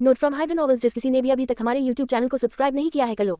Note from hidden novels, जिस किसी ने भी अभी तक हमारे यूट्यूब चैनल को सब्सक्राइब नहीं किया है कर लो।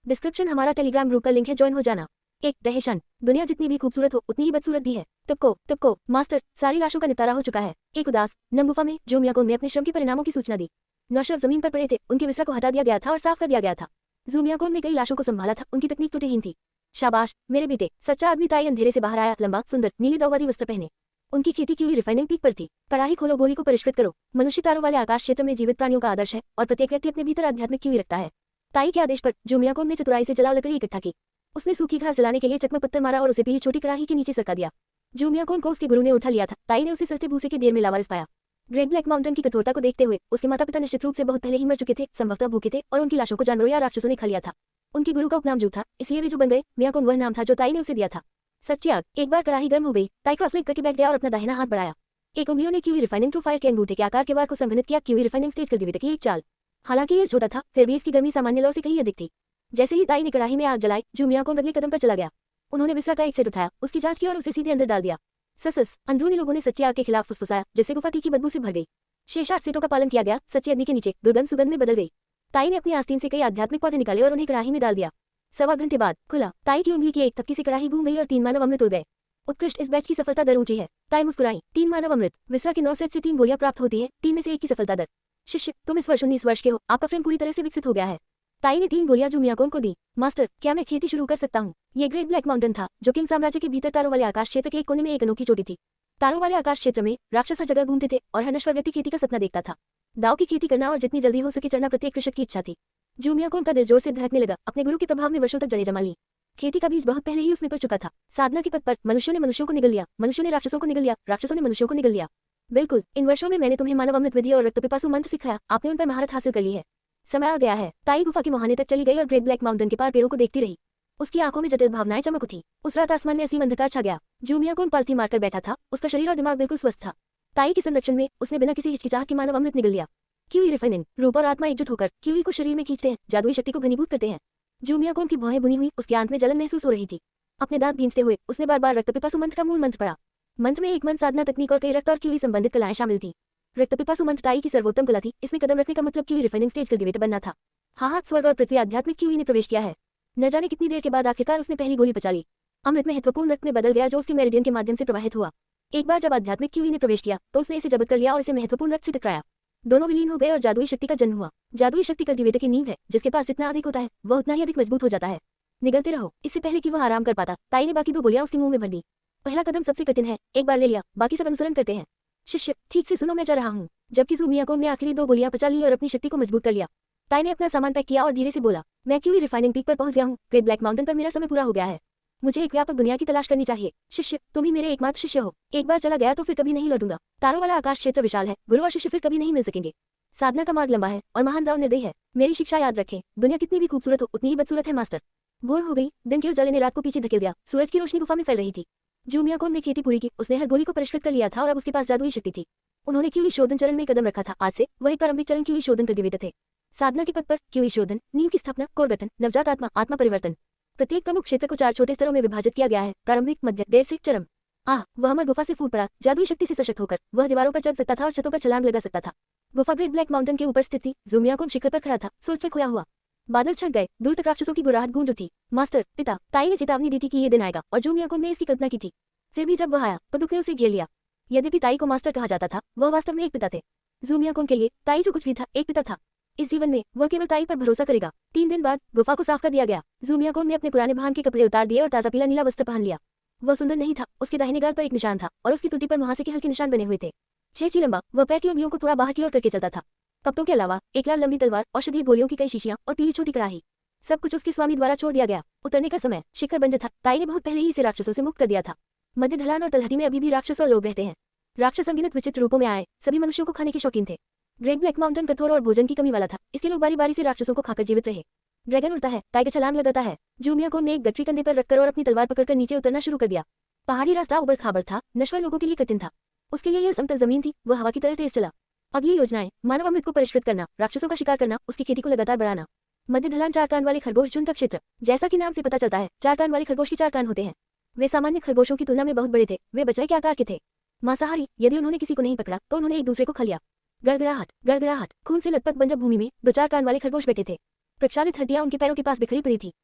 डिस्क्रिप्शन हमारा टेलीग्राम ग्रुप का लिंक है, ज्वाइन हो जाना। एक दहेशन, दुनिया जितनी भी खूबसूरत हो उतनी ही बदसूरत भी है। तुक्को मास्टर, सारी लाशों का निपटारा हो चुका है। एक उदास नम गुफा में जो मियाकोंग ने अपने श्रम के परिणामों की सूचना दी। 9 शव जमीन पर पड़े थे, उनके बिस्तर को हटा दिया गया था और साफ कर दिया गया था। ज़ूमियाकोंग ने कई लाशों को संभाला था, उनकी तकनीक त्रुटिहीन थी। शाबाश मेरे बेटे, सच्चा आदमी। ताई अंधेरे से बाहर आया, लंबा सुंदर नीली दौवारी वस्त्र पहने। उनकी खेती की हुई रिफाइनिंग पीक पर थी। कड़ाही खोलो, गोली को परिष्कृत करो। मनुष्य तारों वाले आकाश क्षेत्र में जीवित प्राणियों का आदर्श है और प्रत्येक व्यक्ति अपने भीतर आध्यात्मिक क्यूई रखता है। ताई के आदेश पर ज़ूमियाकोंग ने चतुराई से जलाओ लकड़ी इकट्ठा की। उसने सूखी घास जलाने के लिए चकमक पत्थर मारा और उसे पीली छोटी कड़ाही के नीचे सरका दिया। ज़ूमियाकोंग को उसके गुरु ने उठा लिया था। ताई ने उसे सड़ते भूसे के ढेर में लावारिस पाया। ग्रेट ब्लैक माउंटेन की कठोरता को देखते हुए उसके माता पिता निश्चित रूप से बहुत पहले ही मर चुके थे, संभवतः भूखे थे और उनकी लाशों को जानवरों या राक्षसों ने खा लिया था। उनके गुरु का उपनाम जू था, इसलिए वे जू बन गए। मियाकोंग वह नाम था जो ताई ने उसे दिया था। सच्ची आग। एक बार कड़ाही गर्म हो गई, ताई क्रॉसलेग करके बैठ गया और अपना दाहिना हाथ बढ़ाया। एक उंगलियों ने क्यूई रिफाइनिंग ट्रू फायर के अंगूठे के आकार के वार को संघनित किया। क्यूई रिफाइनिंग स्टेज कल्टीवेटर की एक चाल। हालांकि यह छोटा था, फिर भी इसकी गर्मी सामान्य लौ से कहीं अधिक थी। जैसे ही ताई ने कड़ाही में आग जलाई, जू मियाकोंग अगले कदम पर चला गया। उन्होंने बिस्तर का एक सेट उठाया, उसकी जांच की और उसे सीधे अंदर डाल दिया। सस अंदरूनी लोगों ने सच्ची आग के खिलाफ फुसफुसाया, जिससे गुफा तीखी बदबू से भर गई। शेष 8 सेटों का पालन किया गया। सच्ची अग्नि के नीचे दुर्गंध सुगंध में बदल गई। ताई ने अपनी आस्तीन से कई आध्यात्मिक पौधे निकाले और उन्हें कड़ाही में डाल दिया। 1.25 घंटे बाद खुला। ताई की उंगली की एक थपकी से कड़ाही घूम गई और 3 मानव अमृत उड़ गए। उत्कृष्ट, इस बैच की सफलता दर ऊंची है। ताई मुस्कुराई। 3 मानव अमृत। विसरा के 9 सेट से 3 गोलियां प्राप्त होती है, 3 में से 1 की सफलता दर। शिष्य, तुम इस वर्ष 19 वर्ष के हो, आपका फ्रेम पूरी तरह से विकसित हो गया है। ताई ने 3 गोलियां ज़ूमियाकोंग को दी। मास्टर, क्या मैं खेती शुरू कर सकता हूँ? ये ग्रेट ब्लैक माउंटेन था जो किंग साम्राज्य के भीतर तारों वाले आकाश क्षेत्र के एक कोने में एक अनोखी चोटी थी। तारों वाले आकाश क्षेत्र में राक्षस हर जगह घूमते थे और हर नश्वर व्यक्ति खेती का सपना देखता था। दाव की खेती करना और जितनी जल्दी हो सके चढ़ना प्रत्येक कृषक की इच्छा थी। ज़ूमियाकोंग का दिल जोर से धड़कने लगा। अपने गुरु के प्रभाव में वर्षों तक जड़ें जमा ली। खेती का बीज बहुत पहले ही उसमें पड़ चुका था। साधना के पथ पर मनुष्यों ने मनुष्यों को निगल लिया, मनुष्यों ने राक्षसों को निगल लिया, राक्षसों ने मनुष्यों को निगल लिया। बिल्कुल, इन वर्षों में मैंने तुम्हें मानव अमृत विधि और रक्तपिपासु मंत्र सिखाया, आपने उन पर महारत हासिल कर ली है। समय आ गया है। ताई गुफा के मुहाने तक चली गई और ग्रेट ब्लैक माउंटेन के पार पेड़ों को देखती रही। उसकी आंखों में जटिल भावनाएं चमक उठी। उस रात आसमान में असीम अंधकार छा गया। ज़ूमियाकोंग पालथी मारकर बैठा था, उसका शरीर और दिमाग बिल्कुल स्वस्थ था। ताई के संरक्षण में उसने बिना किसी हिचकिचाहट के मानव अमृत निगल लिया। क्यूई रिफाइनिंग, रूप और आत्मा एकजुट होकर क्यूई को शरीर में खींचते हैं, जादुई शक्ति को घनीभूत करते हैं। ज़ूमियाकोंग की भौहें बुनी हुई, उसके आंत में जलन महसूस हो रही थी। अपने दांत भींचते हुए उसने बार-बार रक्तपिपासु मंत्र का मूल मंत्र पढ़ा। मंत्र में एक मन साधना तकनीक और कई रक्त और क्यूई संबंधित कलाएं शामिल थी। रक्तपिपासु मंत्र ताई की सर्वोत्तम कला थी। इसमें कदम रखने का मतलब क्यूई रिफाइनिंग स्टेज कल्टीवेटर बनना था। हाथ स्वर्ग और पृथ्वी आध्यात्मिक क्यूई ने प्रवेश किया है। न जाने कितनी देर के बाद आखिरकार उसने पहली गोली पचा ली। अमृत महत्वपूर्ण रक्त में बदल गया जो उसके मेरिडियन के माध्यम से प्रवाहित हुआ। एक बार जब आध्यात्मिक क्यूई ने प्रवेश किया तो उसने इसे जब्त कर लिया और इसे महत्वपूर्ण रक्त से टकराया। दोनों विलीन हो गए और जादुई शक्ति का जन्म हुआ। जादुई शक्ति कल्टीवेटर की नींव है, जिसके पास जितना अधिक होता है वह उतना ही अधिक मजबूत हो जाता है। निगलते रहो, इससे पहले कि वह आराम कर पाता। ताई ने बाकी 2 गोलियां उसके मुंह में भर दी। पहला कदम सबसे कठिन है, एक बार ले लिया, बाकी सब अनुसरण करते हैं। शिष्य, ठीक से सुनो, मैं जा रहा हूँ। जबकि ज़ूमियाकोंग ने आखिरी 2 गोलियां पचा ली और अपनी शक्ति को मजबूत कर लिया। ताई ने अपना सामान पैक किया और धीरे से बोला, मैं क्यूई रिफाइनिंग पीक पर पहुंच गया हूँ। ग्रेट ब्लैक माउंटेन पर मेरा समय पूरा हो गया है। मुझे एक व्यापक दुनिया की तलाश करनी चाहिए। शिष्य, तुम ही मेरे एकमात्र शिष्य हो। एक बार चला गया तो फिर कभी नहीं लौटूंगा। तारों वाला आकाश क्षेत्र विशाल है, गुरु और शिष्य फिर कभी नहीं मिल सकेंगे। साधना का मार्ग लंबा है और महान दाव निर्दयी है। मेरी शिक्षा याद रखें, दुनिया कितनी भी खूबसूरत हो उतनी ही बदसूरत है। मास्टर, भोर हो गई। दिन के उजाले ने रात को पीछे धकेल दिया। सूरज की रोशनी गुफा में फैल रही थी। ज़ूमियाकोंग ने खेती पूरी की। उसने हर गोली को परिष्कृत कर लिया था और अब उसके पास जादुई शक्ति थी। उन्होंने क्यूई शोधन चरण में कदम रखा था। आज से वही प्रारंभिक चरण क्यूई शोधन कल्टीवेटर थे। साधना के पथ पर क्यूई शोधन, नींव की स्थापना, कोर गठन, नवजात आत्मा, आत्मा परिवर्तन। प्रत्येक प्रमुख क्षेत्र को 4 छोटे स्तरों में विभाजित किया गया है, प्रारंभिक, मध्य, देर से चरम। वह अमर गुफा से फूट पड़ा। जादुई शक्ति से सशक्त होकर वह दीवारों पर चढ़ सकता था और छतों पर छलांग लगा सकता था। गुफा ग्रेट ब्लैक माउंटेन के ऊपर स्थित थी। ज़ूमियाकोंग शिखर पर खड़ा था, सोच में खोया हुआ। बादल छट गए, दूर तक राक्षसों की गुर्राहट गूंज उठी। मास्टर, पिता, ताई ने चेतावनी दी थी कि ये दिन आएगा और ज़ूमियाकोंग ने इसकी कल्पना की थी। फिर भी जब वह आया तो दुख ने उसे घेर लिया। यद्यपि ताई को मास्टर कहा जाता था, वह वास्तव में एक पिता थे। ज़ूमियाकोंग के लिए ताई जो कुछ भी था, एक पिता था। इस जीवन में वह केवल ताई पर भरोसा करेगा। 3 दिन बाद गुफा को साफ कर दिया गया। ज़ूमियाकोंग ने अपने पुराने भान के कपड़े उतार दिए और ताज़ा पीला नीला वस्त्र पहन लिया। वह सुंदर नहीं था, उसके दाहिने गाल पर एक निशान था और उसकी टुटी पर मुहासे के हल्के निशान बने हुए थे। 6 इंच लंबा, वह पैर की उंगलियों को थोड़ा बाहर की ओर करके चलता था। कपड़ों के अलावा एक लाल लंबी तलवार, औषधीय गोलियों की कई शीशियां और पीली छोटी कड़ाही, सब कुछ उसके स्वामी द्वारा छोड़ दिया गया। उतरने का समय, शिखर बंजर था। ताई ने बहुत पहले ही इसे राक्षसों से मुक्त कर दिया था। मध्य ढलान और तलहटी में अभी भी राक्षस और लोग रहते हैं। राक्षस अनगिनत विचित्र रूपों में आए, सभी मनुष्यों को खाने के शौकीन थे। ग्रेट ब्लैक माउंटेन कठोर और भोजन की कमी वाला था, इसलिए लोग बारी बारी से राक्षसों को खाकर जीवित रहे। ड्रैगन उड़ता है, टाइगर छलांग लगाता है। ज़ूमियाकोंग ने एक गठरी कंधे पर रखकर और अपनी तलवार पकड़कर नीचे उतरना शुरू कर दिया। पहाड़ी रास्ता उबड़ खाबड़ था, नश्वर लोगों के लिए कठिन था। उसके लिए यह समतल जमीन थी, वह हवा की तरह तेज चला। अगली योजनाएं, मानव अमृत को परिष्कृत करना, राक्षसों का शिकार करना, उसकी खेती को लगातार बढ़ाना। मध्य ढलान 4 कान वाले खरगोश झुंड का क्षेत्र। जैसा कि नाम से पता चलता है, 4 कान वाले खरगोश के 4 कान होते हैं। वे सामान्य खरगोशों की तुलना में बहुत बड़े थे। वे बछड़े के आकार के थे। मांसाहारी, यदि उन्होंने किसी को नहीं पकड़ा तो उन्होंने एक दूसरे को खा लिया। गड़गड़ाहट गड़गड़ाहट। खून से लथपथ बंजर भूमि में 2-4 कान वाले खरगोश बैठे थे। प्रक्षालित हड्डियां उनके पैरों के पास बिखरी पड़ी थी।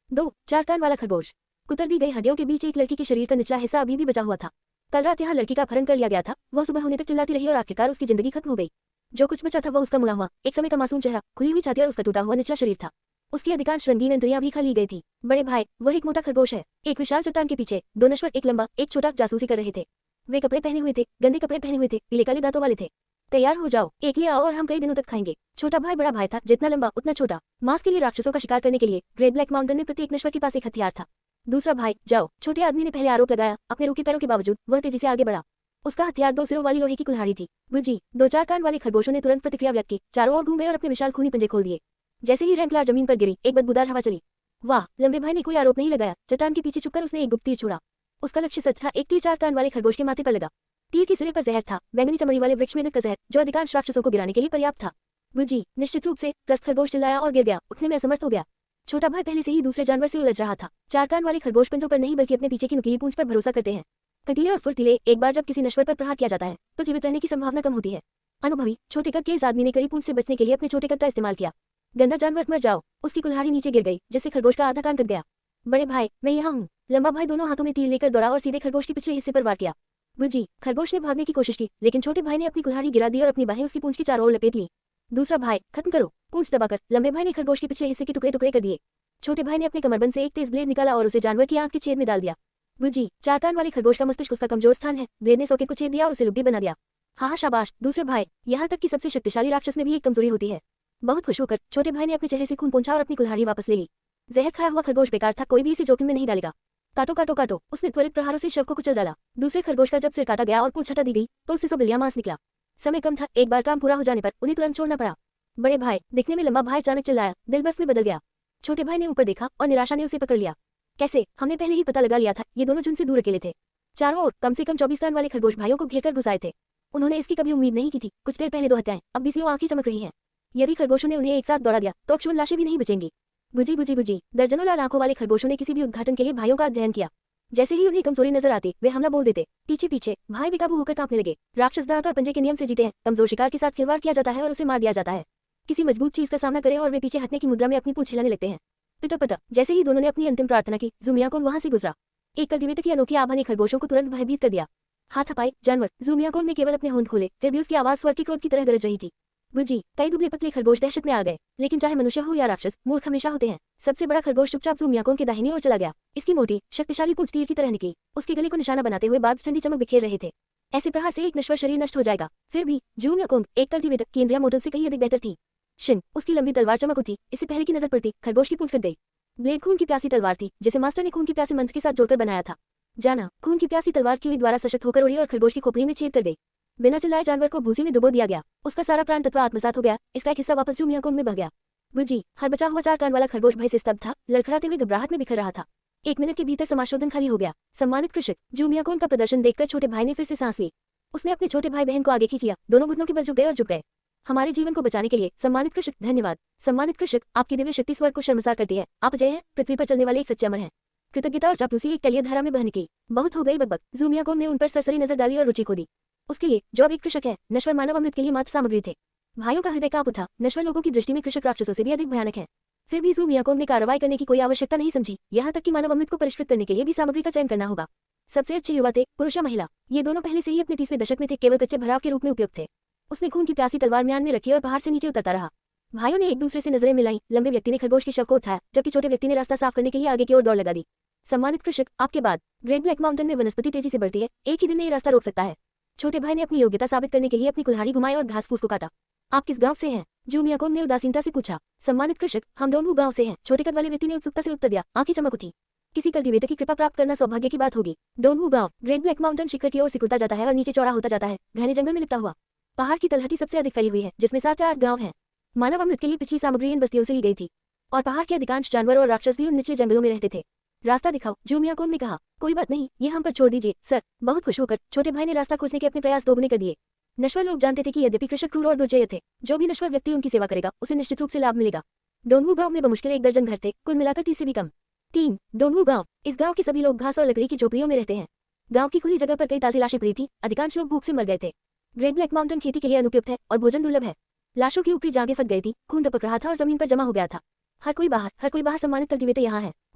2-4 कान वाला खरगोश। कुतर दी गई हड्डियों के बीच एक लड़की के शरीर का निचला हिस्सा अभी भी बचा हुआ था। कल रात यहाँ लड़की का अपहरण कर लिया गया था। वह सुबह होने तक चिल्लाती रही और आखिरकार उसकी जिंदगी खत्म हो गई। जो कुछ बचा था वह उसका मुड़ा हुआ एक समय का मासूम चेहरा, खुली हुई छाती और उसका टूटा हुआ निचला शरीर था। उसकी अधिकांश रंगीन इंद्रियां भी खा ली गई थी। बड़े भाई, वह एक मोटा खरगोश है। एक विशाल चट्टान के पीछे 2 नश्वर, एक लंबा एक छोटा, जासूसी कर रहे थे। वे कपड़े पहने हुए थे, गंदे कपड़े पहने हुए थे, पीले काले दांतों वाले थे। तैयार हो जाओ, एक ले आओ और हम कई दिनों तक खाएंगे। छोटा भाई बड़ा भाई था, जितना लंबा उतना छोटा। मांस के लिए राक्षसों का शिकार करने के लिए ग्रेट ब्लैक माउंटेन में प्रत्येक नश्वर के पास एक हथियार था। दूसरा भाई, जाओ। छोटे आदमी ने पहले आरोप लगाया। अपने रुके पैरों के बावजूद वह तेजी से आगे बढ़ा। उसका हथियार 2 सिरों वाली लोहे की कुल्हाड़ी थी। गुजी 2-4 कान वाले खरगोशों ने तुरंत प्रतिक्रिया व्यक्त की, चारों ओर घूम गए और अपने विशाल खूनी पंजे खोल दिए। जैसे ही रैंकलार जमीन पर गिरी, एक बदबूदार हवा चली। वाह, लंबे भाई ने कोई आरोप नहीं लगाया। चट्टान के पीछे छुपकर उसने एक गुप्त तीर छोड़ा। उसका लक्ष्य सच था। एक तीर 4 कान वाले खरगोश के माथे पर लगा। तीर के सिरे पर जहर था, बैंगनी चमड़ी वाले वृक्ष मेंढक का जहर, जो अधिकांश राक्षसों को गिराने के लिए पर्याप्त था। गुजी निश्चित रूप से। त्रस्त खरगोश चिल्लाया और गिर गया। उठने में असमर्थ हो गया। छोटा भाई पहले से ही दूसरे जानवर से उलझ रहा था। 4 कान वाले खरगोश पंजों पर नहीं बल्कि अपने पीछे की नुकीली पूंछ पर भरोसा करते हैं। कटीले और फुर्तीले, एक बार जब किसी नश्वर पर प्रहार किया जाता है तो जीवित रहने की संभावना कम होती है। अनुभवी छोटे कद के इस आदमी ने कड़ी पूंछ से बचने के लिए अपने छोटे कद का इस्तेमाल किया। गंदा जानवर, मर जाओ। उसकी कुल्हाड़ी नीचे गिर गई, जिससे खरगोश का आधा कान कट गया। बड़े भाई, मैं यहाँ हूँ। लंबा भाई दोनों हाथों में तीर लेकर दौड़ा और सीधे खरगोश के पिछले हिस्से पर वार किया। गुजी खरगोश ने भागने की कोशिश की, लेकिन छोटे भाई ने अपनी कुल्हाड़ी गिरा दी और अपनी बाहें उसकी पूंछ की चारों ओर लपेट ली। दूसरा भाई, खत्म करो। पूंछ दबाकर लंबे भाई ने खरगोश के पिछले हिस्से के टुकड़े टुकड़े कर दिए। छोटे भाई ने अपने कमरबंद से एक तेज ब्लेड निकाला और उसे जानवर की आंख के छेद में डाल दिया। गुजी 4 कान वाले खरगोश का मस्तिष्क उसका कमजोर स्थान है। ब्लेड ने सॉकेट को छेद दिया और उसे लुगदी बना दिया। हाँ शाबाश दूसरे भाई, यहाँ तक कि सबसे शक्तिशाली राक्षस में भी एक कमजोरी होती है। बहुत खुश होकर छोटे भाई ने अपने चेहरे से खून पोंछा और अपनी कुल्हाड़ी वापस ले ली। जहर खाया हुआ खरगोश बेकार था, कोई भी इसे जोखिम में नहीं डालेगा। काटो काटो काटो। उसने त्वरित प्रहारों से शव को कुचल डाला। दूसरे खरगोश का जब सिर काटा गया और पूंछ हटा दी गई तो उससे 100 बिलियां मांस निकला। समय कम था। एक बार काम पूरा हो जाने पर उन्हें तुरंत छोड़ना पड़ा। बड़े भाई, दिखने में लंबा भाई अचानक चिल्लाया। दिल बर्फ में बदल गया। छोटे भाई ने ऊपर देखा और निराशा ने उसे पकड़ लिया। कैसे? हमने पहले ही पता लगा लिया था। ये दोनों झुंड से दूर अकेले थे। चारों ओर कम से कम 24 कान वाले खरगोश भाइयों को घेरकर घुस आए थे। उन्होंने इसकी कभी उम्मीद नहीं की थी। कुछ देर पहले 2 हत्याएं, अब 20 आंखें चमक रही हैं। यदि खरगोशों ने उन्हें एक साथ दौड़ा दिया तो अक्षुण लाशें भी नहीं बचेंगी। Guzzi Guzzi Guzzi. दर्जनों लाल आंखों वाले खरगोशों ने किसी भी उद्घाटन के लिए भाइयों का अध्ययन किया। जैसे ही उन्हें कमजोरी नजर आती वे हमला बोल देते। पीछे पीछे भाई बेकाबू होकर कांपने लगे। राक्षस दांत और पंजे के नियम से जीते हैं। कमजोर शिकार के साथ खिलवाड़ किया जाता है और उसे मार दिया जाता है। किसी मजबूत चीज का सामना करें और वे पीछे हटने की मुद्रा में अपनी पूंछ हिलाने लगते हैं। पिटा जैसे ही दोनों ने अपनी अंतिम प्रार्थना की, ज़ूमियाकोन वहां से गुजरा। एक कल्टीवेटर की अनोखी आभा ने खरगोशों को तुरंत भयभीत कर दिया। हाथ हपाए जानवर। ज़ूमियाकोन ने केवल अपने होंठ खोले, फिर भी उसकी आवाज स्वर के क्रोध की तरह गरज रही थी। गुजी कई दुबले पतले खरगोश दहशत में आ गए। लेकिन चाहे मनुष्य हो या राक्षस, मूर्ख हमेशा होते हैं। सबसे बड़ा खरगोश चुपचाप ज़ूमियाकोन के दाहिनी ओर चला गया। इसकी मोटी शक्तिशाली पूंछ तीर की तरह निकली। उसके गले को निशाना बनाते हुए बार्ब्स ठंडी चमक बिखेर रहे थे। ऐसे प्रहार से एक नश्वर शरीर नष्ट हो जाएगा। फिर भी ज़ूमियाकोन एक कल्टीवेटर की इंद्रिया मोटर से कहीं अधिक बेहतर थी। शिन उसकी लंबी तलवार चमक उठी। इससे पहले की नजर पड़ती खरगोश की पूंछ कट गई। ब्लेड खून की प्यासी तलवार थी, जिसे मास्टर ने खून की प्यासे मंत्र के साथ जोड़कर बनाया था। जाना खून की प्यासी तलवार की द्वारा सशक्त होकर उड़ी और खरगोश की खोपड़ी में छेद कर गई। बिना चिल्लाए जानवर को भूसी में डुबो दिया गया। उसका सारा प्राण तत्व आत्मसात हो गया। इसका एक हिस्सा वापस ज़ूमियाकोन में बह गया। गुजी हर बचा हुआ 4 कान वाला खरगोश भय से स्तब्ध था, लड़खड़ाते हुए घबराहट में बिखर रहा था। 1 मिनट के भीतर समाशोधन खाली हो गया। सम्मानित कृषक। ज़ूमियाकोन का प्रदर्शन देखकर छोटे भाई ने फिर से सांस ली। उसने अपने छोटे भाई बहन को आगे खींचा। दोनों घुटनों के बल झुक गए और झुक गए। हमारे जीवन को बचाने के लिए सम्मानित कृषक। धन्यवाद सम्मानित कृषक, आपकी दिव्य शक्ति स्वर्ग को शर्मसार करती है। आप अजय हैं, पृथ्वी पर चलने वाले एक सच्चे अमर हैं। कृतज्ञता और चापलूसी एक तलिए धारा में बहने की। बहुत हो गई बकबक। ज़ूमियाकोन ने उन पर सरसरी नजर डाली और रुचि खो दी। उसके लिए जो अब एक कृषक है, नश्वर मानव अमृत के लिए मात्र सामग्री थे। भाइयों का हृदय कांप उठा। नश्वर लोगों की दृष्टि में कृषक राक्षसों से भी अधिक भयानक है। फिर भी ज़ूमियाकोन ने कार्रवाई करने की कोई आवश्यकता नहीं समझी। यहाँ तक कि मानव अमृत को परिष्कृत करने के लिए भी सामग्री का चयन करना होगा। सबसे अच्छे युवा थे, पुरुष या महिला। ये दोनों पहले से ही अपने 30वें दशक में थे, केवल कच्चे भराव के रूप में उपयुक्त थे। उसने खून की प्यासी तलवार म्यान में रखी और पहाड़ से नीचे उतरता रहा। भाइयों ने एक दूसरे से नजरें मिलाई। लंबे व्यक्ति ने खरगोश के शव को उठाया, जबकि छोटे व्यक्ति ने रास्ता साफ करने के लिए आगे की ओर दौड़ लगा दी। सम्मानित कृषक, आपके बाद ग्रेट ब्लैक माउंटेन में वनस्पति तेजी से बढ़ती है। एक ही दिन में ये रास्ता रोक सकता है। छोटे भाई ने अपनी योग्यता साबित करने के लिए अपनी कुल्हाड़ी घुमाई और घास फूस को काटा। आप किस गांव से हैं? ज़ूमियाकोन ने उदासीनता से पूछा। सम्मानित कृषक, हम डोनवू गांव से हैं। छोटे कद वाले व्यक्ति ने उत्सुकता से उत्तर दिया। आंखें चमक उठी। किसी कल्टीवेटर की कृपा प्राप्त करना सौभाग्य की बात होगी। डोनवू गांव ग्रेट ब्लैक माउंटेन शिखर की ओर सिकुड़ता जाता है और नीचे चौड़ा होता जाता है, घने जंगल में लिपटा हुआ। पहाड़ की तलहटी सबसे अधिक फैली हुई है, जिसमें 7 या 8 गांव हैं। मानव अमृत के लिए पिछली सामग्री इन बस्तियों से ली गई थी और पहाड़ के अधिकांश जानवर और राक्षस भी उन निचले जंगलों में रहते थे। रास्ता दिखाओ, ज़ूमियाकोन ने कहा। कोई बात नहीं, ये हम पर छोड़ दीजिए सर। बहुत खुश होकर छोटे भाई ने रास्ता खोजने के अपने प्रयास दोगुने कर दिए। नश्वर लोग जानते थे कि यद्यपि कृषक क्रूर और दुर्जय थे, जो भी नश्वर व्यक्ति उनकी सेवा करेगा उसे निश्चित रूप से लाभ मिलेगा। डोनवू गांव में बमुश्किल 1 दर्जन घर थे, कुल मिलाकर 30 से भी कम। 3 डोनवू गांव। इस गांव के सभी लोग घास और लकड़ी की झोपड़ियों में रहते हैं। गांव की खुली जगह पर कई ताज़ी लाशें पड़ी थी। अधिकांश लोग भूख से मर गए थे। ग्रेट ब्लैक माउंटेन खेती के लिए अनुपयुक्त है और भोजन दुर्लभ है। लाशों की ऊपरी जांघें फट गई थी, खून टपक रहा था और जमीन पर जमा हो गया था। हर कोई बाहर सम्मानित कल्टीवेटर यहाँ है।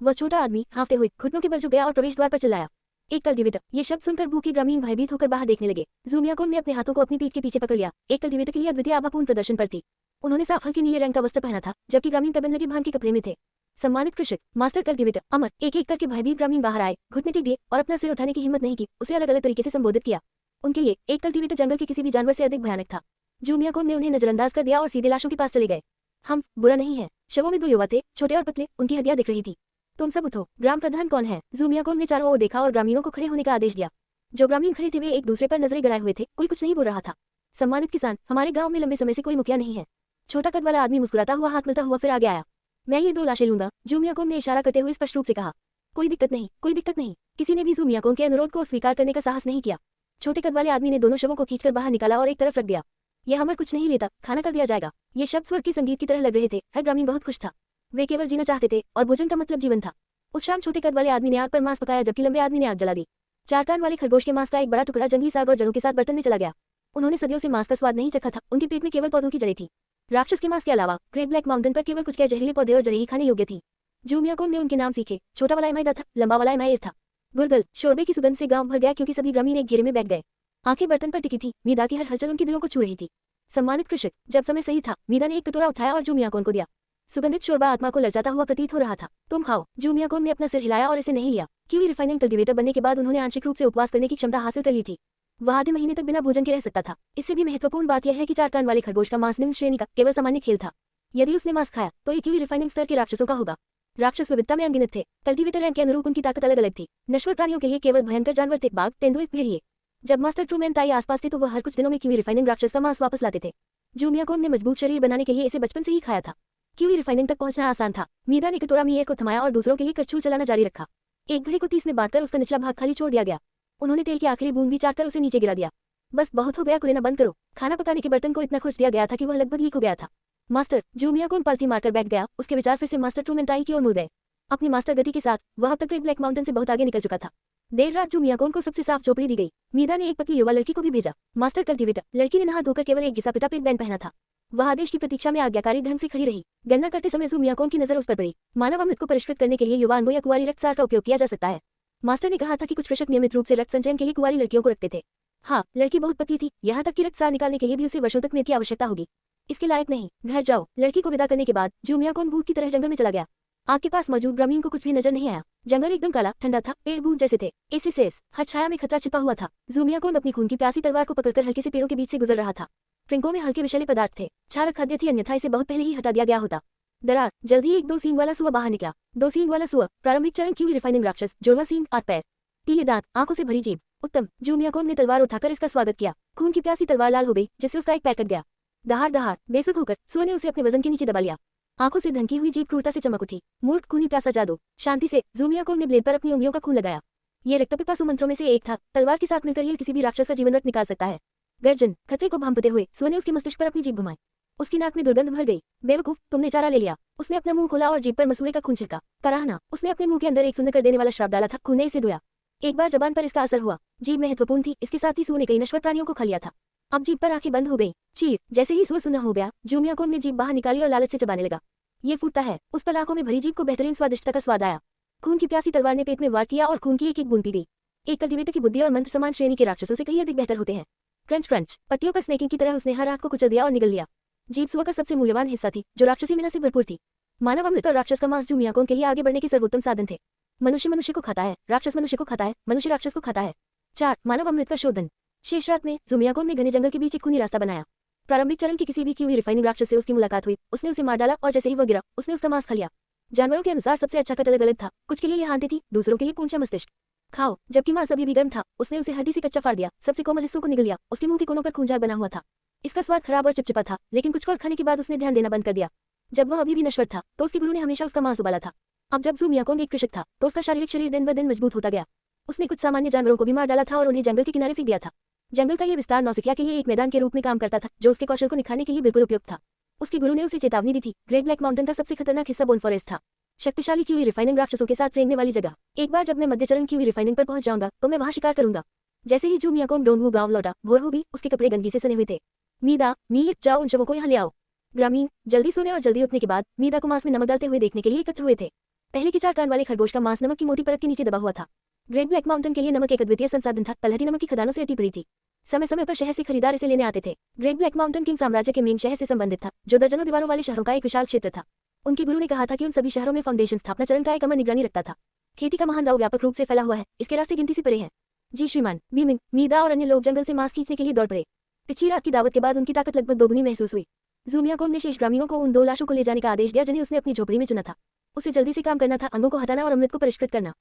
वह छोटा आदमी हांफते हुए घुटनों के बल झुक गया और प्रवेश द्वार पर चिल्लाया, एक कल्टीवेटर। ये शब्द सुनकर भूखे ग्रामीण भयभीत होकर बाहर देखने लगे। ज़ूमियाकोन ने अपने हाथों को अपनी पीठ के पीछे पकड़ लिया। एक कल्टीवेटर के लिए अद्वितीय आभापूर्ण प्रदर्शन पर थी। उन्होंने साफ हल्के नीले रंग का वस्त्र पहना था, जबकि ग्रामीण पैबंद लगे भान के कपड़े में थे। सम्मानित कृषक, मास्टर कल्टीवेटर, अमर। एक एक करके भयभीत ग्रामीण बाहर आए, घुटने टेक दिए और अपना सिर उठाने की हिम्मत नहीं की उसे अलग अलग तरीके से संबोधित किया। उनके लिए एक कल्टीवेटर जंगल के किसी भी जानवर से अधिक भयानक था। ज़ूमियाकोन ने उन्हें नजरअंदाज कर दिया और सीधे लाशों के पास चले गए। हम बुरा नहीं है। शवों में 2 युवा थे, छोटे और पतले, उनकी हड्डियां दिख रही थी। तुम सब उठो। ग्राम प्रधान कौन है? ज़ूमियाकोन ने चारों ओर देखा और ग्रामीणों को खड़े होने का आदेश दिया। जो ग्रामीण खड़े थे वे एक दूसरे पर नजरें गड़ाए हुए थे, कोई कुछ नहीं बोल रहा था। सम्मानित किसान, हमारे गांव में लंबे समय से कोई मुखिया नहीं है। छोटा कद वाला आदमी मुस्कुराता हुआ हाथ मिलता हुआ फिर आगे आया। मैं ये 2 लाशें लूंगा, ज़ूमियाकोन ने इशारा करते हुए स्पष्ट रूप से कहा। कोई दिक्कत नहीं, कोई दिक्कत नहीं। किसी ने भी ज़ूमियाकोन के अनुरोध को स्वीकार करने का साहस नहीं किया। छोटे कद वाले आदमी ने दोनों शवों को खींचकर बाहर निकाला और एक तरफ रख दिया। यह अमर कुछ नहीं लेता, खाना कर दिया जाएगा। ये शब्द स्वर के संगीत की तरह लग रहे थे। हर ग्रामीण बहुत खुश था। वे केवल जीना चाहते थे और भोजन का मतलब जीवन था। उस शाम छोटे कद वाले आदमी ने आग पर मांस पकाया, जबकि लंबे आदमी ने आग जला दी। 4 कान वाले खरगोश के मांस का एक बड़ा टुकड़ा जंगली साग और जड़ों के साथ बर्तन में चला गया। उन्होंने सदियों से मांस का स्वाद नहीं चखा था। उनके पेट में केवल पौधों की जड़ें थी। राक्षस के मांस के अलावा ग्रेट ब्लैक माउंटेन पर केवल कुछ गैर जहरीले पौधे और जड़ें ही खाने योग्य थी। ज़ूमियाकोन ने उनके नाम सीखे। छोटा वाला इमाइदा था, लंबा वाला इमाइर था। गुरगल शोरबे की सुगंध से गांव भर गया, क्योंकि सभी ग्रामीण एक घेरे में बैठ गए। आंखें बर्तन पर टिकी थी। मीदा की हर हलचल उनके दिलों को छू रही थी। सम्मानित कृषक, जब समय सही था, मीदा ने एक कटोरा उठाया और ज़ूमियाकोन को दिया। सुगंधित शोरबा आत्मा को ललचाता हुआ प्रतीत हो रहा था। तुम खाओ। ज़ूमियाकोन ने अपना सिर हिलाया और इसे नहीं लिया। क्योंकि रिफाइनिंग कल्टीवेटर बनने के बाद उन्होंने आंशिक रूप से उपवास करने की क्षमता हासिल कर ली थी। वह आधे महीने तक बिना भोजन के रह सकता था। इससे भी महत्वपूर्ण बात यह है कि 4 कान वाले खरगोश का मांस निम्न श्रेणी का केवल सामान्य खेल था। यदि उसने मांस खाया तो एक रिफाइनिंग स्तर के राक्षसों का होगा। राक्षस विविधता में अनगिनत थे। कल्टीवेटर रैंक के अनुरूप उनकी ताकत अलग अलग थी। नश्वर प्राणियों के लिए केवल भयंकर जानवर थे, बाघ, तेंदुए, भेड़िए। जब मास्टर ट्रूमैन ताई आसपास थे तो वह हर कुछ दिनों में क्यूई रिफाइनिंग राक्षस का मांस वापस लाते थे। ज़ूमियाकोन ने मजबूत शरीर बनाने के लिए इसे बचपन से ही खाया था। क्यूई रिफाइनिंग तक पहुंचना आसान था। मीदा ने कटोरा मीयर को थमाया और दूसरों के लिए करछुल चलाना जारी रखा। एक घड़े को 30 में बांटकर उसका निचला भाग खाली छोड़ दिया गया। उन्होंने तेल की आखिरी बूंद भी चाटकर उसे नीचे गिरा दिया। बस बहुत हो गया, कुरेना बंद करो। खाना पकाने के बर्तन को इतना खुर्च दिया गया था कि वह लगभग लीक हो गया था। मास्टर, ज़ूमियाकोन पालती मारकर बैठ गया। उसके विचार फिर से मास्टर ट्रूमैन ताई की ओर मुड़ गए। अपनी मास्टर गति के साथ वह अब तक ग्रेट ब्लैक माउंटेन से बहुत आगे निकल चुका था। देर रात ज़ूमियाकोन को सबसे साफ चौपड़ी दी गई। मीदा ने एक पतली युवा लड़की को भी भेजा। मास्टर कल्टीवेटर, लड़की ने नहा धोकर केवल एक घिसा पिटा पेट बैंड पहना था। वह आदेश की प्रतीक्षा में आज्ञाकारी ढंग से खड़ी रही। गणना करते समय ज़ूमियाकोन की नजर उस पर पड़ी। मानव अमृत को परिष्कृत करने के लिए युवा अनुभव या कुंवारी रक्तसार का उपयोग किया जा सकता है। मास्टर ने कहा था कि कुछ कृषक नियमित रूप से रक्त संचयन के लिए कुंवारी लड़कियों को रखते थे। हाँ, लड़की बहुत पतली थी, यहाँ तक कि रक्तसार निकालने के लिए भी उसे वर्षों तक मेद की आवश्यकता होगी। इसके लायक नहीं, घर जाओ। लड़की को विदा करने के बाद ज़ूमियाकोन भूख की तरह जंगल में चला गया। आग के पास मौजूद ग्रामीण को कुछ भी नजर नहीं आया। जंगल एकदम काला ठंडा था, पेड़ भूत जैसे थे। एस हर छाया में खतरा छिपा हुआ था। ज़ूमियाकोन अपनी खून की प्यासी तलवार को पकड़कर हल्के से पेड़ों के बीच से गुजर रहा था। ट्रिंकों में हल्के विषैले पदार्थ थे। छाल खाद्य थी, अन्यथा इसे बहुत पहले ही हटा दिया गया होता। दरार, जल्द ही एक 2 सींग वाला सुअर बाहर निकला। 2 सींग वाला सुअर, प्रारंभिक चरण क्यूई रिफाइनिंग राक्षस, जोड़वा सींग, 8 पैर, पीले दांत, आंखों से भरी जीभ। उत्तम। ज़ूमियाकोन ने तलवार उठाकर इसका स्वागत किया। खून की प्यासी तलवार लाल हो गई, जिससे उसका एक पैर कट गया। दहाड़ दहाड़ बेसुध होकर सुअर ने उसे अपने वजन के नीचे दबा लिया। आंखों से धनकी हुई जीभ क्रूरता से चमक उठी। मूर्ख, खूनी प्यासा जादू। शांति से। ज़ूमियाकोन ने ब्लेड पर अपनी उंगलियों का खून लगाया। ये रक्तपिपासु मंत्रों में से एक था। तलवार के साथ मिलकर यह किसी भी राक्षस का जीवन रक्त निकाल सकता है। गर्जन, खतरे को भांपते हुए सुअर ने उसके मस्तिष्क पर अपनी जीभ घुमाई। उसकी नाक में दुर्गंध भर गई। बेवकूफ, तुमने चारा ले लिया। उसने अपना मुंह खोला और जीभ पर मसूड़े का खून छिड़का। कराहना, उसने अपने मुंह के अंदर एक सुंदर कर देने वाला श्राप डाला था। खून ने इसे धोया। एक बार जबान पर इसका असर हुआ। जीभ महत्वपूर्ण थी, इसके साथ ही सुअर ने कई नश्वर प्राणियों को खा लिया था। अब जीभ पर आंखें बंद हो गई। चीर, जैसे ही सुअर सुना हो गया, ज़ूमियाकोन ने जीभ बाहर निकाली और लालच से चबाने लगा। ये फूटता है। उस पर आंखों में भरी जीभ को बेहतरीन स्वादिष्टता का स्वाद आया। खून की प्यासी तलवार ने पेट में वार किया और खून की एक एक बूंद पी गई। एक कल्टीवेटर की बुद्धि और मंत्र समान श्रेणी के राक्षसों से कहीं अधिक बेहतर होते हैं। क्रंच क्रंच, पट्टियों पर स्नेकिंग की तरह उसने हर आंख को कुचल दिया और निगल लिया। जीभ सुअर का सबसे मूल्यवान हिस्सा थी, जो राक्षसी मीना से भरपूर थी। मानव अमृत और राक्षस का मांस ज़ूमियाकोन के लिए आगे बढ़ने के सर्वोत्तम साधन थे। मनुष्य मनुष्य को खाता है, राक्षस मनुष्य को खाता है, मनुष्य राक्षस को खाता है। 4. मानव अमृत का शोधन। शेष रात में ज़ूमियाकोन ने घने जंगल के बीच एक खूनी रास्ता बनाया। प्रारंभिक चरण के किसी भी क्यूई रिफाइनिंग राक्षस से उसकी मुलाकात हुई। उसने उसे मार डाला और जैसे ही वह गिरा, उसने उसका मांस खा लिया। जानवरों के अनुसार सबसे अच्छा कट अलग अलग था। कुछ के लिए यह आंतें थी, दूसरों के लिए पूंछा मस्तिष्क। खाओ। जबकि मांस अभी भी गर्म था, उसने उसे हड्डी से कच्चा फाड़ दिया। सबसे कोमल हिस्सों को निगल लिया। उसके मुंह के कोनों पर खूंजाग बना हुआ था। इसका स्वाद खराब और चिपचिपा था, लेकिन कुछ और खाने के बाद उसने ध्यान देना बंद कर दिया। जब वह अभी भी नश्वर था, तो उसके गुरु ने हमेशा उसका मांस उबाला था। अब जब ज़ूमियाकोन एक कृषक था, तो उसका शारीरिक शरीर दिन ब दिन मजबूत होता गया। उसने कुछ सामान्य जानवरों को भी मार डाला था और उन्हें जंगल के किनारे फेंक दिया था। जंगल का यह विस्तार नौसिखिया के लिए एक मैदान के रूप में काम करता था, जो उसके कौशल को निखारने के लिए बिल्कुल उपयुक्त था। उसके गुरु ने उसे चेतावनी दी थी। ग्रेट ब्लैक माउंटेन का सबसे खतरनाक हिस्सा बोन फॉरेस्ट था, शक्तिशाली क्यूई रिफाइनिंग राक्षसों के साथ रेंगने वाली जगह। एक बार जब मैं मध्य चरण क्यूई रिफाइनिंग पर पहुंच जाऊंगा, तो मैं वहां शिकार करूंगा। जैसे ही जू मियाकोंग डोंगवू गांव लौटा, भोर हो गई, उसके कपड़े गंदगी से सने हुए थे। मीदा, मीर, जाओ उन शवों को यहाँ ले आओ। ग्रामीण जल्दी सोने और जल्दी उठने के बाद मीदा को मांस में नमक डालते हुए देखने के लिए एकत्र हुए थे। पहले के 4 कान वाले खरगोश का मांस नमक की मोटी परत के नीचे दबा हुआ था। ग्रेट ब्लैक माउंटेन के लिए नमक एक अद्वितीय संसाधन था। तलहटी नमक की खदानों से अटी पड़ी थी। समय समय पर शहर से खरीदार इसे लेने आते थे। ग्रेट ब्लैक माउंटेन किंग साम्राज्य के मेन शहर से संबंधित था, जो दर्जनों दीवारों वाले शहरों का एक विशाल क्षेत्र था। उनके गुरु ने कहा था कि उन सभी शहरों में फाउंडेशन स्थापना चरण का एक अमर निगरानी रखता था। खेती का महान दाव व्यापक रूप से फैला हुआ है, इसके रास्ते गिनती से परे हैं। जी श्रीमान, बीमिंग, मीदा और अन्य लोग जंगल से मांस खींचने के लिए दौड़ पड़े। पिछली रात की दावत के बाद उनकी ताकत लगभग दोगुनी महसूस हुई। जू मियाकोंग ने शेष ग्रामीणों को उन 2 लाशों को ले जाने का आदेश दिया जिन्हें उसने अपनी झोपड़ी में चुना था। उसे जल्दी से काम करना था, अंगों को हटाना और अमृत को परिष्कृत करना।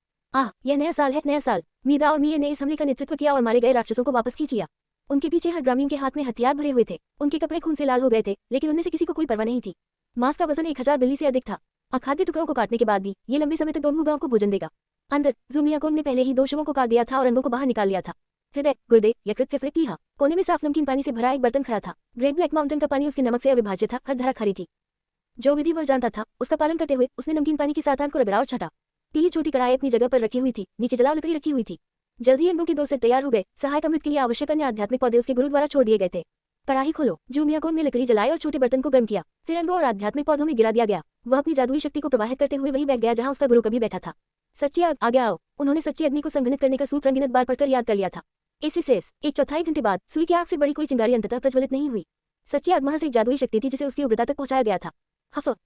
यह नया साल है, नया साल। मीदा और मीर ने इस हमले का नेतृत्व किया और मारे गए राक्षसों को वापस खींच लिया। उनके पीछे हर ग्रामीण के हाथ में हथियार भरे हुए थे। उनके कपड़े खून से लाल हो गए थे, लेकिन उनमें से किसी को कोई परवाह नहीं थी। मांस का वजन 1000 बिल्ली से अधिक था। अखाद्य टुकड़ों को काटने के बाद भी ये लंबे समय तक डोंगवू गांव को भोजन देगा। अंदर जू मियाकोंग ने पहले ही 2 शवों को काट दिया था और अंगों को बाहर निकाल लिया था। हृदय, गुर्दे, यकृत, फेफड़े, प्लीहा। कोने में साफ नमकीन पानी से भरा एक बर्तन खड़ा था। ग्रेट ब्लैक माउंटेन का पानी उसके नमक से अविभाज्य था, हर धारा खारी थी। जो विधि वह जानता था, उसका पालन करते हुए उसने नमकीन पानी की सातान को रगड़ा और छाटा। पीली छोटी कढ़ाई अपनी जगह पर रखी हुई थी, नीचे जलाव लकड़ी रखी हुई थी। जल्द ही अंगों के 2 सेट तैयार हो गए। सहायक अमृत के लिए आवश्यक अन्य आध्यात्मिक पौधे उसके गुरु द्वारा छोड़ दिए गए थे। कढ़ाई खोलो। जू मियाकोंग ने लकड़ी जलाई और छोटे बर्तन को गर्म किया, फिर अंगों और आध्यात्मिक पौधों में गिरा दिया गया। वह अपनी जादुई शक्ति को प्रवाहित करते हुए वहीं बैठ गया जहां उसका गुरु कभी बैठा था। सच्ची आग, आगे आओ। उन्होंने सच्ची अग्नि को संघनित करने का सूत्र अनगिनत बार पढ़कर याद कर लिया था। इसी 1/4 घंटे बाद सुई की आग से बड़ी कोई चिंगारी अंततः प्रज्वलित नहीं हुई। सच्ची आग महज एक जादुई शक्ति थी जिसे उसकी उग्रता तक पहुंचाया गया था।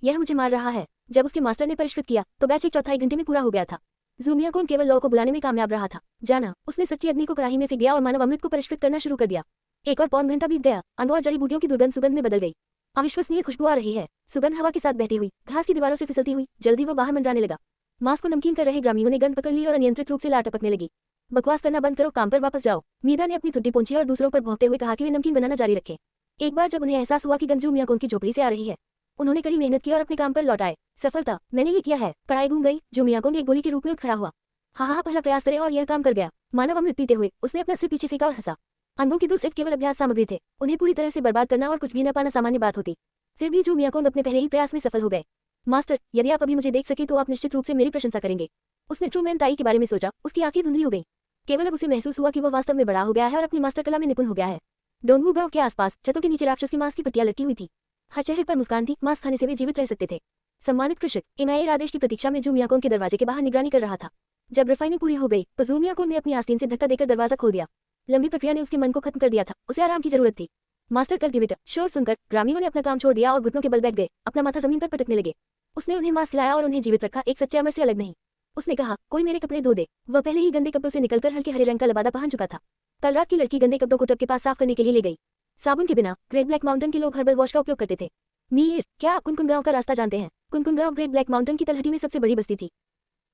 यह मुझे मार रहा है। जब उसके मास्टर ने परिष्कृत किया तो बैच 1/4 घंटे में पूरा हो गया था। जू मियाकोंग केवल लौ को बुलाने में कामयाब रहा था। जाना, उसने सच्ची अग्नि को कढ़ाई में फेंक दिया और मानव अमृत को परिष्कृत करना शुरू कर दिया। 1 और पौन घंटा बीत गया। अंगों और जड़ी बूटियों की दुर्गंध सुगंध में बदल गई। अविश्वसनीय खुशबू आ रही है। सुगंध हवा के साथ बहती हुई घास की दीवारों से फिसलती हुई जल्दी वह बाहर मंडराने लगा। मांस को नमकीन कर रहे ग्रामीणों ने गंध पकड़ ली और अनियंत्रित रूप से लार टपकने लगी। बकवास करना बंद करो, काम पर वापस जाओ। मीदा ने अपनी ठुड्डी पोंछी और दूसरों पर भौंकते हुए कहा कि वे नमकीन बनाना जारी रखें। एक बार जब उन्हें एहसास हुआ कि गंध जू मियाकोंग की झोपड़ी से आ रही है, उन्होंने कड़ी मेहनत की और अपने काम पर लौट आए। सफलता, मैंने ये किया है। कढ़ाई घूम गई। जू मियाकोंग एक गोली के रूप में उठ खड़ा हुआ। पहला प्रयास करे और यह काम कर गया। मानव अमृत पीते हुए उसने अपना सिर पीछे फेंका और हंसा। अंगों के 2 सेट केवल अभ्यास सामग्री थे, उन्हें पूरी तरह से बर्बाद करना और कुछ भी न पाना सामान्य बात होती। फिर भी जू मियाकोंग अपने पहले ही प्रयास में सफल हो गए। मास्टर, यदि आप अभी मुझे देख सके तो आप निश्चित रूप से मेरी प्रशंसा करेंगे। उसने ट्रूमैन ताई के बारे में सोचा, उसकी आंखें धुंधली हो गईं। केवल अब उसे महसूस हुआ कि वह वास्तव में बड़ा हो गया है और अपनी मास्टर कला में निपुण हो गया है। डोंगवू गांव के आसपास छतों के नीचे राक्षस की मांस की पट्टियां लटकी हुई थी। हर चेहरे पर मुस्कान थी, मांस खाने से वे जीवित रह सकते थे। सम्मानित कृषक इमायर आदेश की प्रतीक्षा में जू मियाकोंग के दरवाजे के बाहर निगरानी कर रहा था। जब रिफाइनिंग पूरी हो गई तो जू मियाकोंग ने अपनी आस्तीन से धक्का देकर दरवाजा खोल दिया। लंबी प्रक्रिया ने उसके मन को खत्म कर दिया था, उसे आराम की जरूरत थी। मास्टर कल्टिवेटर, शोर सुनकर ग्रामीणों ने अपना काम छोड़ दिया और घुटनों के बल बैठ गए, अपना माथा जमीन पर पटकने लगे। उसने उन्हें मांस खिलाया और उन्हें जीवित रखा, एक सच्चे अमर से अलग नहीं। उसने कहा, कोई मेरे कपड़े धो दे। वह पहले ही गंदे कपड़ों से निकलकर हल्के हरे रंग का लबादा पहन चुका था। कल रात की लड़की गंदे कपड़ों को टब के पास साफ करने के लिए ले गई। साबुन के बिना ग्रेट ब्लैक माउंटेन के लोग हर्बल वॉश का उपयोग करते थे। मीर, क्या आप कुनकुन गांव का रास्ता जानते हैं? कुनकुन गांव ग्रेट ब्लैक माउंटेन की तलहटी में सबसे बड़ी बस्ती थी।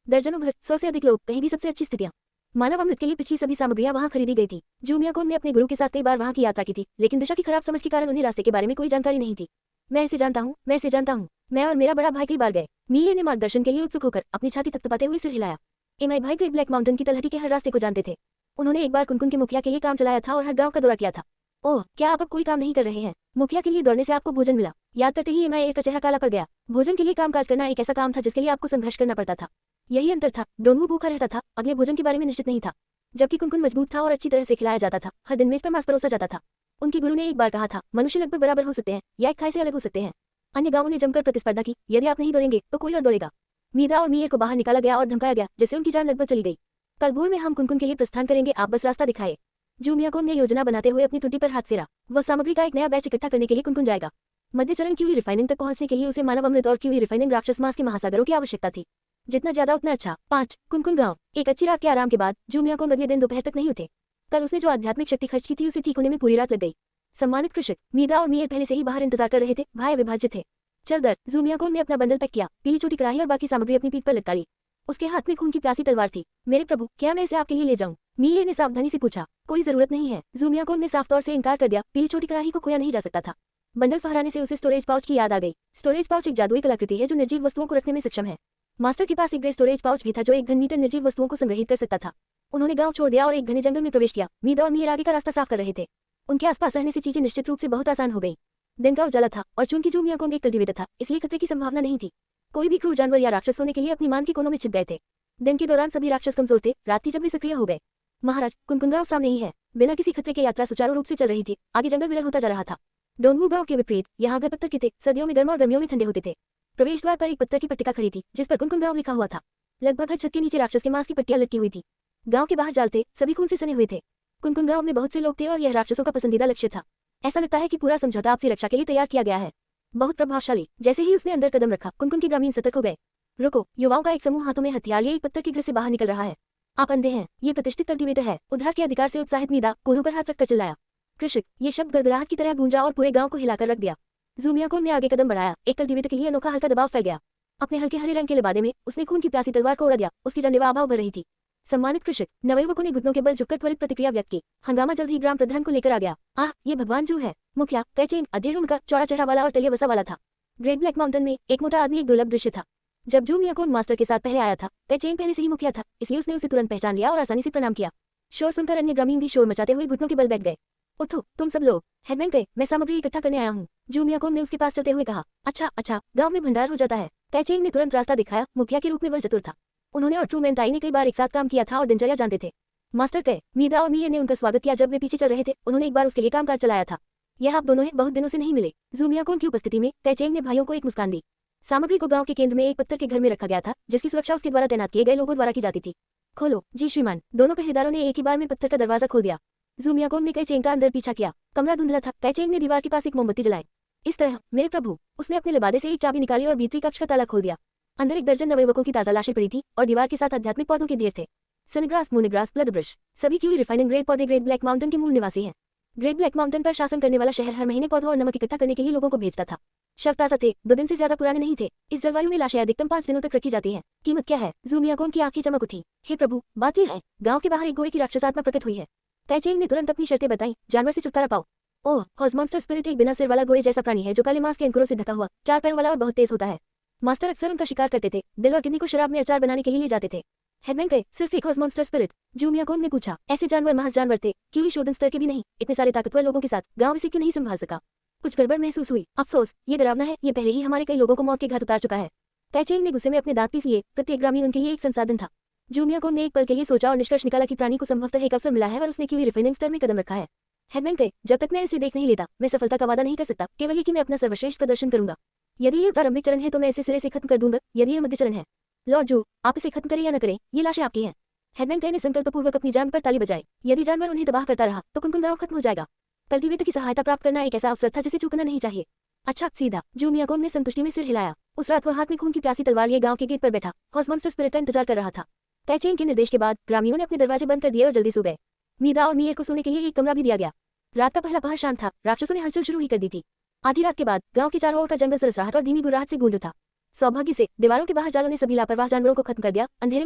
दर्जनों घर, 100 से अधिक लोग, कहीं भी सबसे अच्छी स्थितियां। मानव अमृत के लिए पिछली सभी सामग्रियां वहां खरीदी गई थी। जू मियाकोंग ने अपने गुरु के साथ कई बार वहां की यात्रा की थी, लेकिन दिशा की खराब समझ के कारण उन्हें रास्ते के बारे में कोई जानकारी नहीं थी। मैं इसे जानता हूँ, मैं इसे जानता हूँ। मैं और मेरा बड़ा भाई कई बार गए। मीर ने मार्गदर्शन के लिए उत्सुक होकर अपनी छाती थपथपाते हुए सिर हिलाया। एमाई भाई ग्रेट ब्लैक माउंटेन की तलहटी के हर रास्ते को जानते थे। उन्होंने एक बार कुनकुन के मुखिया के लिए काम चलाया था और हर गांव का दौरा किया था। ओह, क्या आप अब कोई काम नहीं कर रहे हैं? मुखिया के लिए दौड़ने से आपको भोजन मिला। याद करते ही एमाई का चेहरा काला पड़ गया। भोजन के लिए कामकाज करना एक ऐसा काम था जिसके लिए आपको संघर्ष करना पड़ता था। यही अंतर था। डोंगवू भूखा रहता था, अगले भोजन के बारे में निश्चित नहीं था, जबकि कुनकुन मजबूत था और अच्छी तरह से खिलाया जाता था। हर दिन मेज पर मांस परोसा जाता था। उनके गुरु ने एक बार कहा था, मनुष्य लगभग बराबर हो सकते हैं या एक खाई से अलग हो सकते हैं। अन्य गांवों ने जमकर प्रतिस्पर्धा की, यदि आप नहीं दौड़ेंगे तो कोई और दौड़ेगा। मीदा और मीर को बाहर निकाला गया और धमकाया गया, जिससे उनकी जान लगभग चली गई। कल भोर में हम कुनकुन के लिए प्रस्थान करेंगे, आप बस रास्ता दिखाए। जू मियाकोंग ने योजना बनाते हुए अपनी टुड्डी पर हाथ फेरा। वह सामग्री का एक नया बैच इकट्ठा करने के लिए कुनकुन जाएगा। मध्य चरण की हुई रिफाइनिंग तक पहुंचने के लिए उसे मानव अमृत और की हुई रिफाइनिंग राक्षस मांस के महासागरों की आवश्यकता थी। जितना ज्यादा उतना अच्छा। 5 कुनकुन गांव। एक अच्छी रात के आराम के बाद जू मियाकोंग अगले दिन दोपहर तक नहीं उठे। कल उसने जो आध्यात्मिक शक्ति खर्च की थी उसे ठीक होने में पूरी रात लग गई। सम्मानित कृषक मीदा और मीर पहले से ही बाहर इंतजार कर रहे थे, भाई अविभाज्य थे। चल दर। जू मियाकोंग ने अपना बंडल पैक किया, पीली छोटी कढ़ाई और बाकी सामग्री अपनी पीठ पर लटका ली। उसके हाथ में खून की प्यासी तलवार थी। मेरे प्रभु, क्या मैं इसे आपके लिए ले जाऊं? मीर ने सावधानी से पूछा। कोई जरूरत नहीं है। जू मियाकोंग ने साफ तौर से इनकार कर दिया। पीली छोटी कढ़ाई को खोया नहीं जा सकता था। बंडल फहराने से उसे स्टोरेज पाउच की याद आ गई। स्टोरेज पाउच एक जादुई कलाकृति है जो निर्जीव वस्तुओं को रखने में सक्षम है। मास्टर के पास एक ग्रे स्टोरेज पाउच भी था जो 1 घन मीटर निर्जीव वस्तुओं को संग्रहित कर सकता था। उन्होंने गांव छोड़ दिया और एक घने जंगल में प्रवेश किया। मीदा और मीर आगे का रास्ता साफ कर रहे थे। उनके आसपास रहने से चीजें निश्चित रूप से बहुत आसान हो गई। दिन का उजाला था और चूंकि जू मियाकोंग एक कल्टिवेटर था, इसलिए खतरे की संभावना नहीं थी। कोई भी क्रूर जानवर या राक्षस सोने के लिए अपनी मान के कोनों में छिप गए थे। दिन के दौरान सभी राक्षस कमजोर थे, रात थी जब वे सक्रिय हो गए। महाराज, कुनकुन गांव सामने ही है। बिना किसी खतरे के यात्रा सुचारू रूप से चल रही थी। आगे जंगल विरल होता जा रहा था। डोंगू गांव के विपरीत यहाँ घर पत्थर के थे। सर्दियों में गर्म और गर्मियों में ठंडे होते थे। प्रवेश द्वार पर एक पत्थर की पट्टिका खड़ी थी जिस पर कुनकुन गांव लिखा हुआ था। लगभग हर छत के नीचे राक्षस के मांस की पट्टियां लटकी हुई थी। गांव के बाहर जाल थे, सभी खून से सने हुए थे। कुनकुन गांव में बहुत से लोग थे और यह राक्षसों का पसंदीदा लक्ष्य था। ऐसा लगता है कि पूरा समझौता आपसी रक्षा के लिए तैयार किया गया है। बहुत प्रभावशाली। जैसे ही उसने अंदर कदम रखा, कुनकुन के ग्रामीण सतर्क हो गए। रुको, युवाओं का एक समूह हाथों में हथियार लिए एक पत्थर के घर से बाहर निकल रहा है। आप अंधे हैं, ये प्रतिष्ठित कल्टीवेटर है। उद्धार के अधिकार से उत्साहित मीदा कोल्हों पर हाथ रखकर चिल्लाया। कृषक, ये शब्द गड़गड़ाहट की तरह गूंजा और पूरे गांव को हिलाकर रख दिया। ज़ूमियाकोन ने आगे कदम बढ़ाया। एक कल्टीवेटर के लिए अनोखा हल्का दबाव फैल गया। अपने हल्के हरे रंग के लिबादे में उसने खून की प्यासी तलवार को उड़ा दिया। उसकी जानलेवा आभा उभर रही थी। सम्मानित कृषक, नवयुवकों ने घुटनों के बल झुककर त्वरित प्रतिक्रिया व्यक्त की। हंगामा जल्द ही ग्राम प्रधान को लेकर आ गया। आह, ये भगवान जू है। मुखिया कैचेन अधेड़ उनका चौड़ा चेहरा वाला और तलिया वसा वाला था। ग्रेट ब्लैक माउंटेन में एक मोटा आदमी एक दुर्लभ दृश्य था। जब ज़ूमियाकोन मास्टर के साथ पहले आया था, कैचेन पहले से ही मुखिया था, इसलिए उसने उसे तुरंत पहचान लिया और आसानी से प्रणाम किया। शोर सुनकर अन्य ग्रामीण भी शोर मचाते हुए घुटनों के बल बैठ गए। उठो तुम सब लोग, हेडमैन गए, मैं सामग्री इकट्ठा करने आया हूँ। ज़ूमियाकोन ने उसके पास चलते हुए कहा। अच्छा, गांव में भंडार हो जाता है। कैचेन ने तुरंत रास्ता दिखाया। मुखिया के रूप में वह चतुर था। उन्होंने और ट्रूमैन ताई ने कई बार एक साथ काम किया था और दिनचर्या जानते थे। मास्टर कहे, मीदा और मीर ने उनका स्वागत किया। जब वे पीछे चल रहे थे, उन्होंने एक बार उसके लिए कामकाज चलाया था। यह आप दोनों हैं, बहुत दिनों से नहीं मिले। ज़ूमियाकोन की उपस्थिति में कैचेन ने भाइयों को एक मुस्कान दी। सामग्री को गांव के केंद्र में एक पत्थर के घर में रखा गया था जिसकी सुरक्षा उसके द्वारा तैनात किए गए लोगों द्वारा की जाती थी। खोलो जी श्रीमान। दोनों पहरेदारों ने एक ही बार में पत्थर का दरवाजा खोल दिया। ज़ूमियाकोन ने कैचेन का अंदर पीछा किया। कमरा धुंधला था। कैचेन ने दीवार के पास एक मोमबत्ती जलाई। इस तरह, मेरे प्रभु। उसने अपने लिबादे से एक चाबी निकाली और भीतरी कक्ष का ताला खोल दिया। अंदर एक दर्जन नवयुवकों की ताजा लाशें पड़ी थी और दीवार के साथ आध्यात्मिक पौधों के ढेर थे। सनग्रास, मूनग्रास, ब्लड ब्रश, सभी क्यूई रिफाइनिंग ग्रेड पौधे ग्रेट ब्लैक माउंटेन के मूल निवासी हैं। ग्रेट ब्लैक माउंटेन पर शासन करने वाला शहर हर महीने पौधों और नमक इकट्ठा करने के लिए लोगों को भेजता था। शव ताजा थे, 2 दिन से ज्यादा पुराने नहीं थे। इस जलवायु में लाशें अधिकतम 5 दिनों तक रखी जाती हैं। कीमत क्या है? ज़ूमियाकोन की आंखें चमक उठी। हे प्रभु, बात यह है, गांव के बाहर एक घोड़े की राक्षस आत्मा प्रकट हुई है। कैचेन ने तुरंत अपनी शर्तें बताई। जानवर से छुटकारा पाओ। ओह, हॉर्समॉन्स्टर स्पिरिट एक बिना सिर वाला घोड़े जैसा प्राणी है जो काले मांस के अंकुरों से ढका हुआ, 4 पैरों वाला और बहुत तेज होता है। मास्टर अक्सर उनका शिकार करते थे। दिल और किडनी को शराब में अचार बनाने के लिए ले जाते थे। हेडमैन कहे, सिर्फ एक हॉर्समॉन्स्टर स्पिरिट? ज़ूमियाकोन ने पूछा। ऐसे जानवर महज जानवर थे, क्यों शोधन स्तर के भी नहीं। इतने सारे ताकतवर लोगों के साथ गांव इसे क्यों नहीं संभाल सका? कुछ गड़बड़ महसूस हुई। अफसोस, ये डरावना है। ये पहले ही हमारे कई लोगों को मौत के घाट उतार चुका है। कैचेन ने गुस्से में अपने दांत पीस लिए। प्रत्येक ग्रामीण उनके लिए एक संसाधन था। ज़ूमियाकोन ने एक पल के लिए सोचा और निष्कर्ष निकाला कि प्राणी को संभवतः एक अवसर मिला है और उसने क्यूई रिफाइनिंग स्तर में कदम रखा है। हेडमैन कहे, जब तक मैं इसे देख नहीं लेता, मैं सफलता का वादा नहीं कर सकता। केवल ये कि मैं अपना सर्वश्रेष्ठ प्रदर्शन करूंगा। यदि ये प्रारंभिक चरण है तो मैं इसे सिरे से खत्म कर दूंगा। यदि यह मध्य चरण है, लॉर्ड जू, आप इसे खत्म करें या न करें, ये लाशें आपकी हैं। हेडमैन कहे ने संकल्पपूर्वक अपनी जान पर ताली बजाई। यदि जानवर उन्हें तबाह करता रहा तो कुनकुन गांव खत्म हो जाएगा। कल्टीवेटर की सहायता प्राप्त करना एक ऐसा अवसर था जिसे चूकना नहीं चाहिए। अच्छा, सीधा। ज़ूमियाकोन ने संतुष्टि में सिर हिलाया। उस रात वह हाथ में खून की प्यासी तलवार लिए गांव के गेट पर बैठा हॉर्समॉन्स्टर स्पिरिट का इंतजार कर रहा था। कैचेन के निर्देश के बाद ग्रामीणों ने अपने दरवाजे बंद कर दिए और जल्दी सो गए। मीदा और मीर को सोने के लिए एक कमरा भी दिया गया। रात का पहला पहर शांत था। राक्षसों ने हलचल शुरू ही कर दी थी। आधी रात के बाद गांव के चारों ओर का जंगल सरसराहट और धीमी गुर्राहट से गूंज उठा। सौभाग्य से दीवारों के बाहर जालों ने सभी लापरवाह जानवरों को खत्म कर दिया। अंधेरे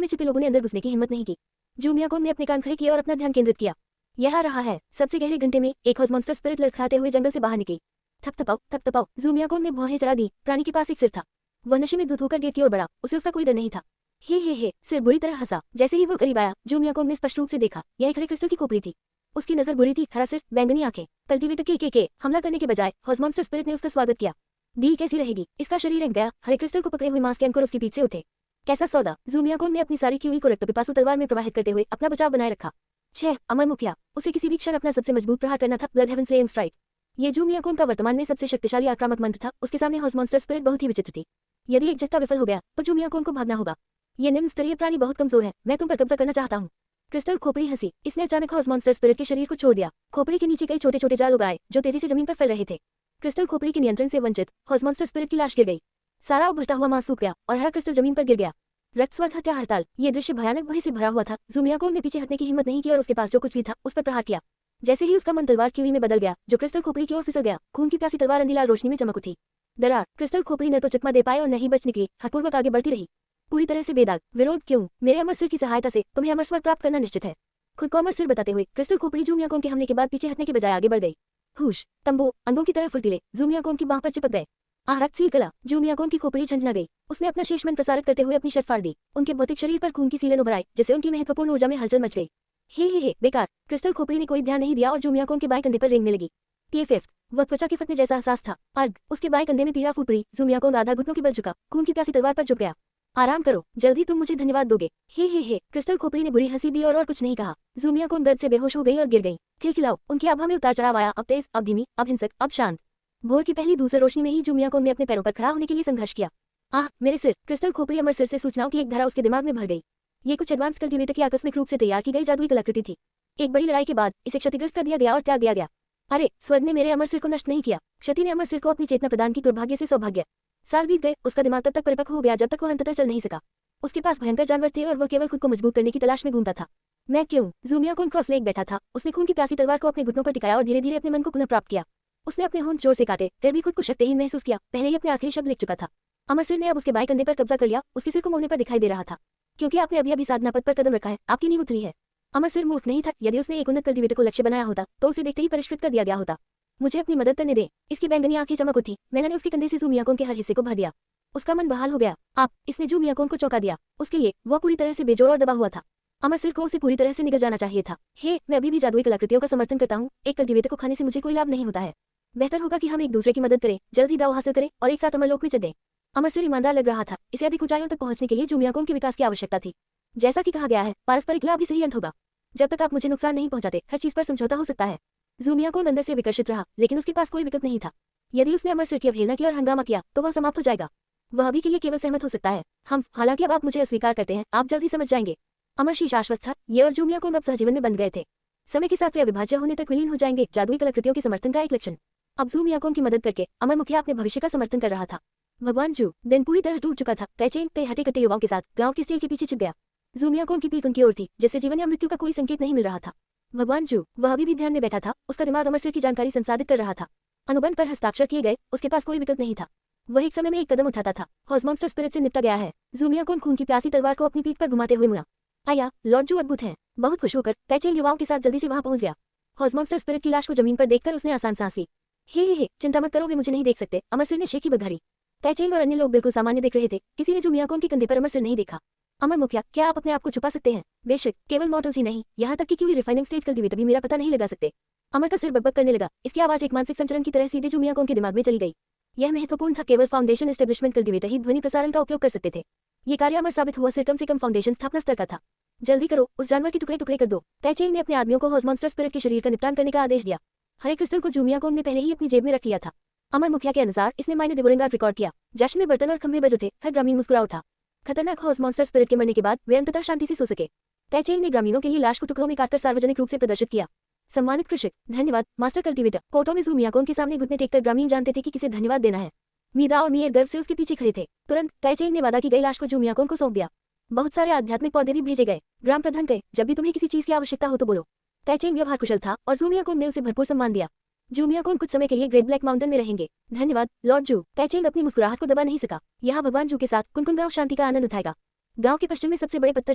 में छिपे लोगों ने अंदर घुसने की हिम्मत नहीं की। ज़ूमियाकोन ने अपने कान खड़े किए और अपना ध्यान केंद्रित किया। यह आ रहा है। सबसे गहरे घंटे में एक हॉर्समॉन्स्टर स्पिरिट लड़खड़ाते हुए जंगल से बाहर निकली। थप-थपाओ। ज़ूमियाकोन ने भौहें चढ़ा दी। प्राणी के पास एक सिर था। वह नशे में धुत होकर गेट की ओर बढ़ा। उसे उसका कोई डर नहीं था। हे, सिर बुरी तरह हंसा। जैसे ही वो करीब आया, ज़ूमियाकोन ने स्पष्ट रूप से देखा, यह एक हरे क्रिस्टल की खोपड़ी थी। उसकी नजर बुरी थी, हरा सिर, बैंगनी आंखें। कल्टीवेटर के हमला करने के बजाय हॉर्समॉन्स्टर स्पिरिट ने उसका स्वागत किया। डील कैसी रहेगी? इसका शरीर एक गया। हरे क्रिस्टल को पकड़े हुए मांस के अंकुर उसकी पीठ से उठे। कैसा सौदा? ज़ूमियाकोन ने अपनी सारी क्यूई को रक्तपिपासु तलवार में प्रवाहित करते हुए अपना बचाव बनाए रखा। 6 अमर मुखिया। उसे किसी भी क्षण अपना सबसे मजबूत प्रहार करना था। Blood heaven slaying strike. ये ज़ूमियाकोन का वर्तमान में सबसे शक्तिशाली आक्रामक मंत्र था। उसके सामने हॉर्समॉन्स्टर स्पिरिट बहुत ही विचित्र थी। यदि एक झटका विफल हो गया तो ज़ूमियाकोन को भागना होगा। ये निम्न स्तरीय प्राणी बहुत कमजोर है। मैं तुम पर कब्जा करना चाहता हूँ। क्रिस्टल खोपड़ी हंसी। इसने अचानक हॉर्समॉन्स्टर स्पिरिट के शरीर को छोड़ दिया। खोपड़ी के नीचे कई छोटे छोटे जाल उगाए जो तेजी से जमीन पर फैल रहे थे। क्रिस्टल खोपड़ी के नियंत्रण से वंचित हॉर्समॉन्स्टर स्पिरिट की लाश गिर गई। सारा उभरता हुआ मांस सूख गया और हरा क्रिस्टल जमीन पर गिर गया। रक्त स्वर्ग हत्या हड़ताल। ये दृश्य भयानक भय से भरा हुआ था। ज़ूमियाकोन ने पीछे हटने की हिम्मत नहीं की और उसके पास जो कुछ भी था उस पर प्रहार किया। जैसे ही उसका मन तलवार क्यूई में बदल गया जो क्रिस्टल खोपड़ी की ओर फिसल गया, खून की प्यासी तलवार अंधेरी रोशनी में चमक उठी। दरार। क्रिस्टल खोपड़ी न तो चकमा दे पाए और न ही बच निकली। हठपूर्वक आगे बढ़ती रही, पूरी तरह से बेदाग। विरोध क्यों? मेरे अमर सिर की सहायता से तुम्हें अमर स्वर प्राप्त करना निश्चित है। खुद को अमर सिर बताते हुए क्रिस्टल खोपड़ी ज़ूमियाकोन के हमले के बाद पीछे हटने के बजाय आगे बढ़ गई। हुश, तंबू, अंगों की तरह फुर्तीले ज़ूमियाकोन की बांह पर चिपक गए। रक्त सील गला। ज़ूमियाकोन की खोपड़ी झंझना गई। उसने अपना शेष मन प्रसारित करते हुए अपनी शर्ट फाड़ दी। उनके भौतिक शरीर पर खून की सीलें उभर आई जिससे उनकी महत्वपूर्ण ऊर्जा में हलचल मच गई। हे, बेकार। क्रिस्टल खोपड़ी ने कोई ध्यान नहीं दिया और ज़ूमियाकोन के बाएं कंधे पर रेंगने लगी। TFF। वह त्वचा के फटने जैसा एहसास था। अर्ग। उसके बाएं कंधे में पीड़ा फूट पड़ी। ज़ूमियाकोन आधा घुटनों के बल झुका। खून की प्यासी तलवार पर झुक गया। आराम करो, जल्दी तुम मुझे धन्यवाद दोगे। हे, क्रिस्टल खोपड़ी ने बुरी हंसी दी और कुछ नहीं कहा। जूमिया कोन दर्द से बेहोश हो गई और गिर गई। खिलखिलाओ, उनकी आभा में उतार चढ़ाव आया, अब तेज, अब धीमी, अब हिंसक, अब शांत। भोर की पहली धूसर रोशनी में ही जूमिया कोन ने अपने पैरों पर खड़ा होने के लिए संघर्ष किया। आह, मेरे सिर! क्रिस्टल खोपड़ी अमर सिर से सूचनाओं की एक धारा उसके दिमाग में भर गई। ये कुछ एडवांस कल्टीवेटर की आकस्मिक रूप से तैयार की गई जादुई कलाकृति थी। एक बड़ी लड़ाई के बाद इसे क्षतिग्रस्त कर दिया गया और त्याग दिया गया। अरे, स्वर्ग ने मेरे अमर सिर को नष्ट नहीं किया, क्षति ने अमर सिर को अपनी चेतना प्रदान की, दुर्भाग्य से सौभाग्य। साल बीत गए, उसका दिमाग तब तक परिपक्व हो गया जब तक वह अंततः चल नहीं सका। उसके पास भयंकर जानवर थे और वह केवल खुद को मजबूत करने की तलाश में घूमता था। मैं क्यों? जूमिया कोन क्रॉस लेग बैठा था। उसने खून की प्यासी तलवार को अपने घुटनों पर टिकाया और धीरे धीरे अपने मन को पुनः प्राप्त किया। उसने अपने होंठ जोर से काटे, फिर भी खुद को शक्तिहीन महसूस किया। पहले ही अपने आखिरी शब्द लिख चुका था। अमर सिर ने अब उसके बाएं कंधे पर कब्जा कर लिया। उसके सिर को मोड़ने पर दिखाई दे रहा था। क्योंकि आपने अभी साधना पद पर कदम रखा है, आपकी नींव उतरी है। अमर सिर मूर्ख नहीं था। यदि उसने एक उन्नत कल्टीवेटर को लक्ष्य बनाया होता तो उसे देखते ही परिष्कृत कर दिया गया होता। मुझे अपनी मदद करने दे। इसकी बैंगनी आंखें चमक उठी। मैंने उसके कंधे से जूमिया कोन के हर हिस्से को भर दिया। उसका मन बहाल हो गया। आप! इसने जूमिया कोन को चौंका दिया। उसके लिए वह पूरी तरह से बेजोड़ और दबा हुआ था। अमर सिर को उसे पूरी तरह से निगल जाना चाहिए था। हे, मैं अभी भी जादुई कलाकृतियों का समर्थन करता हूँ। एक कल्टीवेटर को खाने से मुझे कोई लाभ नहीं होता है। बेहतर होगा कि हम एक दूसरे की मदद करें, जल्द ही दाव हासिल करें और एक साथ अमरलोक में चलें। अमर सिर ईमानदार लग रहा था। इसे अधिक ऊंचाइयों तक पहुंचने के लिए जूमिया कोन के विकास की आवश्यकता थी। जैसा कि कहा गया है, पारस्परिक लाभ ही सही अंत होगा। जब तक आप मुझे नुकसान नहीं पहुंचाते, हर चीज पर समझौता हो सकता है। जूमिया कोन अंदर से विकर्षित रहा, लेकिन उसके पास कोई विकल्प नहीं था। यदि उसने अमर सिर की अवहेलना की और हंगामा किया तो वह समाप्त हो जाएगा। वह अभी के लिए केवल सहमत हो सकता है। हालांकि अब आप मुझे अस्वीकार करते हैं, आप जल्द ही समझ जाएंगे। अमर शीश आश्वस्त था। ये और जूमिया कोन अब सहजीवन में बंध गए थे। समय के साथ वे अविभाज्य होने तक विलीन हो जाएंगे। जादुई कलाकृतियों के समर्थन का एक लक्षण। अब जूमिया कोन की मदद करके अमर मुखिया अपने भविष्य का समर्थन कर रहा था। भगवान जू! दिन पूरी तरह टूट चुका था। कैचेन पे हटे कटे युवाओं के साथ गांव के स्टील के पीछे छिप गया। जूमिया कोन की पीठ उनकी ओर थी, जिससे जीवन या मृत्यु का कोई संकेत नहीं मिल रहा था। भगवान जू! वह अभी भी ध्यान में बैठा था। उसका दिमाग अमर सिर की जानकारी संसाधित कर रहा था। अनुबंध पर हस्ताक्षर किए गए। उसके पास कोई विकल्प नहीं था। वह एक समय में एक कदम उठाता था। हॉर्समॉन्स्टर स्पिरिट से निपटा गया है। जूमिया कोन खून की प्यासी तलवार को अपनी पीठ पर घुमाते हुए मुड़ा। आया, लॉर्ड जू अद्भुत हैं। बहुत खुश होकर कैचेन युवाओं के साथ जल्दी से वहां पहुंच गया। हॉर्समॉन्स्टर स्पिरिट की लाश को जमीन पर देखकर उसने आसान सांस ली। हे, चिंता मत करो, वे मुझे नहीं देख सकते। अमर सिर ने शेखी बघारी। कैचेन और अन्य लोग बिल्कुल सामान्य देख रहे थे। किसी ने जूमिया कोन के कंधे पर अमर सिर नहीं देखा। अमर मुखिया, क्या आप अपने आप को छुपा सकते हैं? बेशक, केवल मॉडल्स ही नहीं, यहाँ तक कि कोई रिफाइनिंग स्टेज कल्टीवेटर भी मेरा पता नहीं लगा सकते। अमर का सिर बकबक करने लगा। इसकी आवाज एक मानसिक संचरण की तरह सीधे जूमिया कोन के दिमाग में चली गई। यह महत्वपूर्ण था। केवल फाउंडेशन एस्टेब्लिशमेंट कल्टीवेटर ही ध्वनि प्रसारण का उपयोग कर सकते थे। ये कार्य अमर साबित हुआ। सिर कम से कम फाउंडेशन स्थापना स्तर का था। जल्दी करो, उस जानवर के टुकड़े टुकड़े कर दो। कैचेन ने अपने आदमियों को हॉर्समॉन्स्टर स्पिरिट के शरीर का निपटान करने का आदेश दिया। हरे क्रिस्टल को जूमिया कोन ने पहले ही अपनी जेब में रख लिया था। अमर मुखिया के अनुसार इसने मायने देबोरेंगार रिकॉर्ड किया। जश्न में बर्तन और खंभे बज उठे। हर ग्रामीण मुस्कुरा उठा। खतरनाक हॉर्समॉन्स्टर स्पिरिट के मरने के बाद वे अंततः शांति से सो सके। कैचेन ने ग्रामीणों के लिए लाश को टुकड़ों में काटकर सार्वजनिक रूप से प्रदर्शित किया। सम्मानित कृषक, धन्यवाद। Master cultivator. कोर्टों में जूमिया कोन के सामने घुटने टेककर ग्रामीण जानते थे कि किसे धन्यवाद देना है। मीदा और मियर गर्व से उसके पीछे खड़े थे। तुरंत कैचेन ने वादा की गई लाश को जूमिया कोन को सौंप दिया। बहुत सारे आध्यात्मिक पौधे भी भेजे गए। ग्राम प्रधान कहे, जब भी तुम्हें किसी चीज की आवश्यकता हो तो बोलो। कैचेन व्यवहार कुशल था और जूमिया कोन ने उसे भरपूर सम्मान दिया। जूमिया कोन कुछ समय के लिए ग्रेट ब्लैक माउंटेन में रहेंगे। धन्यवाद, लॉर्ड जू। कैचेन अपनी मुस्कुराहट को दबा नहीं सका। यहाँ भगवान जू के साथ कुनकुन गांव शांति का आनंद उठाएगा। गांव के पश्चिम में सबसे बड़े पत्थर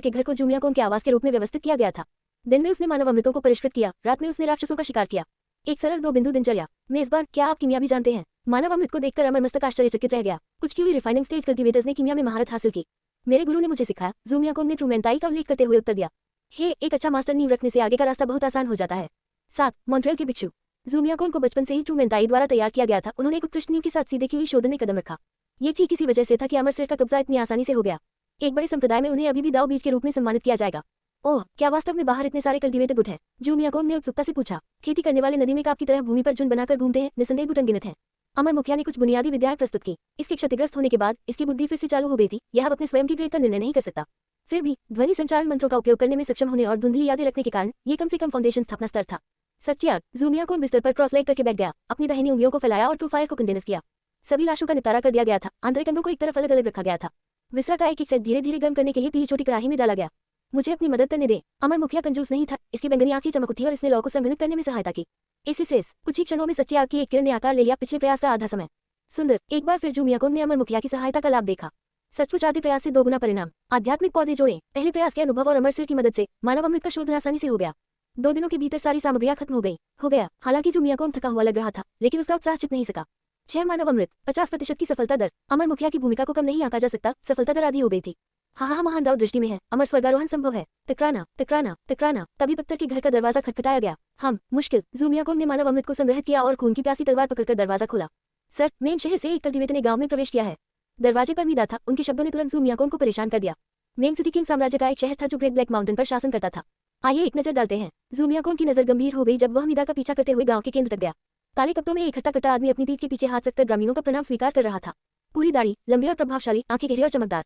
के घर को जूमिया कोन के आवास के रूप में व्यवस्थित किया गया था। दिन में उसने मानव अमृतों को परिष्कृत किया। रात में उसने राक्षसों का शिकार किया। एक सरल 2 बिंदु दिनचर्या। मेजबान, क्या आप कीमिया भी जानते हैं? मानव अमृत को देखकर अमर मस्तक आश्चर्यचकित रह गया। कुछ की हुई रिफाइनिंग स्टेज कल्टीवेटर्स ने कीमिया में महारत हासिल की। मेरे गुरु ने मुझे सिखाया, जूमिया कोन ने ट्रूमेंटाई का उल्लेख करते हुए उत्तर दिया। हे, एक अच्छा मास्टर नींव रखने से आगे का रास्ता बहुत आसान हो जाता है। 7. मॉन्ट्रियल के भिक्षु। जूमिया कोन को बचपन से ही ट्रूमेंटाई द्वारा तैयार किया गया था। उन्होंने एक उत्कृष्ट नींव के साथ सीधे की हुई शोधन में कदम रखा। ये ठीक इसी वजह से था कि अमर सिर का कब्जा इतनी आसानी से हो गया। एक बड़े संप्रदाय में उन्हें अभी भी दाव बीज के रूप में सम्मानित किया जाएगा। ओह, क्या वास्तव में बाहर इतने सारे कल्टीवेटर गुट हैं? जूमिया कोन ने उत्सुकता से पूछा। खेती करने वाले नदी में काप की तरह भूमि पर झुंड बनाकर घूमते हैं। निसंदेह गुट अनगिनत हैं। अमर मुखिया ने कुछ बुनियादी विद्याएं प्रस्तुत की। इसके क्षतिग्रस्त होने के बाद इसकी बुद्धि फिर से चालू हो गई थी। यह अब अपने स्वयं की ग्रेड का निर्णय नहीं कर सकता। फिर भी ध्वनि संचारण मंत्रों का उपयोग करने में सक्षम होने और धुंधली यादें रखने के कारण ये कम से कम फाउंडेशन स्थापना स्तर था। सच्ची आग। जूमिया कोन बिस्तर पर क्रॉस लेग करके बैठ गया। अपनी दाहिनी उंगलियों को फैलाया और ट्रू फायर को कंडेंस किया। सभी लाशों का निपटारा कर दिया गया था। आंतरिक अंगों को एक तरफ अलग अलग रखा गया था। विसरा का एक सेट धीरे धीरे गर्म करने के लिए पीली छोटी कड़ाही में डाला गया। मुझे अपनी मदद करने दें। अमर मुखिया कंजूस नहीं था। इसकी बैंगनी आंखें चमक उठी और इसने लौ को संघनित करने में सहायता की। इस कुछ ही क्षणों में सच्ची आग की एक किरण ने आकार ले लिया। पिछले प्रयास का आधा समय। सुंदर। एक बार फिर जूमिया कोन ने अमर मुखिया की सहायता का लाभ देखा। सचमुच आधे प्रयास से 2 गुना परिणाम। आध्यात्मिक पौधे जोड़े। पहले प्रयास के अनुभव और अमर सिर की मदद से मानव अमृत का शोधन आसानी से हो गया। 2 दिनों के भीतर सारी सामग्रियां खत्म हो गया। हालांकि जूमिया कोन थका हुआ लग रहा था, लेकिन उसका उत्साह छिप नहीं सका। 6 मानव अमृत, 50% की सफलता दर। अमर मुखिया की भूमिका को कम नहीं आंका जा सकता। सफलता दर आधी हो गई थी। हाँ, महान दाव दृष्टि में है। अमर स्वर्गारोहण संभव है। टकराना। तभी पत्थर के घर का दरवाजा खटखटाया गया। मुश्किल। जूमिया कोन ने मानव अमृत को संग्रहित किया और खून की प्यासी तलवार पकड़कर दरवाजा खोला। सर, मेन शहर से एक कल्टीवेटर ने गांव में प्रवेश किया है। दरवाजे पर मीदा था। उनके शब्दों ने तुरंत जू मियाकोंग को परेशान कर दिया। मेंग सिटी किंग साम्राज्य का एक शहर था जो ग्रेट ब्लैक माउंटेन पर शासन करता था। आइए एक नजर डालते हैं। जू मियाकोंग की नजर गंभीर हो गई जब वह मीदा का पीछा करते हुए गांव के केंद्र तक गया। काले कपड़ों में एक हट्टा कट्टा आदमी अपनी पीठ के पीछे हाथ रखकर ग्रामीणों का प्रणाम स्वीकार कर रहा था। पूरी दाढ़ी, लंबी और प्रभावशाली, आंखें गहरी और चमकदार।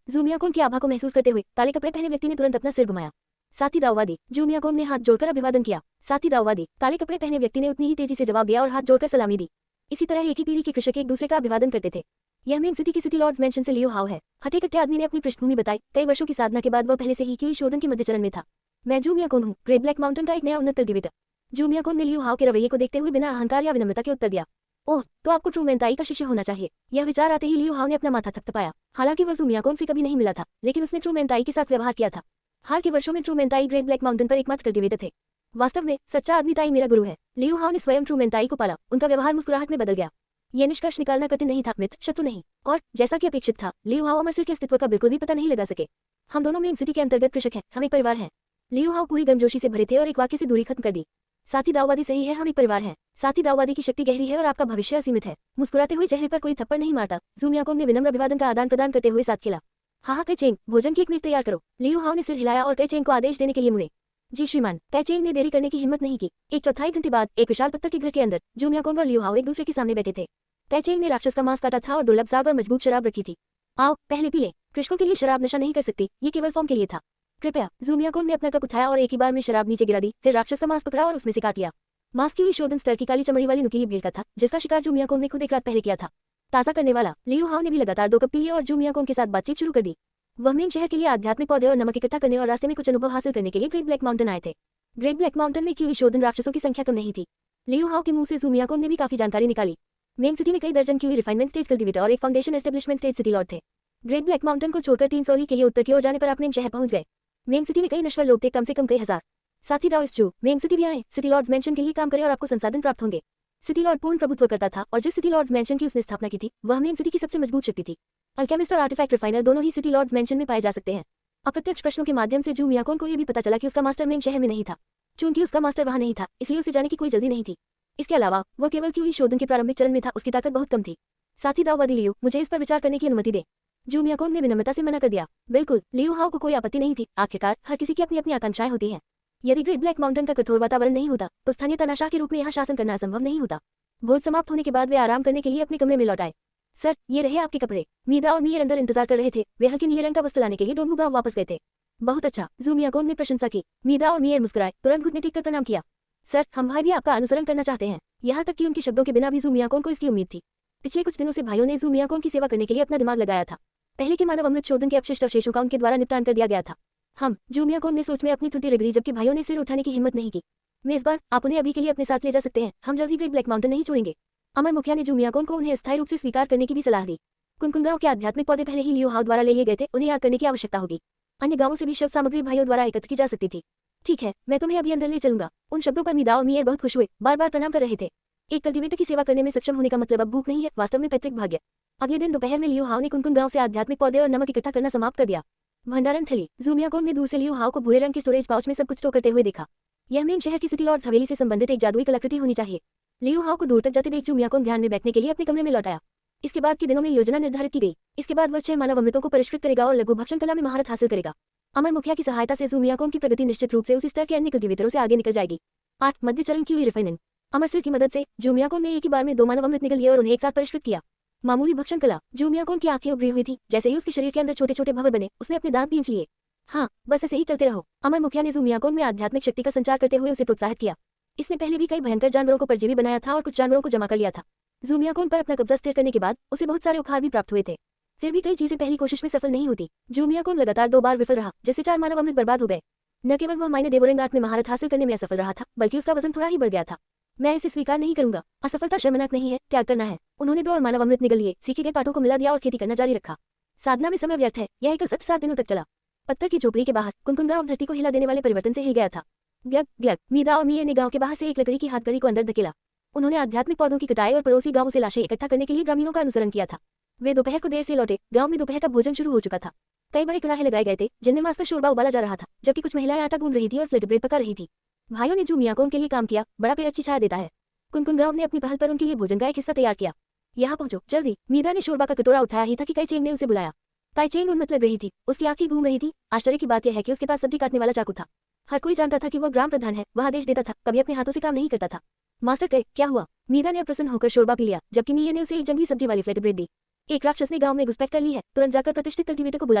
जू मियाकोंग की आभा को महसूस करते हुए काले कपड़े पहने व्यक्ति ने तुरंत अपना सिर घुमाया। साथी दाऊवादी, जू मियाकोंग ने हाथ जोड़कर अभिवादन किया। साथी दाऊवादी, काले कपड़े पहने व्यक्ति ने उतनी ही तेजी से जवाब दिया और हाथ जोड़कर सलामी दी। इसी तरह एक ही पीढ़ी के कृषक एक दूसरे का अभिवादन करते थे। यह मेन सिटी की सिटी लॉर्ड्स मैंशन से लियो हाउ है। हटे कट्टे आदमी ने अपनी पृष्ठभूमि बताई। कई वर्षों की साधना के बाद वह पहले से ही क्यूई शोधन के मध्य चरण में था। मैं जू मियाकोंग हूँ, ग्रेट ब्लैक माउंटेन का एक नया उन्नत कल्टिवेटर। जू मियाकोंग ने लियो हाउ के रवैये को देखते हुए बिना अहंकार या विनम्रता के उत्तर दिया। ओह, तो आपको ट्रू मेंताई का शिष्य होना चाहिए। यह विचार आते ही लियो हाउ ने अपना माथा थपथपाया। हालांकि वह जू मियाकोंग से कभी नहीं मिला था, लेकिन उसने ट्रू मेंताई के साथ व्यवहार किया था। हाल के वर्षों में ट्रू मेंताई ग्रेट ब्लैक माउंटेन पर एकमात्र कल्टिवेटर थे। वास्तव में सच्चा आदमी ताई मेरा गुरु है। लियो हाउ ने स्वयं ट्रू मेंताई को पाला। उनका व्यवहार मुस्कुराहट में बदल गया। यह निष्कर्ष निकालना कठिन नहीं था, मित्र शत्रु नहीं। और जैसा कि अपेक्षित था, लियो हाउ अमरसिर के अस्तित्व का बिल्कुल भी पता नहीं लगा सके। हम दोनों मेन सिटी के अंतर्गत कृषक हैं, हम एक परिवार हैं। लियो हाउ पूरी गर्मजोशी से भरे थे और एक वाक्य से दूरी खत्म कर दी। साथी दाऊवादी सही है, हम एक परिवार हैं। साथी दाऊवादी की शक्ति गहरी है और आपका भविष्य असीमित है। मुस्कुराते हुए चेहरे पर कोई थप्पड़ नहीं मारता, जू मियाकोंग ने विनम्र अभिवादन का आदान प्रदान करते हुए साथ खेला। हाँ कैचेंग, भोजन की एक मेज तैयार करो। लियो हाउ ने सिर हिलाया और कैचेंग को आदेश देने के लिए मुड़े। जी श्रीमान। कैचेंग ने देरी करने की हिम्मत नहीं की। एक चौथाई घंटे बाद एक विशाल पत्थर के घर के अंदर जू मियाकोंग और लियो हाउ एक दूसरे के सामने बैठे थे। कैचेंग ने राक्षस का मांस काटा था और दुर्लभ साग और मजबूत शराब रखी थी। आओ पहले पी ले। कृषकों के लिए शराब नशा नहीं कर सकती, ये केवल फॉर्म के लिए था। कृपया। जू मियाकोंग ने अपना कप उठाया और एक ही बार में शराब नीचे गिरा दी, फिर राक्षस का मांस पकड़ा और उसमें से काट लिया। मांस की हुई शोधन स्तर की काली चमड़ी वाली नुकीली भीड़ का था, जिसका शिकार जू मियाकोंग ने खुद एक रात पहले किया था। ताज़ा करने वाला। लियो हाउ ने भी लगातार 2 कप पी लिए और जू मियाकोंग के साथ बातचीत शुरू कर दी। वह मेन शहर के लिए आध्यात्मिक पौधे और नमक इकट्ठा करने और रास्ते में कुछ अनुभव हासिल करने के लिए ग्रेट ब्लैक माउंटेन आए थे। ग्रेट ब्लैक माउंटेन में क्यूई शोधन राक्षसों की संख्या कम नहीं थी। लियो हाउ के मुंह से जू मियाकोंग ने भी काफी जानकारी निकाली। मेन सिटी में कई दर्जन क्यूई रिफाइनमेंट स्टेज कल्टिवेटर और एक foundation establishment stage city Lord थे। ग्रेट ब्लैक माउंटेन को छोड़कर 300 के लिए उत्तर की ओर जाने पर आप मेन शहर पहुंच गए। मेन सिटी में कई नश्वर लोग थे, कम से कम कई हजार। साथी दाओइस्ट जू, मेन सिटी भी आए। सिटी लॉर्ड्स मैंशन के लिए काम करें और आपको संसाधन प्राप्त होंगे। सिटी लॉर्ड पूर्ण प्रभुत्व करता था और जिस सिटी लॉर्ड्स मैंशन की उसने स्थापना की थी, वह मेन सिटी की सबसे मजबूत शक्ति थी। अल्केमिस्ट और आर्टिफैक्ट रिफाइनर दोनों ही सिटी लॉर्ड्स मैंशन में पाए जा सकते हैं। अप्रत्यक्ष प्रश्नों के माध्यम से जू मियाकोंग को यह भी पता चला कि उसका मास्टर मेन शहर में नहीं था। चूंकि उसका मास्टर वहां नहीं था, इसलिए उसे जाने की कोई जल्दी नहीं थी। इसके अलावा वह केवल क्यूई शोधन के प्रारंभिक चरण में था, उसकी ताकत बहुत कम थी। साथी दाऊवादी लियो, मुझे इस पर विचार करने की अनुमति दे। जू मियाकोंग ने विनम्रता से मना कर दिया। बिल्कुल। लियो हाउ को कोई आपत्ति नहीं थी। आखिरकार हर किसी की अपनी अपनी आकांक्षाएं होती हैं। यदि ग्रेट ब्लैक माउंटेन का कठोर वातावरण नहीं होता तो स्थानीय तानाशाह के रूप में यहाँ शासन करना असंभव नहीं होता। भोज समाप्त होने के बाद वे आराम करने के लिए अपने कमरे में लौट आए। सर, ये रहे आपके कपड़े। मीदा और मीर अंदर इंतजार कर रहे थे। वे हल्के नीले रंग का वस्त्र लाने के लिए डोंगू गांव वापस गए थे। बहुत अच्छा, जू मियाकोंग ने प्रशंसा की। मीदा और मीर मुस्कुराए, तुरंत घुटने टेक कर प्रणाम किया। सर, हम भाई भी आपका अनुसरण करना चाहते हैं। यहाँ तक कि उनके शब्दों के बिना भी जू मियाकोंग को इसकी उम्मीद थी। पिछले कुछ दिनों से भाइयों ने जू मियाकोंग की सेवा करने के लिए अपना दिमाग लगाया था। पहले के मानव अमृत शोधन के अपशिष्ट अवशेषों का उनके द्वारा निपटान कर दिया गया था। हम, जू मियाकोंग ने सोच में अपनी त्रुटि रगड़ी, जबकि भाइयों ने सिर उठाने की हिम्मत नहीं की। मेजबान, आप उन्हें अभी के लिए अपने साथ ले जा सकते हैं। हम जल्द ही ग्रेट ब्लैक माउंटेन नहीं छोड़ेंगे। अमर मुखिया ने जू मियाकोंग को उन्हें अस्थायी रूप से स्वीकार करने की भी सलाह दी। कुनकुन गांव के आध्यात्मिक पौधे पहले ही लियो हाउ द्वारा ले लिए गए थे, उन्हें याद करने की आवश्यकता होगी। अन्य गांवों से भी शव सामग्री भाइयों द्वारा एकत्र की जा सकती थी। ठीक है, मैं तुम्हें अभी अंदर ले चलूंगा। उन शब्दों पर मीदा और मीर बहुत खुश हुए, बार बार प्रणाम कर रहे थे। एक कल्टिवेटर की सेवा करने में सक्षम होने का मतलब अब भूख नहीं है, वास्तव में पैतृक भाग्य। अगले दिन दोपहर में लियो हाउ ने कुनकुन गांव से आध्यात्मिक पौधे और नमक इकट्ठा करना समाप्त कर दिया। भंडारण थैली। जू मियाकोंग ने दूर से लियो हाउ को भूरे रंग के स्टोरेज पाउच में सब कुछ स्टोर करते हुए देखा। यह मेन शहर की सिटी लॉर्ड्स हवेली से संबंधित एक जादुई कलाकृति होनी चाहिए। लियो हाउ को दूर तक जाते देख जू मियाकोंग ध्यान में बैठने के लिए अपने कमरे में लौट आया। इसके बाद के दिनों में योजना निर्धारित की गई। इसके बाद वह 6 मानव अमृतों को परिष्कृत करेगा और लघु भक्षण कला में महारत हासिल करेगा। अमर मुखिया की सहायता से जू मियाकोंग की प्रगति निश्चित रूप से उसी स्तर के अन्य कल्टिवेटरों से आगे निकल जाएगी। 8 मध्य चरण की रिफाइनिंग। अमर सिर की मदद से जू मियाकोंग ने एक ही बार में 2 मानव अमृत निकल लिए और उन्हें एक साथ परिष्कृत किया। मामूली भक्षण कला। जू मियाकोंग की आंखें उभरी हुई थी। जैसे ही उसके शरीर के अंदर छोटे छोटे भंवर बने, उसने अपने दांत भींच लिए। हाँ, बस ऐसे ही चलते रहो। अमर मुखिया ने जू मियाकोंग में आध्यात्मिक शक्ति का संचार करते हुए उसे प्रोत्साहित किया। इसने पहले भी कई भयंकर जानवरों को परजीवी बनाया था और कुछ जानवरों को जमा कर लिया था। जू मियाकोंग पर अपना कब्जा स्थिर करने के बाद उसे बहुत सारे उपहार भी प्राप्त हुए थे। फिर भी कई चीजें पहली कोशिश में सफल नहीं होती। जू मियाकोंग लगातार 2 बार विफल रहा, जिससे 4 मानव अमृत बर्बाद हो गए। न केवल वह माइने देवोरेंग आर्ट में महारत हासिल करने में असफल रहा था, बल्कि उसका वजन थोड़ा ही बढ़ गया था। मैं इसे स्वीकार नहीं करूंगा। असफलता शर्मनाक नहीं है, त्याग करना है। उन्होंने 2 और मानव अमृत निगल लिए, सीखे गए पाठों को मिला दिया और खेती करना जारी रखा। साधना में समय व्यर्थ है। यह एक सच 7 दिनों तक चला। पत्थर की झोपड़ी के बाहर कुनकुन गांव धरती को हिला देने वाले परिवर्तन से हिल गया था। ग्लग ग्लग। मीदा और मीर ने गांव के बाहर से एक लकड़ी की हाथगढ़ी को अंदर धकेला। उन्होंने आध्यात्मिक पौधों की कटाई और पड़ोसी गांवों से लाशें इकट्ठा करने के लिए ग्रामीणों का अनुसरण किया था। वे दोपहर को देर से लौटे। गांव में दोपहर का भोजन शुरू हो चुका था। कई बड़े कड़ाहे लगाए गए थे, जिनमें मांस का शोरबा उबाला जा रहा था, जबकि कुछ महिलाएं आटा गूंद रही थी और फ्लिट ब्रेड पका रही थी। भाइयों ने जू मियाकोंग के लिए काम किया। बड़ा पेड़ अच्छी छाया देता है। कुनकुन गांव ने अपनी पहल पर उनके लिए भोजन का एक हिस्सा तैयार किया। यहाँ पहुंचो जल्दी। मीरा ने शोरबा का कटोरा उठाया ही था कि काई चेंग ने उसे बुलाया। काई चेंग उन्मत्त लग रही थी, उसकी आंखें घूम रही थी। आश्चर्य की बात यह है कि उसके पास सब्जी काटने वाला चाकू था। हर कोई जानता था कि वह ग्राम प्रधान है, वह आदेश देता था, कभी अपने हाथों से काम नहीं करता था। मास्टर कहे क्या हुआ? मीरा ने अप्रसन्न होकर शोरबा पी लिया, जबकि मिया ने उसे एक जंगली सब्जी वाली फ्लैट ब्रेड दी। एक राक्षस ने गांव में घुसपैठ कर ली है, तुरंत जाकर प्रतिष्ठित कल्टीवेटर को बुला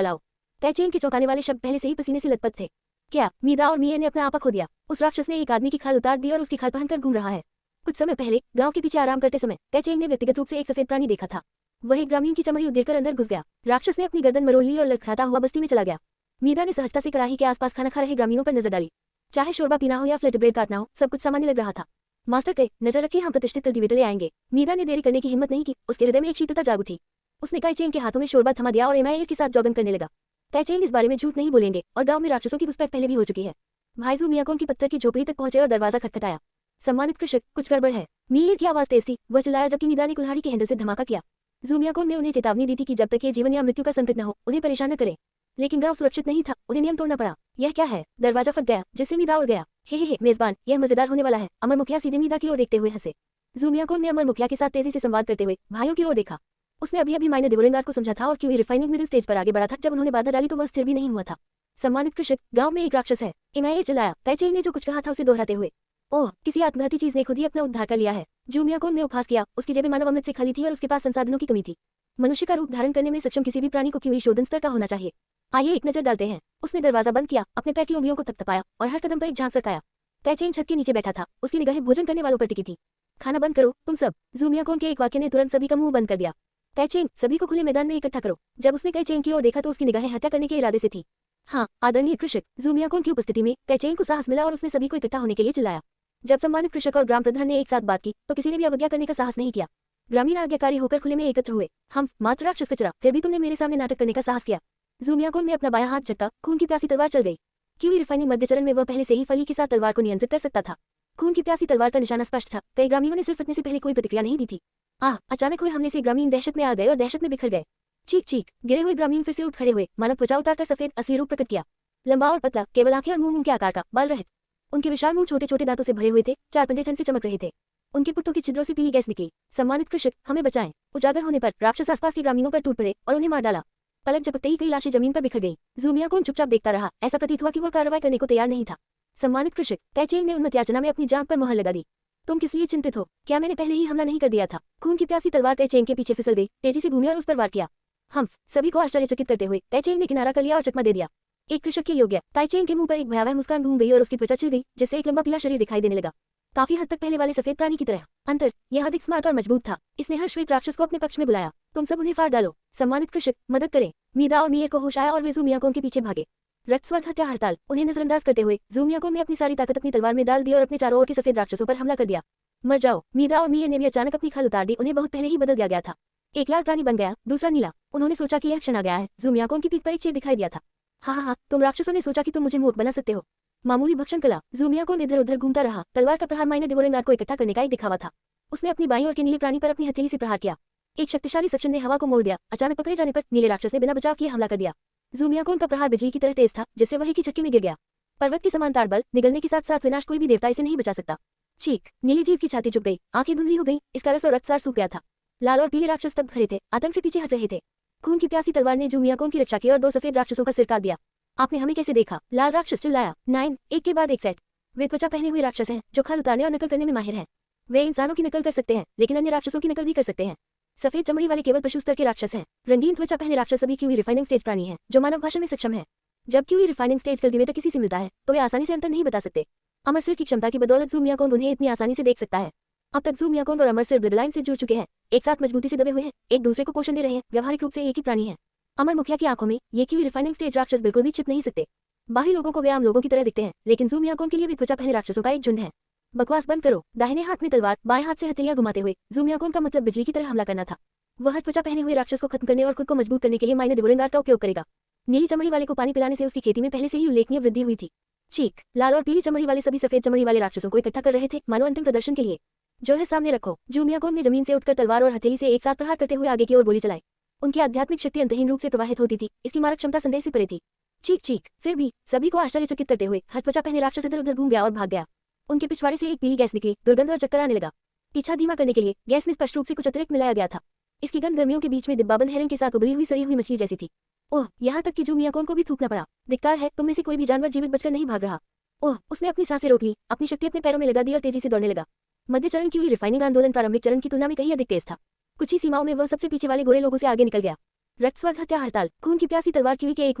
लाओ। काई चेंग के चौंकाने वाले शब्द पहले से ही पसीने से लथपथ थे। क्या? मीरा और मिया ने अपना आपा खो दिया। उस राक्षस ने एक आदमी की खाल उतार दी और उसकी खाल पहनकर घूम रहा है। कुछ समय पहले गांव के पीछे आराम करते समय काई चेंग ने व्यक्तिगत रूप से एक सफेद प्राणी देखा था। वह एक ग्रामीण की चमड़ी उधेड़कर अंदर घुस गया। राक्षस ने अपनी गर्दन मरोड़ ली और लड़खड़ाता हुआ बस्ती में चला गया। मीरा ने सहजता से कड़ाही के आसपास खाना खा रहे ग्रामीणों पर नजर डाली। चाहे शोरबा पीना हो या फ्लैट ब्रेड काटना हो, सब कुछ सामान्य लग रहा था। मास्टर कहे नजर रखिए, हम प्रतिष्ठित कल्टीवेटर ले आएंगे। मीरा ने देरी करने की हिम्मत नहीं की, उसके हृदय में एक शीतलता जाग उठी। उसने काई चेंग के हाथों में शोरबा थमा दिया और एमायर के साथ जॉगिंग करने लगा। काई चेंग इस बारे में झूठ नहीं बोलेंगे और गांव में राक्षसों की घुसपैठ पहले भी हो चुकी है। भाई जू मियाकों की पत्थर की झोपड़ी तक पहुंचे और दरवाजा खटखटाया। सम्मानित कृषक, कुछ गड़बड़ है। मीर की आवाज तेज थी, वह चिल्लाया जबकि मीरा ने कुल्हाड़ी के हैंडल से धमाका किया। जूमियाकोन ने उन्हें चेतावनी दी थी कि जब तक ये जीवन या मृत्यु का संकट न हो, उन्हें परेशान न करें। लेकिन गांव सुरक्षित नहीं था, उन्हें नियम तोड़ना पड़ा। यह क्या है? दरवाजा फट गया, जिससे मीरा उड़ गया। हे मेजबान, यह मजेदार होने वाला है। अमर मुखिया सीधे मीरा की ओर देखते हुए हंसे। जूमियाकोन ने अमर मुखिया के साथ तेजी से संवाद करते हुए भाइयों की ओर देखा। उसने अभी माइनर डिवोरेंगार को समझा था और क्यों रिफाइनिंग मिडिल स्टेज पर आगे बढ़ा था। जब उन्होंने बाधा डाली तो वह स्थिर भी नहीं हुआ था। सम्मानित कृषक, गांव में एक राक्षस है, इमायर चिल्लाया, काई चेंग ने जो कुछ कहा था उसे दोहराते हुए। ओह, किसी आत्मघाती चीज ने खुद ही अपना उद्धार कर लिया है। जूमियाकोन ने उपहास किया, उसकी जेबें मानव अमृत से खाली थी और उसके पास संसाधनों की कमी थी। मनुष्य का रूप धारण करने में सक्षम किसी भी प्राणी को क्यों शोधन स्तर का होना चाहिए। आइए एक नजर डालते हैं। उसने दरवाजा बंद किया, अपने पैर की उंगलियों को थपथपाया और हर कदम पर एक झांक सरकाया। काई चेंग छत के नीचे बैठा था, उसकी निगाहें भोजन करने वालों पर टिकी थी। खाना बंद करो तुम सब। जूमियाकोन के एक वाक्य ने तुरंत सभी का मुंह बंद कर दिया। काई चेंग, सभी को खुले मैदान में इकट्ठा करो। जब उसने काई चेंग की ओर देखा तो उसकी निगाहें हत्या करने के इरादे से थी। हाँ आदरणीय कृषक। जूमियाकोन की उपस्थिति में काई चेंग को साहस मिला और उसने सभी को इकट्ठा होने के लिए चिल्लाया। जब सम्मानित कृषक और ग्राम प्रधान ने एक साथ बात की तो किसी ने भी अवज्ञा करने का साहस नहीं किया। ग्रामीण आज्ञाकारी होकर खुले में एकत्र हुए। हम मात्र राक्षस कचरा, फिर भी तुमने मेरे सामने नाटक करने का साहस किया। जूमियाकोन ने अपना बायां हाथ झटका, खून की प्यासी तलवार चल गई। क्यों रिफाइनिंग मध्य चरण में वह पहले से ही फली के साथ तलवार को नियंत्रित कर सकता था। खून की प्यासी तलवार का निशाना स्पष्ट था। कई ग्रामीणों ने सिर्फ फटने से पहले कोई प्रतिक्रिया नहीं दी थी। अचानक हुए हमले से ग्रामीण दहशत में आ गए और दहशत में बिखर गए। चीख चीख गिरे हुए ग्रामीण फिर से उठ खड़े हुए, मानव त्वचा उतारकर सफेद असली रूप प्रकट किया। लंबा और पतला, केवल आंखें और मुंह के आकार का, बाल रहित। उनके विशाल मुंह छोटे छोटे दांतों से भरे हुए थे, चार पंजे ठंड से चमक रहे थे। उनके पुट्टों की छिद्रों से पीली गैस निकली। सम्मानित कृषक, हमें बचाएं। उजागर होने पर राक्षस आसपास के ग्रामीणों पर टूट पड़े और उन्हें मार डाला। पलक झपकते ही कई लाशें जमीन पर बिखर गई। जूमियाकोन चुपचाप देखता रहा, ऐसा प्रतीत हुआ कि वह कार्रवाई करने को तैयार नहीं था। सम्मानित कृषक, काई चेंग ने उन्मत्त याचना में अपनी जांघ पर मोहर लगा दी। तुम किस लिए चिंतित हो? क्या मैंने पहले ही हमला नहीं कर दिया था? खून की प्यासी तलवार काई चेंग के पीछे फिसल गई, तेजी से घूमी और उस पर वार किया। हम सभी को आश्चर्यचकित करते हुए काई चेंग ने किनारा कर लिया और चकमा दे दिया। एक कृषक के योग्य। काई चेंग के मुंह पर एक भयावह मुस्कान घूम गई और उसकी त्वचा छिल गई, जिससे एक लंबा पीला शरीर दिखाई देने लगा, काफी हद तक पहले वाले सफेद प्राणी की तरह। अंतर, यह अधिक स्मार्ट और मजबूत था। इसने हर श्वेत राक्षस को अपने पक्ष में बुलाया। तुम सब उन्हें फाड़ डालो। सम्मानित कृषक, मदद करें। मीरा और मियर को होश आया और वे जूमियाकोन के पीछे भागे। रक्त स्वर्ग हत्या हड़ताल। उन्हें नजरअंदाज करते हुए जूमियाकोन ने अपनी सारी ताकत अपनी तलवार में डाल दी और अपने चारों ओर के सफेद राक्षसों पर हमला कर दिया। मर जाओ। मीरा और मियर ने भी अचानक अपनी खाल उतार दी, उन्हें बहुत पहले ही बदल दिया गया था। एक लाल प्राणी बन गया, दूसरा नीला। उन्होंने सोचा कि यह क्षण आ गया है। जूमियाकोन की पीठ पर एक छेद दिखाई दिया था। हाँ, तुम राक्षसों ने सोचा कि तुम मुझे मूर्ख बना सकते हो। मामूली भक्षण कला। जूमियाकोन इधर उधर घूमता रहा। तलवार का प्रहार माइनर डिवोरेंगार को इकट्ठा करने का एक दिखावा था। उसने अपनी बाईं ओर के नीले प्राणी पर अपनी हथेली से प्रहार किया। एक शक्तिशाली सक्शन ने हवा को मोड़ दिया। अचानक पकड़े जाने पर नीले राक्षस ने बिना बचाव किए हमला कर दिया। जूमियाकोन का प्रहार बिजली की तरह तेज था, जिससे वह एक ही झटके में गिर गया। पर्वत की समान ताड़ बल निगलने के साथ साथ विनाश, कोई भी देवता इसे नहीं बचा सकता। चीख। नीली जीव की छाती चुप गई, आंखें धुंधली हो गई, इसका रस और रक्तसार सूख गया था। लाल और पीले राक्षस स्तब्ध खड़े थे, आतंक से पीछे हट रहे थे। खून की प्यासी तलवार ने जूमियाकोन की रक्षा की और दो सफेद राक्षसों का सिर काट दिया। आपने हमें कैसे देखा? लाल राक्षस चिल्लाया। 9 एक के बाद एक सेट। वे त्वचा पहने हुए राक्षस हैं जो खाल उतारने और नकल करने में माहिर हैं। वे इंसानों की नकल कर सकते हैं, लेकिन अन्य राक्षसों की नकल भी कर सकते हैं। सफेद चमड़ी वाले केवल पशु स्तर के राक्षस हैं। रंगीन त्वचा पहने राक्षस सभी क्यूई रिफाइनिंग स्टेज प्राणी हैं, जो मानव भाषा में सक्षम है। जब क्यूई रिफाइनिंग स्टेज कल्टीवेटर किसी से मिलता है तो वे आसानी से अंतर नहीं बता सकते। अमर सिर की क्षमता की बदौलत जूमियाकोन उन्हें इतनी आसानी से देख सकता है। अब तक जूमियाकोन और अमर सिर ब्लडलाइन से जुड़ चुके हैं, एक साथ मजबूती से दबे हुए हैं, एक दूसरे को पोषण दे रहे हैं, व्यवहारिक रूप से एक ही प्राणी है। अमर मुखिया की आंखों में ये क्यूई रिफाइनिंग स्टेज राक्षस बिल्कुल भी छिप नहीं सकते। बाहरी लोगों को वे आम लोगों की तरह दिखते हैं, लेकिन जूमियाकोन के लिए वे त्वचा पहने राक्षसों का एक झुंड है। बकवास बंद करो। दाहिने हाथ में तलवार, बाएं हाथ से हथेलियां घुमाते हुए जूमियाकोन का मतलब बिजली की तरह हमला करना था। वह त्वचा पहने हुए राक्षस को खत्म करने और खुद को मजबूत करने के लिए माइनर डिवोरेंगार का उपयोग करेगा। नीली चमड़ी वाले को पानी पिलाने से उसकी खेती में पहले से ही उल्लेखनीय वृद्धि हुई थी। चीख। लाल और पीली चमड़ी वाले सभी सफेद चमड़ी वाले राक्षसों को इकट्ठा कर रहे थे, मानो अंतिम प्रदर्शन के लिए। जो है सामने रखो। जूमियाकोन ने जमीन से उठकर तलवार और हथेली से एक साथ प्रहार करते हुए आगे की ओर गोली चलाई। उनकी आध्यात्मिक शक्ति अंतहीन रूप से प्रवाहित होती थी, इसकी मारक क्षमता संदेह से परे थी। चीख चीख। फिर भी सभी को आश्चर्यचकित करते हुए हर त्वचा पहने राक्षस इधर उधर घूम गया और भाग गया। उनके पिछवाड़े से एक पीली गैस निकली, दुर्गंध और चक्कर आने लगा। पीछा धीमा करने के लिए गैस में स्पष्ट रूप से कुछ अतिरिक्त मिलाया गया था। इसकी गंध गर्मियों के बीच में डिब्बाबंद हेरन के साथ उबली हुई सड़ी हुई मछली जैसी थी। ओह, यहाँ तक कि जू मियाकोन को भी थूकना पड़ा। धिक्कार है, तुम में से कोई भी जानवर जीवित बचकर नहीं भाग रहा। ओह, उसने अपनी सांसें रोक ली, अपनी शक्ति अपने पैरों में लगा दी और तेजी से दौड़ने लगा। मध्य चरण की हुई रिफाइनिंग आंदोलन प्रारंभिक चरण की तुलना में कहीं अधिक तेज था। कुछ ही सीमाओं में वह सबसे पीछे वाले गोरे लोगों से आगे निकल गया। रक्तस्वर्ग हत्या हड़ताल। खून की प्यासी तलवार कीवी के एक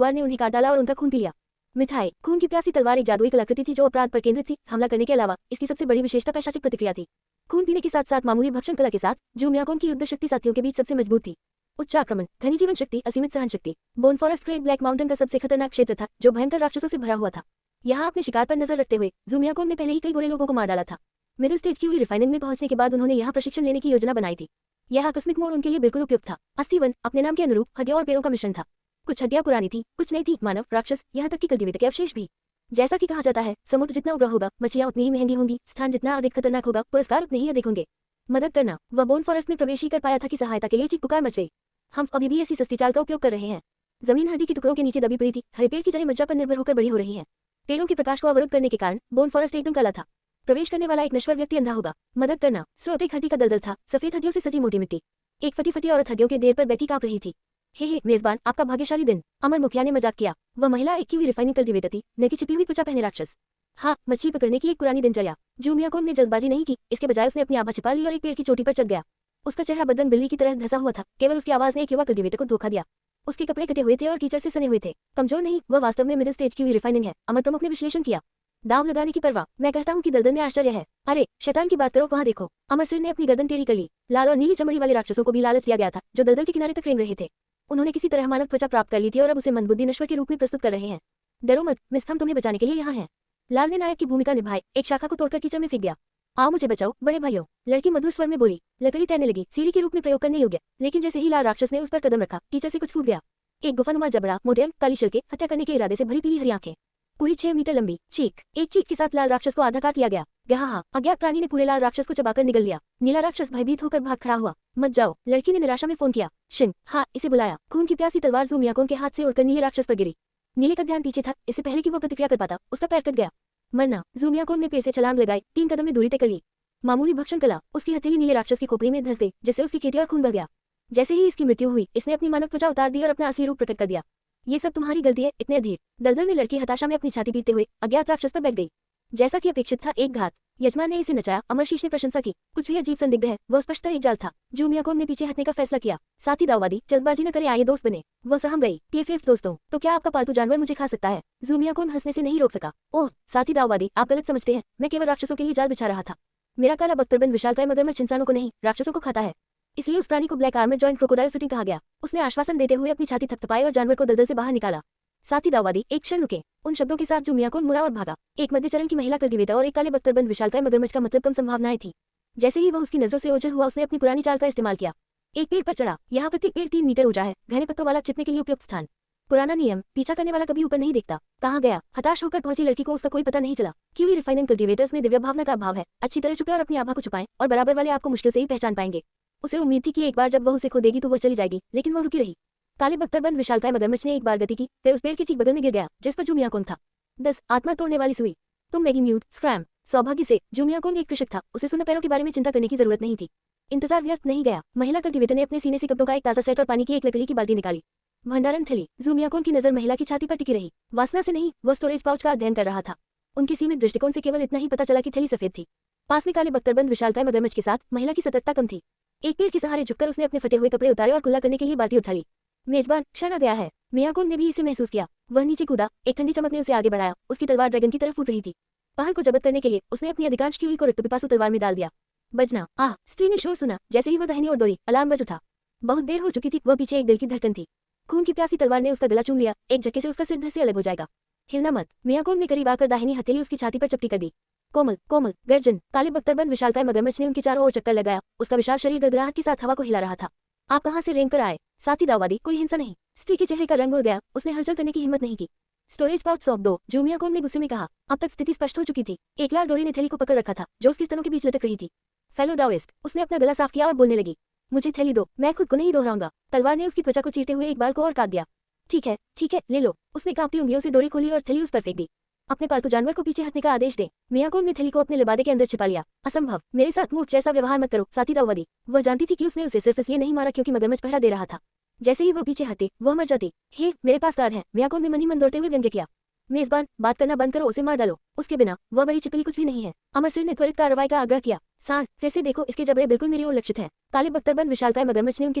वार ने उन्हें काट डाला और उनका खून पी लिया। मिठाई। खून की प्यासी तलवार एक जादुई कलाकृति थी जो अपराध पर केंद्रित थी। हमला करने के अलावा इसकी सबसे बड़ी विशेषता पैशाचिक प्रतिक्रिया थी। खून पीने के साथ साथ मामूली भक्षण कला के साथ जू मियाकोन की युद्ध शक्ति साथियों के बीच सबसे मजबूत थी। उच्च आक्रमण, घनी जीवन शक्ति, असीमित सहन शक्ति। Bone forest great black mountain का सबसे खतरनाक क्षेत्र था जो भयंकर राक्षसों से भरा हुआ था। यहाँ अपने शिकार पर नजर रखते हुए जू मियाकोन ने पहले ही कई गोरे लोगों को मार डाला था। मिडिल स्टेज की हुई रिफाइनिंग में पहुंचने के बाद उन्होंने यहाँ प्रशिक्षण लेने की योजना बनाई थी। यह आकस्मिक मोड़ उनके लिए बिल्कुल उपयुक्त था। अस्थिवन अपने नाम के अनुरूप हड्डियों और पेड़ों का मिश्रण था। कुछ हड्डियां पुरानी थी, कुछ नई थी। मानव, राक्षस, यहाँ तक कि कल्टीवेटर के अवशेष भी। जैसा कि कहा जाता है, समुद्र जितना उग्र होगा मछलियां उतनी ही महंगी होंगी, स्थान जितना अधिक खतरनाक होगा पुरस्कार उतने ही अधिक होंगे। मदद करना। वह बोन फॉरेस्ट में प्रवेश ही कर पाया था कि सहायता के लिए चीख पुकार मच गई। हम अभी भी ऐसी सस्ती चाल का उपयोग कर रहे हैं। जमीन हड्डी के टुकड़ों के नीचे दबी पड़ी थी। हरे पेड़ की जड़ें मज्जा पर निर्भर होकर बड़ी हो रही हैं। पेड़ों के प्रकाश को अवरुद्ध करने के कारण बोन फॉरेस्ट एकदम काला था। प्रवेश करने वाला एक नश्वर व्यक्ति अंधा होगा। मदद करना। स्रोत एक हड्डी का दलदल था, सफेद हड्डियों से सजी मोटी मिट्टी। एक फटी फटी औरत हड्डियों के देर पर बैठी कांप रही थी। हे मेजबान, आपका भाग्यशाली दिन। अमर मुखिया ने मजाक किया। वह महिला एक की हुई रिफाइनिंग कल्टीवेटर थी, न कि छिपी हुई त्वचा पहने राक्षस। हाँ, मछली पकड़ने की एक पुरानी दिनचर्या। जू मियाकोन ने जल्दबाजी नहीं की, इसके बजाय उसने अपनी आभा छिपा ली और एक पेड़ की चोटी पर चढ़ गया। उसका चेहरा बदन बिल्ली की तरह धंसा हुआ था। केवल उसकी आवाज ने एक युवा कल्टीवेटर को धोखा दिया। उसके कपड़े कटे हुए थे और कीचड़ से सने हुए थे। कमजोर नहीं, वह वास्तव में मिडिल स्टेज की हुई रिफाइनिंग है। अमर प्रमुख ने विश्लेषण किया। दाव लगाने की परवाह। मैं कहता हूँ कि दलदल में आश्चर्य है। अरे शैतान की बात करो, वहाँ देखो। अमर सिर ने अपनी गर्दन टेढ़ी कर ली। लाल और नीली चमड़ी वाले राक्षसों को भी लालच दिया गया था जो दलदल के किनारे तक रेंग रहे थे। उन्होंने किसी तरह मानव त्वचा प्राप्त कर ली थी और अब उसे मंदबुद्धि नश्वर के रूप में प्रस्तुत कर रहे हैं। डरो मत मिस, हम तुम्हें बचाने के लिए यहाँ हैं। लाल ने नायक की भूमिका निभाई, एक शाखा को तोड़कर कीचड़ में फेंक दिया। आओ मुझे बचाओ बड़े भाइयों, लड़की मधुर स्वर में बोली। लकड़ी तैरने लगी, सीढ़ी के रूप में प्रयोग करने योग्य। लेकिन जैसे ही लाल राक्षस ने उस पर कदम रखा, कीचड़ से कुछ फूट गया। एक गुफानुमा जबड़ा, मोटे काली शिल्के, हत्या करने के इरादे से भरी पीली हरी आंखें, पूरी 6 मीटर लंबी। चीख। एक चीख के साथ लाल राक्षस को आधा काट लिया गया। गहा अज्ञात प्राणी ने पूरे लाल राक्षस को चबाकर निगल लिया। नीला राक्षस भयभीत होकर भाग खड़ा हुआ। मत जाओ, लड़की ने निराशा में फोन किया। शिन, हाँ, इसे बुलाया। खून की प्यासी तलवार जू मियाकोन के हाथ से उड़कर नीले राक्षस पर गिरी। नीले का ध्यान पीछे था, इससे पहले कि वो प्रतिक्रिया कर पाता उसका पैर कट गया। मरना। जू मियाकोन ने पेड़ से छलांग लगाई, 3 कदम में दूरी तय कर ली। मामूली भक्षण कला। उसकी हथेली नीले राक्षस की खोपड़ी में धंस गई, जिससे उसकी खेती और खून बह गया। जैसे ही इसकी मृत्यु हुई, इसने अपनी मानव त्वचा उतार दी और अपना असली रूप प्रकट कर दिया। ये सब तुम्हारी गलती है, इतने अधीर। दलदल में लड़की हताशा में अपनी छाती पीटते हुए अज्ञात राक्षस पर बैठ गई। जैसा कि अपेक्षित था, एक घात। यजमान ने इसे नचाया। अमरशीष ने प्रशंसा की। कुछ भी अजीब संदिग्ध है, वह स्पष्टतः एक जाल था। जू मियाकोन ने पीछे हटने का फैसला किया। साथी दाववादी, जल्दबाजी न करे, आइए दोस्त बने। वह सहम गई। PFF दोस्तों, तो क्या आपका पालतू जानवर मुझे खा सकता है? जू मियाकोन हंसने से नहीं रोक सका। ओह साथी दाववादी, आप गलत समझते हैं। मैं केवल राक्षसों के लिए जाल बिछा रहा था। मेरा काला बख्तरबंद विशालकाय मगरमच्छ इंसानों को नहीं, राक्षसों को खाता है। इसलिए उस प्राणी को black armour joint crocodile fitting कहा गया। उसने आश्वासन देते हुए अपनी छाती थपथपाई और जानवर को दलदल से बाहर निकाला। साथी दाववादी एक क्षण रुके। उन शब्दों के साथ जू मियाकोन मुड़ा और भागा। एक मध्य चरण की महिला कल्टीवेटर और एक काले बख्तरबंद विशालकाय मगरमच्छ का मतलब कम संभावनाएं थी। जैसे ही वह उसकी नजरों से ओझल हुआ, उसने अपनी पुरानी चाल का इस्तेमाल किया। एक पेड़ पर चढ़ा। यहाँ प्रत्येक पेड़ 3 मीटर ऊंचा है, घने पत्तों वाला, छिपने के लिए उपयुक्त स्थान। पुराना नियम, पीछा करने वाला कभी ऊपर नहीं देखता। कहाँ गया? हताश होकर पहुंची लड़की को उसका कोई पता नहीं चला। क्योंकि रिफाइनिंग कल्टीवेटर्स में दिव्य भावना का अभाव है। अच्छी तरह छुपे और अपनी आभा को छुपाएं, और बराबर वाले आपको मुश्किल से ही पहचान पाएंगे। उसे उम्मीद थी कि एक बार जब वह उसे खो देगी तो वह चली जाएगी, लेकिन वह रुकी रही। काले बख्तरबंद विशालकाय मगरमच्छ ने एक बार गति की, फिर उस पेड़ के ठीक बगल में गिर गया जिस पर जू मियाकोन था। 10 आत्मा तोड़ने वाली सुई। तुम मैगी म्यूट स्क्रैम। सौभाग्य से जू मियाकोन एक कृषक था, उसे सुन्न पैरों के बारे में चिंता करने की जरूरत नहीं थी। इंतजार व्यर्थ नहीं गया। महिला कल्टीवेटर ने अपने सीने से कपड़ों का एक ताजा सेट और पानी की एक लकड़ी की बाल्टी निकाली। भंडारण थैली। जू मियाकोन की नजर महिला की छाती पर टिकी रही। वासना से नहीं, वह स्टोरेज पाउच का अध्ययन कर रहा था। उनके सीमित दृष्टिकोण से केवल इतना ही पता चला कि थैली सफेद थी। पास में काले बख्तरबंद विशालकाय मगरमच्छ के साथ महिला की सतर्कता कम थी। एक पेड़ के सहारे झुककर उसने अपने फटे हुए कपड़े उतारे और कुल्ला करने के लिए बाल्टी उठा ली। मेजबान, क्षण आ गया है। मियाकोन ने भी इसे महसूस किया। वह नीचे कूदा। एक ठंडी चमक ने उसे आगे बढ़ाया। उसकी तलवार ड्रैगन की तरफ फूट रही थी। पहल को जब्त करने के लिए उसने अपनी अधिकांश की हुई को रक्तपिपासु तलवार में डाल दिया। बजना। आह, स्त्री ने शोर सुना। जैसे ही वह दाहिनी ओर दौड़ी, अलार्म बज उठा। बहुत देर हो चुकी थी। वह पीछे एक दिल की धड़कन थी। खून की प्यासी तलवार ने उसका गला चूम लिया। एक झटके से उसका सिर धड़ से अलग हो जाएगा। हिलना मत। मियाकोन ने करीब आकर दाहिनी हथेली उसकी छाती पर चपटी कर दी। कोमल कोमल गर्जन। काले बख्तरबंद विशालकाय मगरमच्छ ने उनके चारों ओर चक्कर लगाया। उसका विशाल शरीर गड़गड़ाहट के साथ हवा को हिला रहा था। आप कहाँ से रेंग कर आए? साथी दाववादी, कोई हिंसा नहीं। स्त्री के चेहरे का रंग उड़ गया। उसने हलचल करने की हिम्मत नहीं की। स्टोरेज पाउच सौंप दो, जू मियाकोन ने गुस्से में कहा। अब तक स्थिति स्पष्ट हो चुकी थी। एक लाल डोरी ने थैली को पकड़ रखा था जो उसके स्तनों के बीच लटक रही थी। फेलो डाओइस्ट। उसने अपना गला साफ किया और बोलने लगी। मुझे थैली दो, मैं खुद को नहीं दोहराऊंगा। तलवार ने उसकी त्वचा को चीरते हुए एक बाल को और काट दिया। ठीक है, ले लो। उसने कांपती उंगलियों से डोरी खोली और थैली उस पर फेंक दी। अपने पालतू जानवर को पीछे हटने का आदेश दे। मियाकोन ने थैली को अपने लिबादे के अंदर छिपा लिया। असंभव, मेरे साथ मूर्ख जैसा व्यवहार मत करो, साथी दाऊदी। वह जानती थी कि उसने उसे सिर्फ इसलिए नहीं मारा क्योंकि मगरमच्छ पहरा दे रहा था। जैसे ही वह पीछे हटी वह मर जाती। हे, मेरे पास कार है, मियाकोन ने मन ही मन दौड़ते हुए व्यंग्य किया। मेजबान, बात करना बंद करो, उसे मार डालो, उसके बिना वह बड़ी चिपकली कुछ भी नहीं है। अमर सिर ने त्वरित कार्रवाई का आग्रह किया। सांड, फिर से देखो, इसके जबड़े बिल्कुल मेरी ओर लक्षित हैं। काले बख्तरबंद विशालकाय मगरमच्छ ने उनके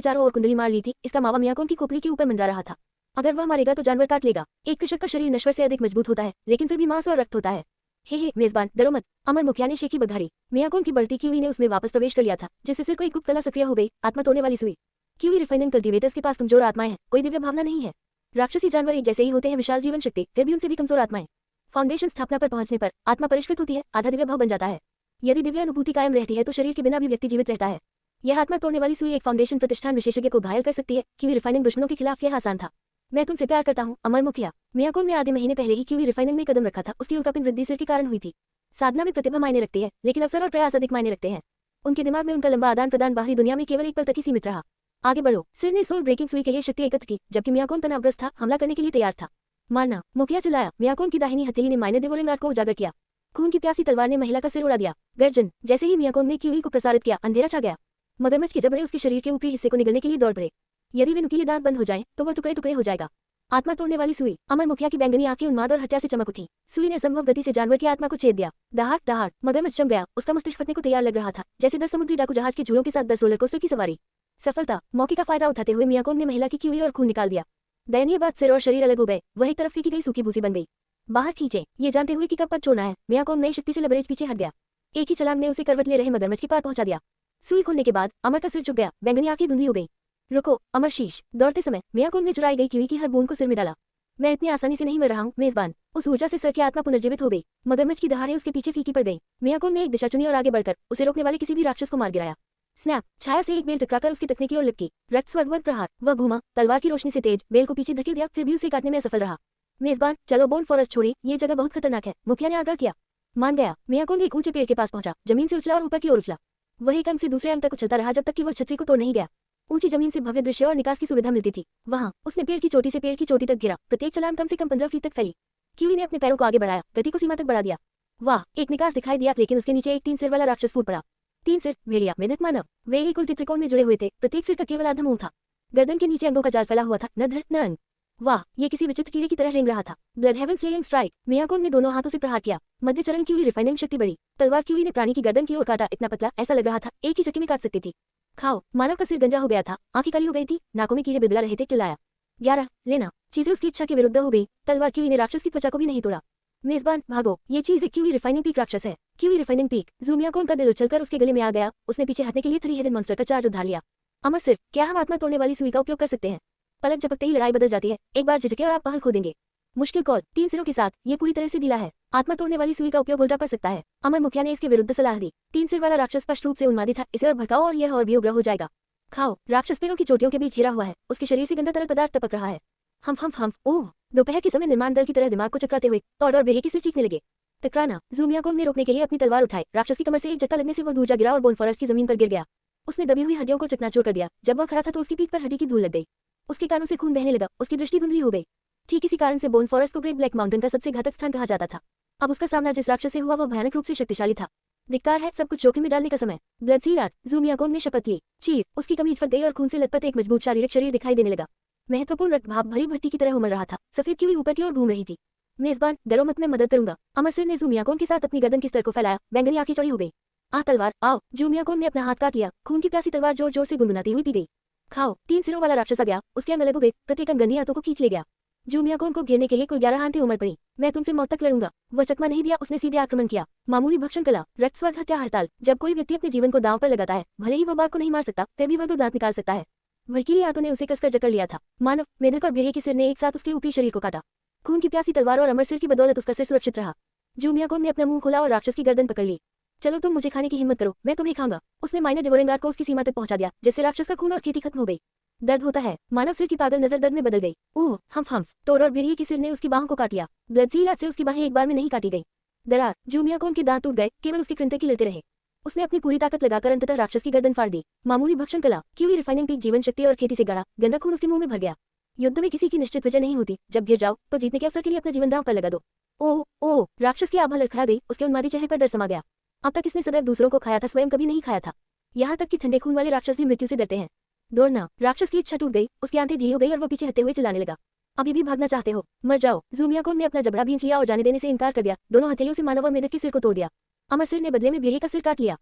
चारों ओर कुंडली मार ली थी। इसका मावा मियाकोन की खोपड़ी के ऊपर मंडरा रहा था। अगर वह मारेगा तो जानवर काट लेगा। एक कृषक का शरीर नश्वर से अधिक मजबूत होता है, लेकिन फिर भी मांस और रक्त होता है। हे मेजबान, डरो मत। अमर मुखिया ने शेखी बघारी। मियाकोन की बढ़ती क्यूई ने उसमें वापस प्रवेश कर लिया था, जिससे सिर को एक गुप्त कला सक्रिय हो गई। आत्मा तोड़ने वाली सुई। क्यूई रिफाइनिंग कल्टीवेटर्स के पास कमजोर आत्माएं हैं, कोई दिव्य भावना नहीं है। राक्षसी जानवर एक जैसे ही होते हैं, विशाल जीवन शक्ति, फिर भी उनसे भी कमजोर आत्माएं। फाउंडेशन स्थापना पर पहुंचने पर आत्मा परिष्कृत होती है, आधा दिव्य भाव बन जाता है। यदि दिव्य अनुभूति कायम रहती है तो शरीर के बिना भी व्यक्ति जीवित रहता है। यह आत्मा तोड़ने वाली सुई एक फाउंडेशन प्रतिष्ठान विशेषज्ञ को घायल कर सकती है। क्यूई रिफाइनिंग दुश्मनों के खिलाफ यह आसान था। मैं तुमसे प्यार करता हूँ, अमर मुखिया। मियाकोन ने आधे महीने पहले ही क्यूई रिफाइनिंग में कदम रखा था। उसकी उल्कापिन वृद्धि सिर के कारण हुई थी। साधना में प्रतिभा मायने रखती है, लेकिन अवसर और प्रयास अधिक मायने रखते हैं। उनके दिमाग में उनका लंबा आदान प्रदान बाहरी दुनिया में केवल एक पल तक ही सीमित रहा। आगे बढ़ो। सिर ने सोल ब्रेकिंग सुई के लिए शक्ति एकत्र की, जबकि मियाकोन तनावग्रस्त था, हमला करने के लिए तैयार था। मारना, मुखिया चिल्लाया। मियाकोन की दाहिनी हथेली ने माइनर डिवोरिंग आर्ट को उजागर किया। खून की प्यासी तलवार ने महिला का सिर उड़ा दिया। गर्जन, जैसे ही मियाकोन ने क्यूई को प्रसारित किया, अंधेरा छा गया। मगरमच्छ के जबड़े उसके शरीर के ऊपरी हिस्से को निगलने के लिए दौड़ पड़े। यदि वे नुकीले दांत बंद हो जाएं, तो वह टुकड़े टुकड़े हो जाएगा। आत्मा तोड़ने वाली सुई। अमर मुखिया की बैंगनी आंखें उन्माद और हत्या से चमक उठी। सुई ने असंभव गति से जानवर की आत्मा को छेद दिया। दहाड़ दहाड़ मगरमच्छ जम गया। उसका मस्तिष्क फटने को तैयार लग रहा था, जैसे 10 समुद्री डाकू जहाज के झूलों के साथ 10 रोलर कोस्टर की सवारी। सफलता। मौके का फायदा उठाते हुए मियाकोन ने महिला की क्यूई और खून निकाल दिया। दयनीय बात, सिर और शरीर अलग हो गए। वह एक तरफ फेंकी गई सूखी भूसी बन गई। बाहर खींचे, ये जानते हुए कि कब पद छोड़ना है, मियाकोन नई शक्ति से लबरेज पीछे हट गया। एक ही छलांग ने उसे करवट ले रहे मगरमच्छ के पार पहुंचा दिया। सुई खोलने के बाद अमर का सिर झुक गया, बैंगनी आंखें धुंधली हो गई। रुको, अमर शीश। दौड़ते समय मियाकोन ने चुराई गई क्यूई की हर बूंद को सिर में डाला। मैं इतनी आसानी से नहीं मर रहा हूँ, मेजबान। उस ऊर्जा से सर की आत्मा पुनर्जीवित हो गई। मगरमच्छ की दहाड़ें उसके पीछे फीकी पड़ गई। मियाकोन ने एक दिशा चुनी और आगे बढ़कर उसे रोकने वाले किसी भी राक्षस को मार गिराया। स्नैप, छाया से एक बेल टकराकर उसकी टखने की ओर लिपकी। रक्त स्वर्गवत प्रहार। वह घूमा, तलवार की रोशनी से तेज बेल को पीछे धकेल दिया, फिर भी उसे काटने में असफल रहा। मेजबान, चलो बोन फॉरेस्ट छोड़िए, ये जगह बहुत खतरनाक है, मुखिया ने आग्रह किया। मान गया। मियाकोन एक ऊंचे पेड़ के पास पहुंचा, जमीन से उछला और ऊपर की ओर उछला। वह एक अंग से दूसरे अंग तक उछलता रहा जब तक कि वह छतरी को तोड़ नहीं गया। ऊंची जमीन से भव्य दृश्य और निकास की सुविधा मिलती थी। वहां उसने पेड़ की चोटी से पेड़ की चोटी तक गिरा। प्रत्येक छलांग कम से कम 15 फीट तक फैली। क्यूई ने अपने पैरों को आगे बढ़ाया, गति को सीमा तक बढ़ा दिया। वाह, एक निकास दिखाई दिया, लेकिन उसके नीचे एक 3 सिर वाला राक्षस फूट पड़ा। 3 सिर, भेड़िया, मेढक, मानव। वे एक उल्टे त्रिकोण में जुड़े हुए थे, प्रत्येक सिर का केवल आधा मुंह था। गर्दन के नीचे अंगों का जाल फैला हुआ था, न धड़ न अंग। वाह, ये किसी विचित्र कीड़े की तरह रेंग रहा था। Blood heaven slaying strike. मियाकोन ने दोनों हाथों से प्रहार किया। मध्य चरण क्यूई रिफाइनिंग शक्ति बढ़ी। तलवार क्यूई ने प्राणी की गर्दन की ओर काटा, इतना पतला ऐसा लग रहा था एक ही चक्की में काट सकती थी। खाओ। मानव का सिर गंजा हो गया था, आंखें काली हो गई थी, नाकों में कीड़े बिदला रहे थे, चिल्लाया। 11 लेना। चीजें उसकी इच्छा के विरुद्ध हो गई। तलवार क्यूई ने राक्षस की त्वचा को भी नहीं तोड़ा। मेजबान, भागो, ये चीज एक क्यूई रिफाइनिंग पीक राक्षस है। QE refining peak. मियाकोन का दिल उछलकर उसके गले में आ गया। उसने पीछे हटने के लिए 3 हेडेड मॉन्स्टर का चार्ज उधार लिया। अमर सिर, क्या हम आत्मा तोड़ने वाली सुई का उपयोग कर सकते हैं? पलक झपकते ही लड़ाई बदल जाती है। एक बार झिझके और आप पहल खो देंगे। मुश्किल कॉल। 3 सिरों के साथ ये पूरी तरह से ढीला है। आत्मा तोड़ने वाली सुई का उपयोग उल्टा पड़ सकता है। अमर मुखिया ने इसके विरुद्ध सलाह दी। 3 सिर वाला राक्षस स्पष्ट रूप से उन्मादी था, इसे और भड़काओ और यह और भी उग्र हो जाएगा। खाओ। राक्षस पेड़ों की चोटियों के बीच घिरा हुआ है, उसके शरीर से गंदा तरल पदार्थ टपक रहा है। हम ओह। दोपहर के समय निर्माण दल की तरह दिमाग को चकराते हुए टॉड और बेरी की सिर चीखने लगे। टकराना। मियाकोन ने रोकने के लिए अपनी तलवार उठाई। राक्षस की कमर से एक झटका लगने से वह दूर जा गिरा और बोन फॉरेस्ट की जमीन पर गिर गया। उसने दबी हुई हड्डियों को चकनाचूर कर दिया। जब वह खड़ा था तो उसकी पीठ पर हड्डी की धूल लग गई। उसके कानों से खून बहने लगा, उसकी दृष्टि धुंधली हो गई। ठीक इसी कारण से बोन फॉरेस्ट को ग्रेट ब्लैक माउंटेन का सबसे घातक स्थान कहा जाता था। अब उसका सामना जिस राक्षस से हुआ वह भयानक रूप से शक्तिशाली था। धिक्कार है, सब कुछ जोखिम में डालने का समय। Blood seal art. मियाकोन ने शपथ ली। चीर। उसकी कमीज फट गई और खून से लथपथ एक मजबूत शारीरिक शरीर दिखाई देने लगा। महत्वपूर्ण रक्त भाप भरी भट्टी की तरह उमड़ रहा था। सफेद क्यूई ऊपर की ओर घूम रही थी। मेजबान, डरो मत, मैं मदद करूंगा। अमर सिर ने मियाकोन के साथ अपनी गर्दन की स्तर को फैलाया। बैंगनी आंखें चौड़ी हो गई। आ तलवार, आओ। मियाकोन ने अपना हाथ काट लिया। खून की प्यासी तलवार जोर जोर से गुनगुनाती हुई पी गई। खाओ। 3 सिरों वाला राक्षस आ गया, उसके अंग अलग हो गए, प्रत्येक अंग गंदी हाथों को खींच ले गया। मियाकोन को घेरने के लिए कुल 11 हाथें उमड़ पड़ी। मैं तुमसे मौत तक लड़ूंगा। वह चकमा नहीं दिया, उसने सीधे आक्रमण किया। मामूली भक्षण कला, रक्त स्वर्ग हत्या हड़ताल। जब कोई व्यक्ति अपने जीवन को दांव पर लगाता है, भले ही वह बाघ को नहीं मार सकता, फिर भी वह 2 दांत निकाल सकता है। भड़कीली आंतों ने उसे कसकर जकड़ लिया था। मानव, मेढक और भेड़िए के सिर ने एक साथ उसके ऊपरी शरीर को काटा। खून की प्यासी तलवार और अमर सिर की बदौलत उसका सिर सुरक्षित रहा। मियाकोन ने अपना मुंह खोला और राक्षस की गर्दन पकड़ ली। चलो तुम मुझे खाने की हिम्मत करो, मैं तुम्हें खाऊंगा। उसने माइनर डिवोरिंग आर्ट को उसकी सीमा तक पहुंचा दिया, जिससे राक्षस का खून और खेती खत्म हो गई। दर्द होता है। मानव सिर की पागल नजर दर्द में बदल गई। ओह, हम्फ। तोड़ और भेड़िए के सिर ने उसकी बाहों को काट लिया। ब्लड सील आर्ट से उसकी बाहें एक बार में नहीं काटी गई। दरार। मियाकोन के दांत टूट गए, केवल उसके कृंतक ही लड़ते रहे। उसने अपनी पूरी ताकत लगाकर अंततः राक्षस की गर्दन फाड़ दी। मामूली भक्षण कला, क्यूई रिफाइनिंग पीक जीवन शक्ति और खेती से गड़ा गंदा खून उसके मुंह में भर गया। युद्ध में किसी की निश्चित वजह नहीं होती, जब गिर जाओ तो जीतने के अवसर के लिए अपना जीवन दांव पर लगा दो। ओ ओ, राक्षस की आभा लड़खड़ा गई, उसके उन्मादी चेहरे पर डर समा गया। अब तक इसने सदैव दूसरों को खाया था, स्वयं कभी नहीं खाया था। यहाँ तक कि ठंडे खून वाले राक्षस भी मृत्यु से डरते हैं। दौड़ना, राक्षस की इच्छा टूट गई, उसकी आंखें ढीली हो गई और वो पीछे हटते हुए चिल्लाने लगा। अभी भी भागना चाहते हो? मर जाओ। ज़ूमियाकोन ने अपना जबड़ा भींच लिया और जाने देने से इनकार कर दिया। दोनों हथेलियों से मानव और मेढक के सिर को तोड़ दिया। अमर सिर ने बदले में भेड़िए का सिर काट लिया।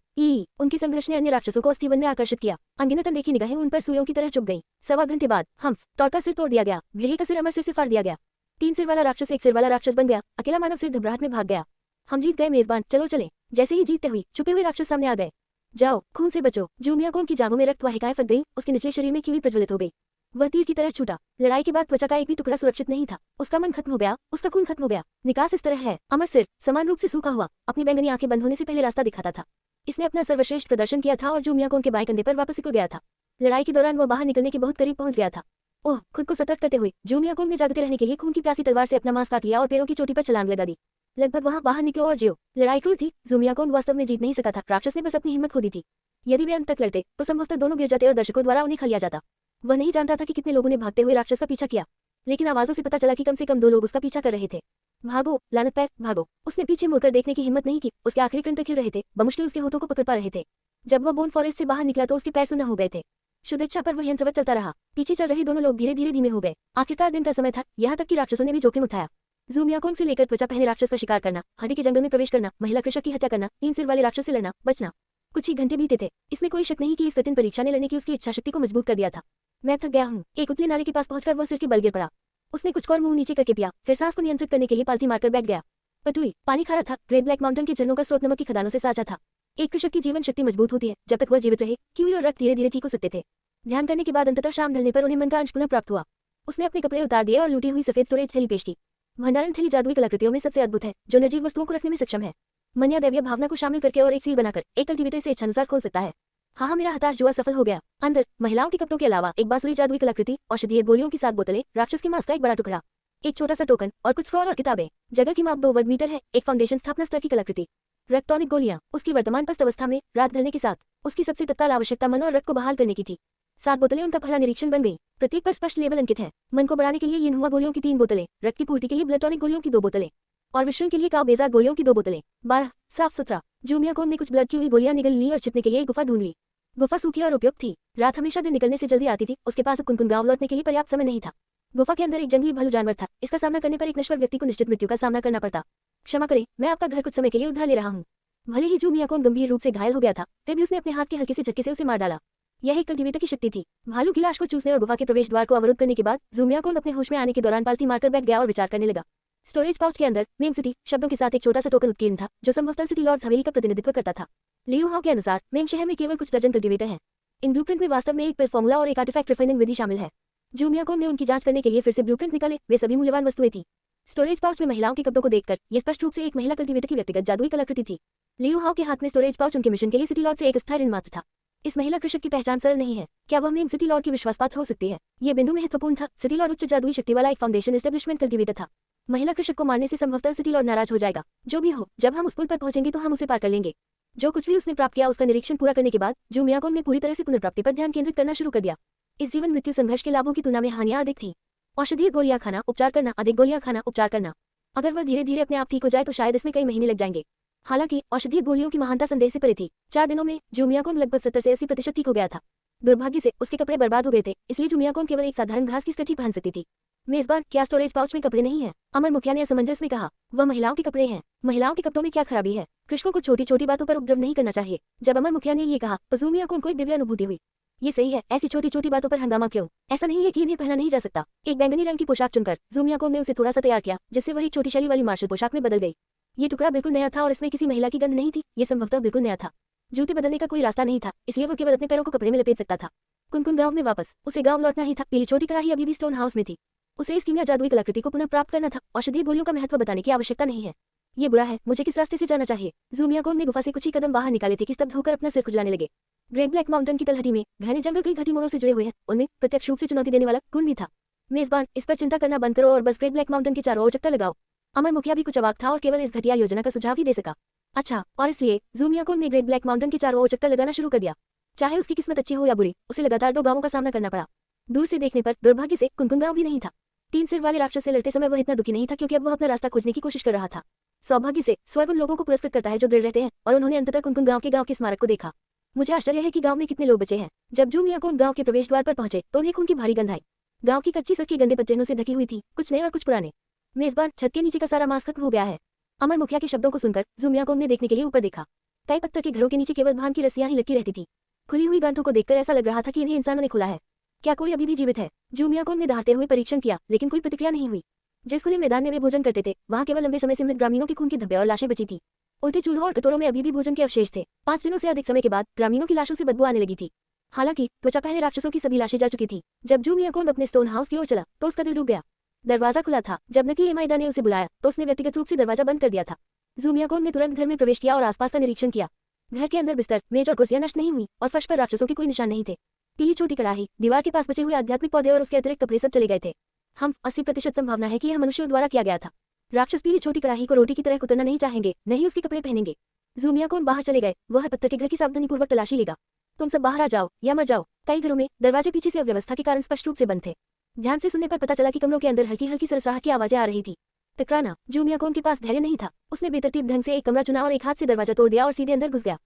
उनकी संघर्ष ने अन्य राक्षसों को अस्थिवन में आकर्षित किया। अनगिनत अनदेखी निगाहें उन पर सुइयों की तरह चुभ गईं। 1.25 घंटे बाद हम्फ, टॉड का सिर तोड़ दिया गया। भेड़िए का सिर अमर सिर से फाड़ दिया गया। 3 सिर वाला राक्षस 1 सिर वाला राक्षस बन गया। अकेला मानव सिर घबराहट में भाग गया। हम जीत गए मेजबान, चलो चलें। जैसे ही जीतते हुए छुपे हुए राक्षस सामने आ गए। जाओ, खून से बचो। ज़ूमियाकोन की जांघों में रक्त वाहिकाएं फट गईं, उसके निचले शरीर में कीवी प्रज्वलित हो गई। वह तीर की तरह छूटा। लड़ाई के बाद त्वचा का एक भी टुकड़ा सुरक्षित नहीं था। उसका मन खत्म हो गया, उसका खून खत्म हो गया। निकास इस तरह है, अमर सिर समान रूप से सूखा हुआ, अपनी बैंगनी आंखें बंद होने से पहले रास्ता दिखाता था। इसने अपना सर्वश्रेष्ठ प्रदर्शन किया था और ज़ूमियाकोन के बाएं कंधे पर वापस सिकुड़ गया था। लड़ाई के दौरान वो बाहर निकलने के बहुत करीब पहुंच गया था। ओह, खुद को सतर्क करते हुए ज़ूमियाकोन ने जागते रहने के लिए खून की प्यासी तलवार से अपना मांस काट लिया और पैरों की चोटी पर छलांग लगा दी। लगभग वहां बाहर निकलो और जियो। लड़ाई क्रूर थी, ज़ूमियाकोन वास्तव में जीत नहीं सका था। राक्षस ने बस अपनी हिम्मत खो दी थी। यदि वे अंत तक लड़ते तो संभवतः दोनों गिर जाते और दर्शकों द्वारा उन्हें खा लिया जाता। वह नहीं जानता था कि कितने लोगों ने भागते हुए राक्षस का पीछा किया, लेकिन आवाजों से पता चला कि कम से कम 2 लोग उसका पीछा कर रहे थे। भागो लानत पैर, भागो। उसने पीछे मुड़कर देखने की हिम्मत नहीं की। उसके आखिरी कण तक हिल रहे थे, बमुश्किल उसके होठों को पकड़ पा रहे थे। जब वह बोन फॉरेस्ट से बाहर निकला तो उसके पैर सुन्न हो गए थे। शुद्ध इच्छा पर वह यंत्रवत चलता रहा। पीछे चल रहे दोनों लोग धीरे धीरे धीमे हो गए। आखिरकार दिन का समय था, यहाँ तक कि राक्षसों ने भी जोखिम उठाया। ज़ूमियाकोन से लेकर त्वचा पहने राक्षस का शिकार करना, हड्डी के जंगल में प्रवेश करना, महिला कृषक की हत्या करना, 3 सिर वाले राक्षस से लड़ना, बचना। कुछ ही घंटे बीते थे। इसमें कोई शक नहीं कि इस कठिन परीक्षा ने लड़ने की उसकी इच्छा शक्ति को मजबूत कर दिया था। मैं थक गया हूँ। एक उतले नाले के पास पहुंचकर वह सिर के बल गिर पड़ा। उसने कुछ और मुंह नीचे करके पिया, फिर सांस को नियंत्रित करने के लिए पालथी मारकर बैठ गया। पटुई, पानी खारा था। ग्रेट ब्लैक माउंटेन के झरनों का स्रोत नमक की खदानों से साझा था। एक कृषक की जीवन शक्ति मजबूत होती है जब तक वह जीवित रहे। कीवी और रक्त धीरे धीरे ठीक हो सकते थे। ध्यान करने के बाद अंततः शाम ढलने पर उन्हें मन का अंश पुनः प्राप्त हुआ। उसने अपने कपड़े उतार दिए और लूटी हुई सफेद स्टोरेज थैली पेश की। भंडारण थैली जादुई कलाकृतियों में सबसे अद्भुत है, जो निर्जीव वस्तुओं को रखने में सक्षम है। मन या दैवीय भावना को शामिल करके और एक सील बनाकर एक कल्टीवेटर से इच्छानुसार खोल सकता है। हाँ, मेरा हताश जुआ सफल हो गया। अंदर महिलाओं के कपड़ों के अलावा एक बांसुरी जादुई कलाकृति, औषधीय गोलियों की 7 बोतलें, राक्षस के मांस का एक बड़ा टुकड़ा, एक छोटा सा टोकन और कुछ स्क्रॉल और किताबें। जगह की माप 2 वर्ग मीटर है। एक फाउंडेशन स्थापना स्तर की कलाकृति। रक्त टॉनिक गोलियां। उसकी वर्तमान पस्त अवस्था में रात ढलने के साथ उसकी सबसे तत्काल आवश्यकता मन और रक्त को बहाल करने की थी। 7 बोतलें उनका पहला निरीक्षण बन गई। प्रत्येक पर स्पष्ट लेबल अंकित है। मन को बढ़ाने के लिए यिनहुआ गोलियों की 3 बोतलें, रक्त की पूर्ति के लिए ब्लड टॉनिक गोलियों की 2 बोतलें और विश्रण के लिए काव बेजार गोलियों की 2 बोतलें। 12 साफ सुथरा। ज़ूमियाकोन ने कुछ ब्लड की हुई गोलियां निगल ली और छिपने के लिए एक गुफा ढूंढ ली। गुफा सूखी और उपयुक्त थी। रात हमेशा दिन निकलने से जल्दी आती थी। उसके पास अब कुनकुन गांव लौटने के लिए पर्याप्त समय नहीं था। गुफा के अंदर एक जंगली भालू जानवर था। इसका सामना करने पर एक नश्वर व्यक्ति को निश्चित मृत्यु का सामना करना पड़ता। क्षमा करें, मैं आपका घर कुछ समय के लिए उधार ले रहा हूँ। भले ही ज़ूमियाकोन गंभीर रूप से घायल हो गया था, फिर भी उसने अपने हाथ के हल्के से झटके से उसे मार डाला। यह एक कल्टीवेटर की शक्ति थी। भालू की लाश को चूसने और गुफा के प्रवेश द्वार को अवरुद्ध करने के बाद ज़ूमियाकोन अपने होश में आने के दौरान पालथी मारकर बैठ गया और विचार करने लगा। स्टोरेज पाउच के अंदर मेन सिटी शब्दों के साथ एक छोटा सा टोकन उत्कीर्ण था, जो संभवतः सिटी लॉर्ड्स हवेली का प्रतिनिधित्व करता था। लियू हाउ के अनुसार मेन शहर में केवल कुछ दर्जन कल्टीवेटर हैं। इन ब्लूप्रिंट में वास्तव में एक पिल फॉर्मूला और एक आर्टिफैक्ट रिफाइनिंग विधि शामिल है। ज़ूमियाकोन ने उनकी जांच करने के लिए फिर से ब्लूप्रिंट निकाले। वे सभी मूल्यवान वस्तुएं थी। स्टोरेज पाउच में महिलाओं के कपड़ों को देखकर यह स्पष्ट रूप से एक महिला कल्टीवेटर की व्यक्तिगत जादुई कलाकृति थी। लियू हाउ के हाथ में स्टोरेज पाउच उनके मिशन के लिए सिटी लॉर्ड से एक स्थायी ऋण मात्र था। इस महिला कृषक की पहचान सरल नहीं है। क्या वह मेन सिटी लॉर्ड की विश्वासपात्र हो सकती है? ये बिंदु महत्वपूर्ण था। सिटी लॉर्ड उच्च जादुई शक्ति वाला एक फाउंडेशन एस्टेब्लिशमेंट कल्टीवेटर था। महिला कृषक को मारने से संभवतः सिटी लॉर्ड नाराज हो जाएगा। जो भी हो, जब हम उस पुल पर पहुंचेंगे तो हम उसे पार कर लेंगे। जो कुछ भी उसने प्राप्त किया उसका निरीक्षण पूरा करने के बाद ज़ूमियाकोन ने पूरी तरह से पुनर्प्राप्ति पर ध्यान केंद्रित करना शुरू कर दिया। इस जीवन मृत्यु संघर्ष के लाभों की तुलना में हानियां अधिक थी। औषधीय गोलियां खाना, उपचार करना, अधिक गोलियां खाना, उपचार करना। अगर वह धीरे धीरे अपने आप ठीक हो जाए तो शायद इसमें कई महीने लग जाएंगे। हालांकि औषधीय गोलियों की महानता संदेह से परे थी। 4 दिनों में ज़ूमियाकोन लगभग 70 से 80% ठीक हो गया था। दुर्भाग्य से उसके कपड़े बर्बाद हो गए थे, इसलिए ज़ूमियाकोन केवल एक साधारण घास की स्कर्ट पहन सकती थी। मेजबान, क्या स्टोरेज पाउच में कपड़े नहीं है? अमर मुखिया ने असमंजस में कहा। वह महिलाओं के कपड़े हैं। महिलाओं के कपड़ों में क्या खराबी है? कृषकों को छोटी छोटी बातों पर उपद्रव नहीं करना चाहिए। जब अमर मुखिया ने ये कहा तो ज़ूमियाकोन को एक दिव्य अनुभूति हुई। ये सही है, ऐसी छोटी छोटी बातों पर हंगामा क्यों? ऐसा नहीं है कि इन्हें पहना नहीं जा सकता। एक बैंगनी रंग की पोशाक चुनकर ज़ूमियाकोन ने उसे थोड़ा सा तैयार किया, जिससे वह एक छोटी शैली वाली मार्शल पोशाक में बदल गई। ये टुकड़ा बिल्कुल नया था और इसमें किसी महिला की गंध नहीं थी। ये संभवतः बिल्कुल नया था। जूते बदलने का कोई रास्ता नहीं था, इसलिए वो केवल अपने पैरों को कपड़े में लपेट सकता था। कुनकुन गांव में वापस उसे गांव लौटना ही था। पीली छोटी कड़ाही अभी भी स्टोन हाउस में थी। उसे इस कीमिया जादुई कलाकृति को पुनः प्राप्त करना था। औषधीय गोलियों का महत्व बताने की आवश्यकता नहीं है। ये बुरा है, मुझे किस रास्ते से जाना चाहिए? ज़ूमियाकोन ने गुफा से कुछ ही कदम बाहर निकाले थे कि स्तब्ध होकर अपना सिर खुजलाने लगे। ग्रेट ब्लैक माउंटेन की तलहटी में घने जंगल कई घटी मोड़ों से जुड़े हुए हैं। उनमें प्रत्यक्ष रूप से चुनौती देने वाला कुन भी था। मेजबान, इस पर चिंता करना बंद करो और बस ग्रेट ब्लैक माउंटेन के चारों ओर चक्कर लगाओ। अमर मुखिया भी कुछ अवाक था और केवल इस घटिया योजना का सुझाव ही दे सका। अच्छा, और इसलिए ज़ूमियाकोन ने ग्रेट ब्लैक माउंटेन के चारों ओर चक्कर लगाना शुरू कर दिया। चाहे उसकी किस्मत अच्छी हो या बुरी, उसे लगातार 2 गांवों का सामना करना पड़ा। दूर से देखने पर दुर्भाग्य से कुनकुन गांव भी नहीं था। तीन सिर वाले राक्षस से लड़ते समय वह इतना दुखी नहीं था क्योंकि अब वह अपना रास्ता खोजने की कोशिश कर रहा था। सौभाग्य से स्वर्ग उन लोगों को पुरस्कृत करता है जो दृढ़ रहते हैं, और उन्होंने अंततः कुनकुन गांव के स्मारक को देखा। मुझे आश्चर्य है कि गांव में कितने लोग बचे हैं। जब जू मियाकोन गांव के प्रवेश द्वार पर पहुंचे तो उन्हें खून की भारी गंध आई। गांव की कच्ची सड़कें गंदे पच्चेनों से ढकी हुई थी, कुछ नए और कुछ पुराने। मेजबान, छत के नीचे का सारा मांस खत्म हो गया है। अमर मुखिया के शब्दों को सुनकर जू मियाकोन ने देखने के लिए ऊपर देखा। कई पत्थर के घरों के नीचे केवल भांग की रस्सियां ही लटकी रहती थी। खुली हुई गांठों को देखकर ऐसा लग रहा था कि इन्हें इंसानों ने खोला है। क्या कोई अभी भी जीवित है? जू मियाकोन ने दहाड़ते हुए परीक्षण किया, लेकिन कोई प्रतिक्रिया नहीं हुई। जिस खुले मैदान में वे भोजन करते थे वहां केवल लंबे समय से मृत ग्रामीणों के खून के धब्बे और लाशें बची थी। उल्टे चूल्हों और कटोरों में अभी भी भोजन के अवशेष थे। 5 दिनों से अधिक समय के बाद ग्रामीणों की लाशों से बदबू आने लगी थी। हालांकि त्वचा पहने राक्षसों की सभी लाशें जा चुकी थी। जब जू मियाकोन अपने स्टोन हाउस की ओर चला तो उसका दिल रुक गया। दरवाजा खुला था। जब नकली एमाइदा ने उसे बुलाया तो उसने व्यक्तिगत रूप से दरवाजा बंद कर दिया था। जू मियाकोन ने तुरंत घर में प्रवेश किया और आसपास का निरीक्षण किया। घर के अंदर बिस्तर, मेज और कुर्सियां नष्ट नहीं हुई और फर्श पर राक्षसों के कोई निशान नहीं थे। पीली छोटी कड़ाही, दीवार के पास बचे हुए आध्यात्मिक पौधे और उसके अतिरिक्त कपड़े सब चले गए थे। हम 80% संभावना है कि यह मनुष्यों द्वारा किया गया था। राक्षस पीली छोटी कड़ाही को रोटी की तरह कुतरना नहीं चाहेंगे, नहीं उसके कपड़े पहनेंगे। जू मियाकोन बाहर चले गए। वह पत्थर के घर की सावधानीपूर्वक तलाशी लेगा। तुम सब बाहर आ जाओ या मर जाओ। कई घरों में दरवाजे पीछे से अव्यवस्था के कारण स्पष्ट रूप से बंद थे। ध्यान से सुनने पर पता चला कि कमरों के अंदर हल्की हल्की सरसराहट की आवाजें आ रही थी। टकराना। जू मियाकोन के पास धैर्य नहीं था। उसने बेतरतीब ढंग से एक कमरा चुना और एक हाथ से दरवाजा तोड़ दिया और सीधे अंदर घुस गया।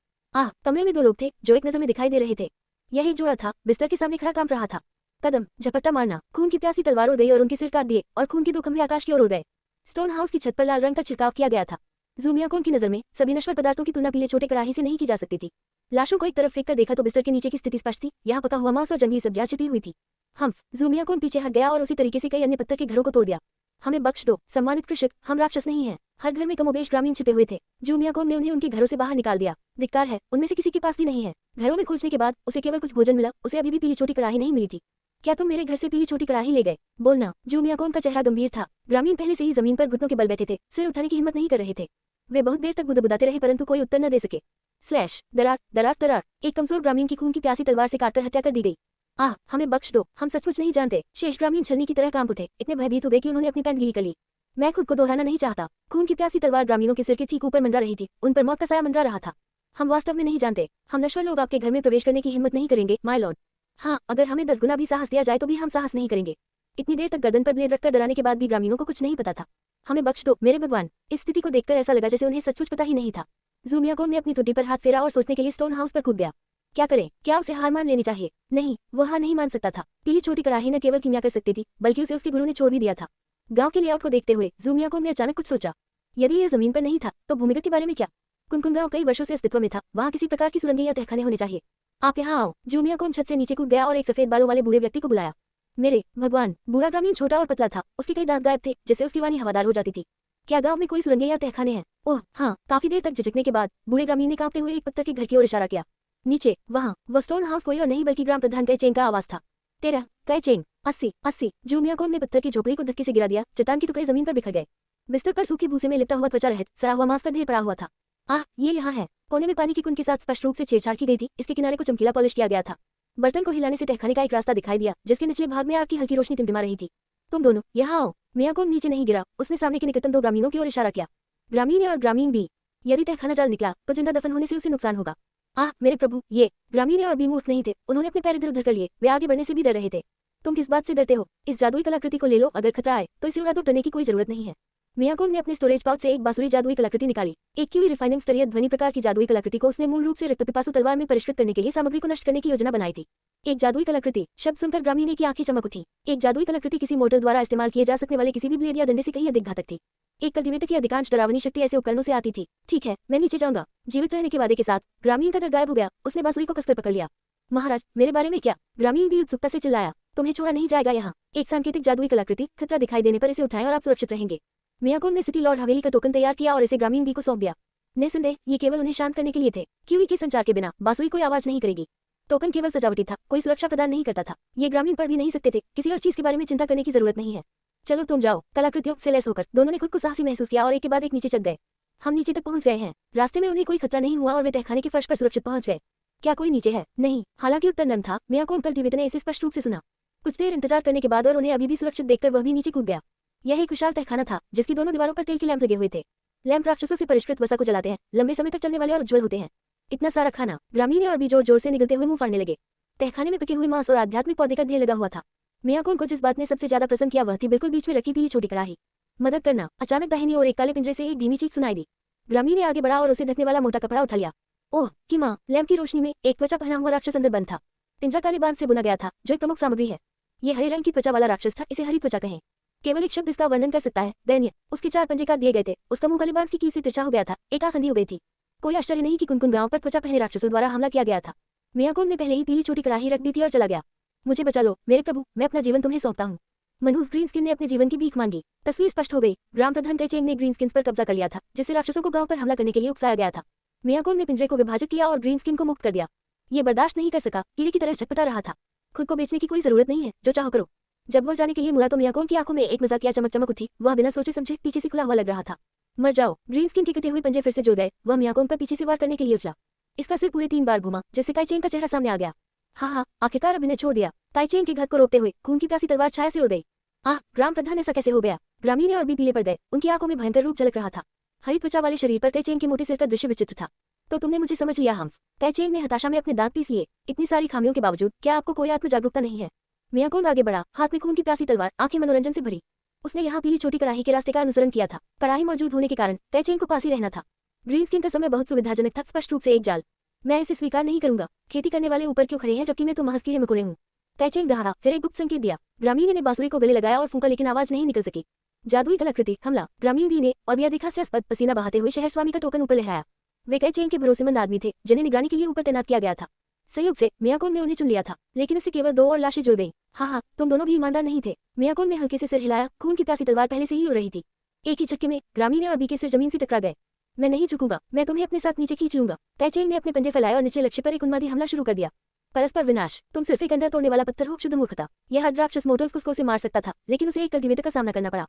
कमरे में 2 लोग थे जो एक नजर में दिखाई दे रहे थे। यह एक जोड़ा था, बिस्तर के सामने खड़ा कांप रहा था। कदम, झपट्टा मारना, खून की प्यासी तलवार उड़ गई और उनके सिर काट दिए और खून की 2 खंभे आकाश की ओर उड़ गए। स्टोन हाउस की छत पर लाल रंग का छिड़काव किया गया था। जू मियाकोन की नजर में सभी नश्वर पदार्थों की तुलना पीले छोटे कड़ाही से नहीं की जा सकती थी। लाशों को एक तरफ फेंक कर देखा तो बिस्तर के नीचे की स्थिति स्पष्ट थी। यहाँ पका हुआ मांस और जंगली सब्जियां छिपी हुई थी। जू मियाकोन पीछे हट गया और उसी तरीके से कई अन्य पत्थर के घरों को तोड़ दिया। हमें बख्श दो सम्मानित कृषक, हम राक्षस नहीं हैं। हर घर में कमोबेश ग्रामीण छिपे हुए थे। जू मियाकोन ने उन्हें उनके घरों से बाहर निकाल दिया। धिक्कार है, उनमें से किसी के पास भी नहीं है। घरों में खोजने के बाद उसे केवल कुछ भोजन मिला। उसे अभी भी पीली छोटी कड़ाही नहीं मिली थी। क्या तुम मेरे घर से पीली छोटी कड़ाही ले गए? बोलना। जू मियाकोन का चेहरा गंभीर था। ग्रामीण पहले से ही जमीन पर घुटनों के बल बैठे थे, सिर उठाने की हिम्मत नहीं कर रहे थे। वे बहुत देर तक बुदबुदाते रहे परंतु कोई उत्तर न दे सके। स्लैश, दरार दरार दरार। एक कमजोर ग्रामीण की खून की प्यासी तलवार से काटकर हत्या कर दी गई। हमें बख्श दो, हम सचमुच नहीं जानते। शेष ग्रामीण छलनी की तरह कांप उठे, इतने भयभीत हो गए कि उन्होंने अपनी पैंट गीली कर ली। मैं खुद को दोहराना नहीं चाहता। खून की प्यासी तलवार ग्रामीणों के सिर के ठीक ऊपर मंडरा रही थी। उन पर मौत का साया मंडरा रहा था। हम वास्तव में नहीं जानते। हम नश्वर लोग आपके घर में प्रवेश करने की हिम्मत नहीं करेंगे, माय लॉर्ड। अगर हमें 10 गुना भी साहस दिया जाए तो भी हम साहस नहीं करेंगे। इतनी देर तक गर्दन पर ब्लेड रखकर डराने के बाद भी ग्रामीणों को कुछ नहीं पता था। हमें बख्श दो मेरे भगवान। इस स्थिति को देखकर ऐसा लगा जैसे उन्हें सचमुच पता ही नहीं था। जू मियाकोन ने अपनी टुड्डी पर हाथ फेरा और सोचने के लिए स्टोन हाउस पर कूद गया। क्या करें? क्या उसे हार मान लेनी चाहिए? नहीं, वह हार नहीं मान सकता था। पीली छोटी कड़ाही न केवल कीमिया कर सकती थी बल्कि उसे उसके गुरु ने छोड़ भी दिया था। गांव के लेआउट को देखते हुए जू मियाकोन ने अचानक कुछ सोचा। यदि यह जमीन पर नहीं था तो भूमिगत के बारे में क्या? कुनकुन गांव कई वर्षों से अस्तित्व में था। वहां किसी प्रकार की सुरंगें या तहखाने होने चाहिए। आप यहाँ आओ। जू मियाकोन छत से नीचे कूद गया और एक सफेद बालों वाले बूढ़े व्यक्ति को बुलाया। मेरे भगवान। बूढ़ा ग्रामीण छोटा और पतला था। उसके कई दांत गायब थे जिससे उसकी वाणी हवादार हो जाती थी। क्या गांव में कोई सुरंगें या तहखाने हैं? ओह हाँ। काफी देर तक झिझकने के बाद बूढ़े ग्रामीण ने कांपते हुए एक पत्थर के घर की ओर इशारा किया। नीचे वहाँ वो स्टोन हाउस कोई और नहीं बल्कि ग्राम प्रधान कई चेन का आवाज था। 13 कई चेन 80। जू मियाकोन ने पत्थर की झोपड़ी को धक्के से गिरा दिया। चट्टान के टुकड़े जमीन पर बिखर गए। बिस्तर पर सूखे भूसे में लिपटा हुआ त्वचा रहित सड़ा हुआ मांस का ढेर पड़ा हुआ था। ये यहाँ है। कोने में पानी की कुंड के साथ स्पष्ट रूप से छेड़छाड़ की गई थी। इसके किनारे को चमकीला पॉलिश किया गया था। बर्तन को हिलाने से तहखाने का एक रास्ता दिखाई दिया जिसके निचले भाग में आग की हल्की रोशनी टिमटिमा रही थी। तुम दोनों यहाँ आओ। मियाकोन नीचे नहीं गिरा। उसने सामने के निकटतम 2 ग्रामीणों की ओर इशारा किया। ग्रामीण और ग्रामीण भी। यदि तहखाना जल निकला तो जिंदा दफन होने से उसे नुकसान होगा। मेरे प्रभु, ये ग्रामीण और भी मूर्ख नहीं थे। उन्होंने अपने पैर इधर उधर कर लिए। वे आगे बढ़ने से भी डर रहे थे। तुम किस बात से डरते हो? इस जादुई कलाकृति को ले लो। अगर खतरा आए तो इसे उड़ा दो, डरने की कोई जरूरत नहीं है। मियाकोन ने अपने स्टोरेज पाउच से एक बांसुरी जादुई कलाकृति निकाली। एक की हुई रिफाइनिंग स्तरीय ध्वनि प्रकार की जादुई कलाकृति को उसने मूल रूप से रक्तपिपासु तलवार में परिष्कृत करने के लिए सामग्री को नष्ट करने की योजना बनाई थी। एक जादुई कलाकृति शब्द सुनकर ग्रामीण की आंखें चमक उठी। एक जादुई कलाकृति किसी मोर्टल द्वारा इस्तेमाल किए जा सकने वाले किसी भी ब्लेड या डंडे से कहीं अधिक घातक थी। एक कल्टीवेटर की अधिकांश डरावनी शक्ति ऐसे उपकरणों से आती थी। ठीक है, मैं नीचे जाऊंगा। जीवित रहने के वादे के साथ ग्रामीण का डर गायब हो गया। उसने बांसुरी को कसकर पकड़ लिया। महाराज, मेरे बारे में क्या? ग्रामीण भी उत्सुकता से चिल्लाया। तुम्हें छोड़ा नहीं जाएगा यहाँ। एक सांकेतिक जादुई कलाकृति। खतरा दिखाई देने पर इसे उठाएं और आप सुरक्षित रहेंगे। मियाकोन ने सिटी लॉर्ड हवेली का टोकन तैयार किया और इसे ग्रामीण बी को सौंप दिया। निसंदेह ये केवल उन्हें शांत करने के लिए थे। क्यूई के संचार के बिना बांसुरी कोई आवाज नहीं करेगी। टोकन केवल सजावटी था, कोई सुरक्षा प्रदान नहीं करता था। ये ग्रामीण पढ़ भी नहीं सकते थे। किसी और चीज के बारे में चिंता करने की जरूरत नहीं है। चलो तुम जाओ। कलाकृतियों से लैस होकर दोनों ने खुद को साहसी महसूस किया और एक के बाद एक नीचे चढ़ गए। हम नीचे तक पहुंच गए हैं। रास्ते में उन्हें कोई खतरा नहीं हुआ और वे तहखाने के फर्श पर सुरक्षित पहुंच गए। क्या कोई नीचे है? नहीं। हालांकि उत्तर नर्म था। मियाकोन कल्टीवेटर ने इसे स्पष्ट रूप से सुना। कुछ देर इंतजार करने के बाद और उन्हें अभी भी सुरक्षित देखकर वह भी नीचे कूद गया। यह एक विशाल तहखाना था जिसकी दोनों दीवारों पर तेल के लैंप लगे हुए थे। लैंप राक्षसों से परिष्कृत वसा को जलाते हैं, लंबे समय तक चलने वाले और उज्जवल होते हैं। इतना सारा खाना। ग्रामीण और भी जोर जोर से निगलते हुए मुंह फाड़ने लगे। तहखाने में पके हुए मांस और आध्यात्मिक पौधे का ढेर लगा हुआ था। मियाकोन को जिस बात ने सबसे ज्यादा प्रसन्न किया वह थी बिल्कुल बीच में रखी पीली छोटी कड़ाही। मदद करना। अचानक दाहिनी ओर एक काले पिंजरे से एक धीमी चीख सुनाई दी। ग्रामीण ने आगे बढ़ा और उसे ढकने वाला मोटा कपड़ा उठा लिया। ओह कि माँ, लैंप की रोशनी में एक त्वचा पहना हुआ राक्षस अंदर बंद था। पिंजरा काले बांध से बुना गया था, जो एक प्रमुख सामग्री है। ये हरे रंग की त्वचा वाला राक्षस था, इसे हरी त्वचा कहें। केवल एक शब्द इसका वर्णन कर सकता है, दयनीय। उसके 4 पंजे काट दिए गए थे, उसका मुंह काले बांध की कील से तिरछा हो गया था, एक आंख अंधी हो गई थी। कोई आश्चर्य नहीं कि कुनकुन गांव पर त्वचा पहने राक्षसों द्वारा हमला किया गया था। मियाकोन ने पहले ही पीली छोटी कड़ाही रख दी थी और चला गया। मुझे बचा लो मेरे प्रभु, मैं अपना जीवन तुम्हें सौंपता हूँ। मनहूस ग्रीन स्किन ने अपने जीवन की भीख मांगी। तस्वीर स्पष्ट हो गई। ग्राम प्रधान कैचेंग ने ग्रीन स्किन पर कब्जा कर लिया था, जिससे राक्षसों को गांव पर हमला करने के लिए उकसाया गया था। मियाकोन ने पिंजरे को विभाजित किया और ग्रीन स्किन को मुक्त कर दिया। ये बर्दाश्त नहीं कर सका, कीड़े की तरह छटपटा रहा था। खुद को बेचने की कोई जरूरत नहीं है, जो चाहो करो। जब वह जाने के लिए मुड़ा तो मियाकोन की आंखों में एक मजाकिया चमक चमक उठी। वह बिना सोचे समझे पीछे से खुला हुआ लग रहा था। मर जाओ। ग्रीन स्किन के कटे हुए पंजे फिर से जुड़ गए। वह मियाकोन पर पीछे से वार करने के लिए उछला। इसका सिर पूरे 3 बार घुमा, जिससे काइचेंग का चेहरा सामने आ गया। हाँ, आखिरकार अब इन्हें छोड़ दिया। काइचेंग के घात को रोकते हुए खून की प्यासी तलवार छाया से उड़ गई। ग्राम प्रधान ऐसा कैसे हो गया? ग्रामीण और भी पीले पड़ गए। उनकी आंखों में भयंकर रूप झलक रहा था। हरी त्वचा वाले शरीर पर काइचेंग के मोटे सिर का दृश्य विचित्र था। तो तुमने मुझे समझ लिया हम्फ। काइचेंग ने हताशा में अपने दांत पीस लिए। इतनी सारी खामियों के बावजूद क्या आपको कोई आत्म जागरूकता नहीं है? मियाकोन आगे बढ़ा, हाथ में खून की प्यासी तलवार, आंखें मनोरंजन से भरी। उसने यहाँ पीली छोटी कड़ाही के रास्ते का अनुसरण किया था। कड़ाही मौजूद होने के कारण काइचेंग को पास ही रहना था। ग्रीन स्किन का समय बहुत सुविधाजनक था, स्पष्ट रूप से एक जाल। मैं इसे स्वीकार नहीं करूंगा। खेती करने वाले ऊपर क्यों खड़े हैं जबकि मैं तो महज कीड़े मकोड़े हूँ? काइचेंग दहाड़ा, फिर एक गुप्त संकेत दिया। ग्रामीण ने बांसुरी को गले लगाया और फूंका, लेकिन आवाज नहीं निकल सकी। जादुई कलाकृति हमला। ग्रामीण भी ने और बिया दिखा से पसीना बहाते हुए शहर स्वामी का टोकन ऊपर लहराया। वे काइचेंग के भरोसेमंद आदमी थे, जिन्हें निगरानी के लिए ऊपर तैनात किया गया था। संयोग से मियाकोन ने उन्हें चुन लिया था, लेकिन उससे केवल 2 और लाशें जुड़ गईं। हाँ, तुम दोनों भी ईमानदार नहीं थे। मियाकोन ने हल्के से सिर हिलाया। खून की प्यासी तलवार पहले से ही उड़ रही थी। एक ही झटके में ग्रामीण और बी के सिर जमीन से टकरा गए। मैं नहीं झुकूंगा, मैं तुम्हें अपने साथ नीचे खींच लूंगा। काइचेंग ने अपने पंजे फैलाए और निचले लक्ष्य पर एक उन्मादी हमला शुरू कर दिया। परस्पर विनाश। तुम सिर्फ एक अंदर तोड़ने वाला पत्थर हो, शुद्ध मूर्खता। यह हर राक्षस मोटर्स को से मार सकता था, लेकिन उसे एक कल्टीवेटर का सामना करना पड़ा।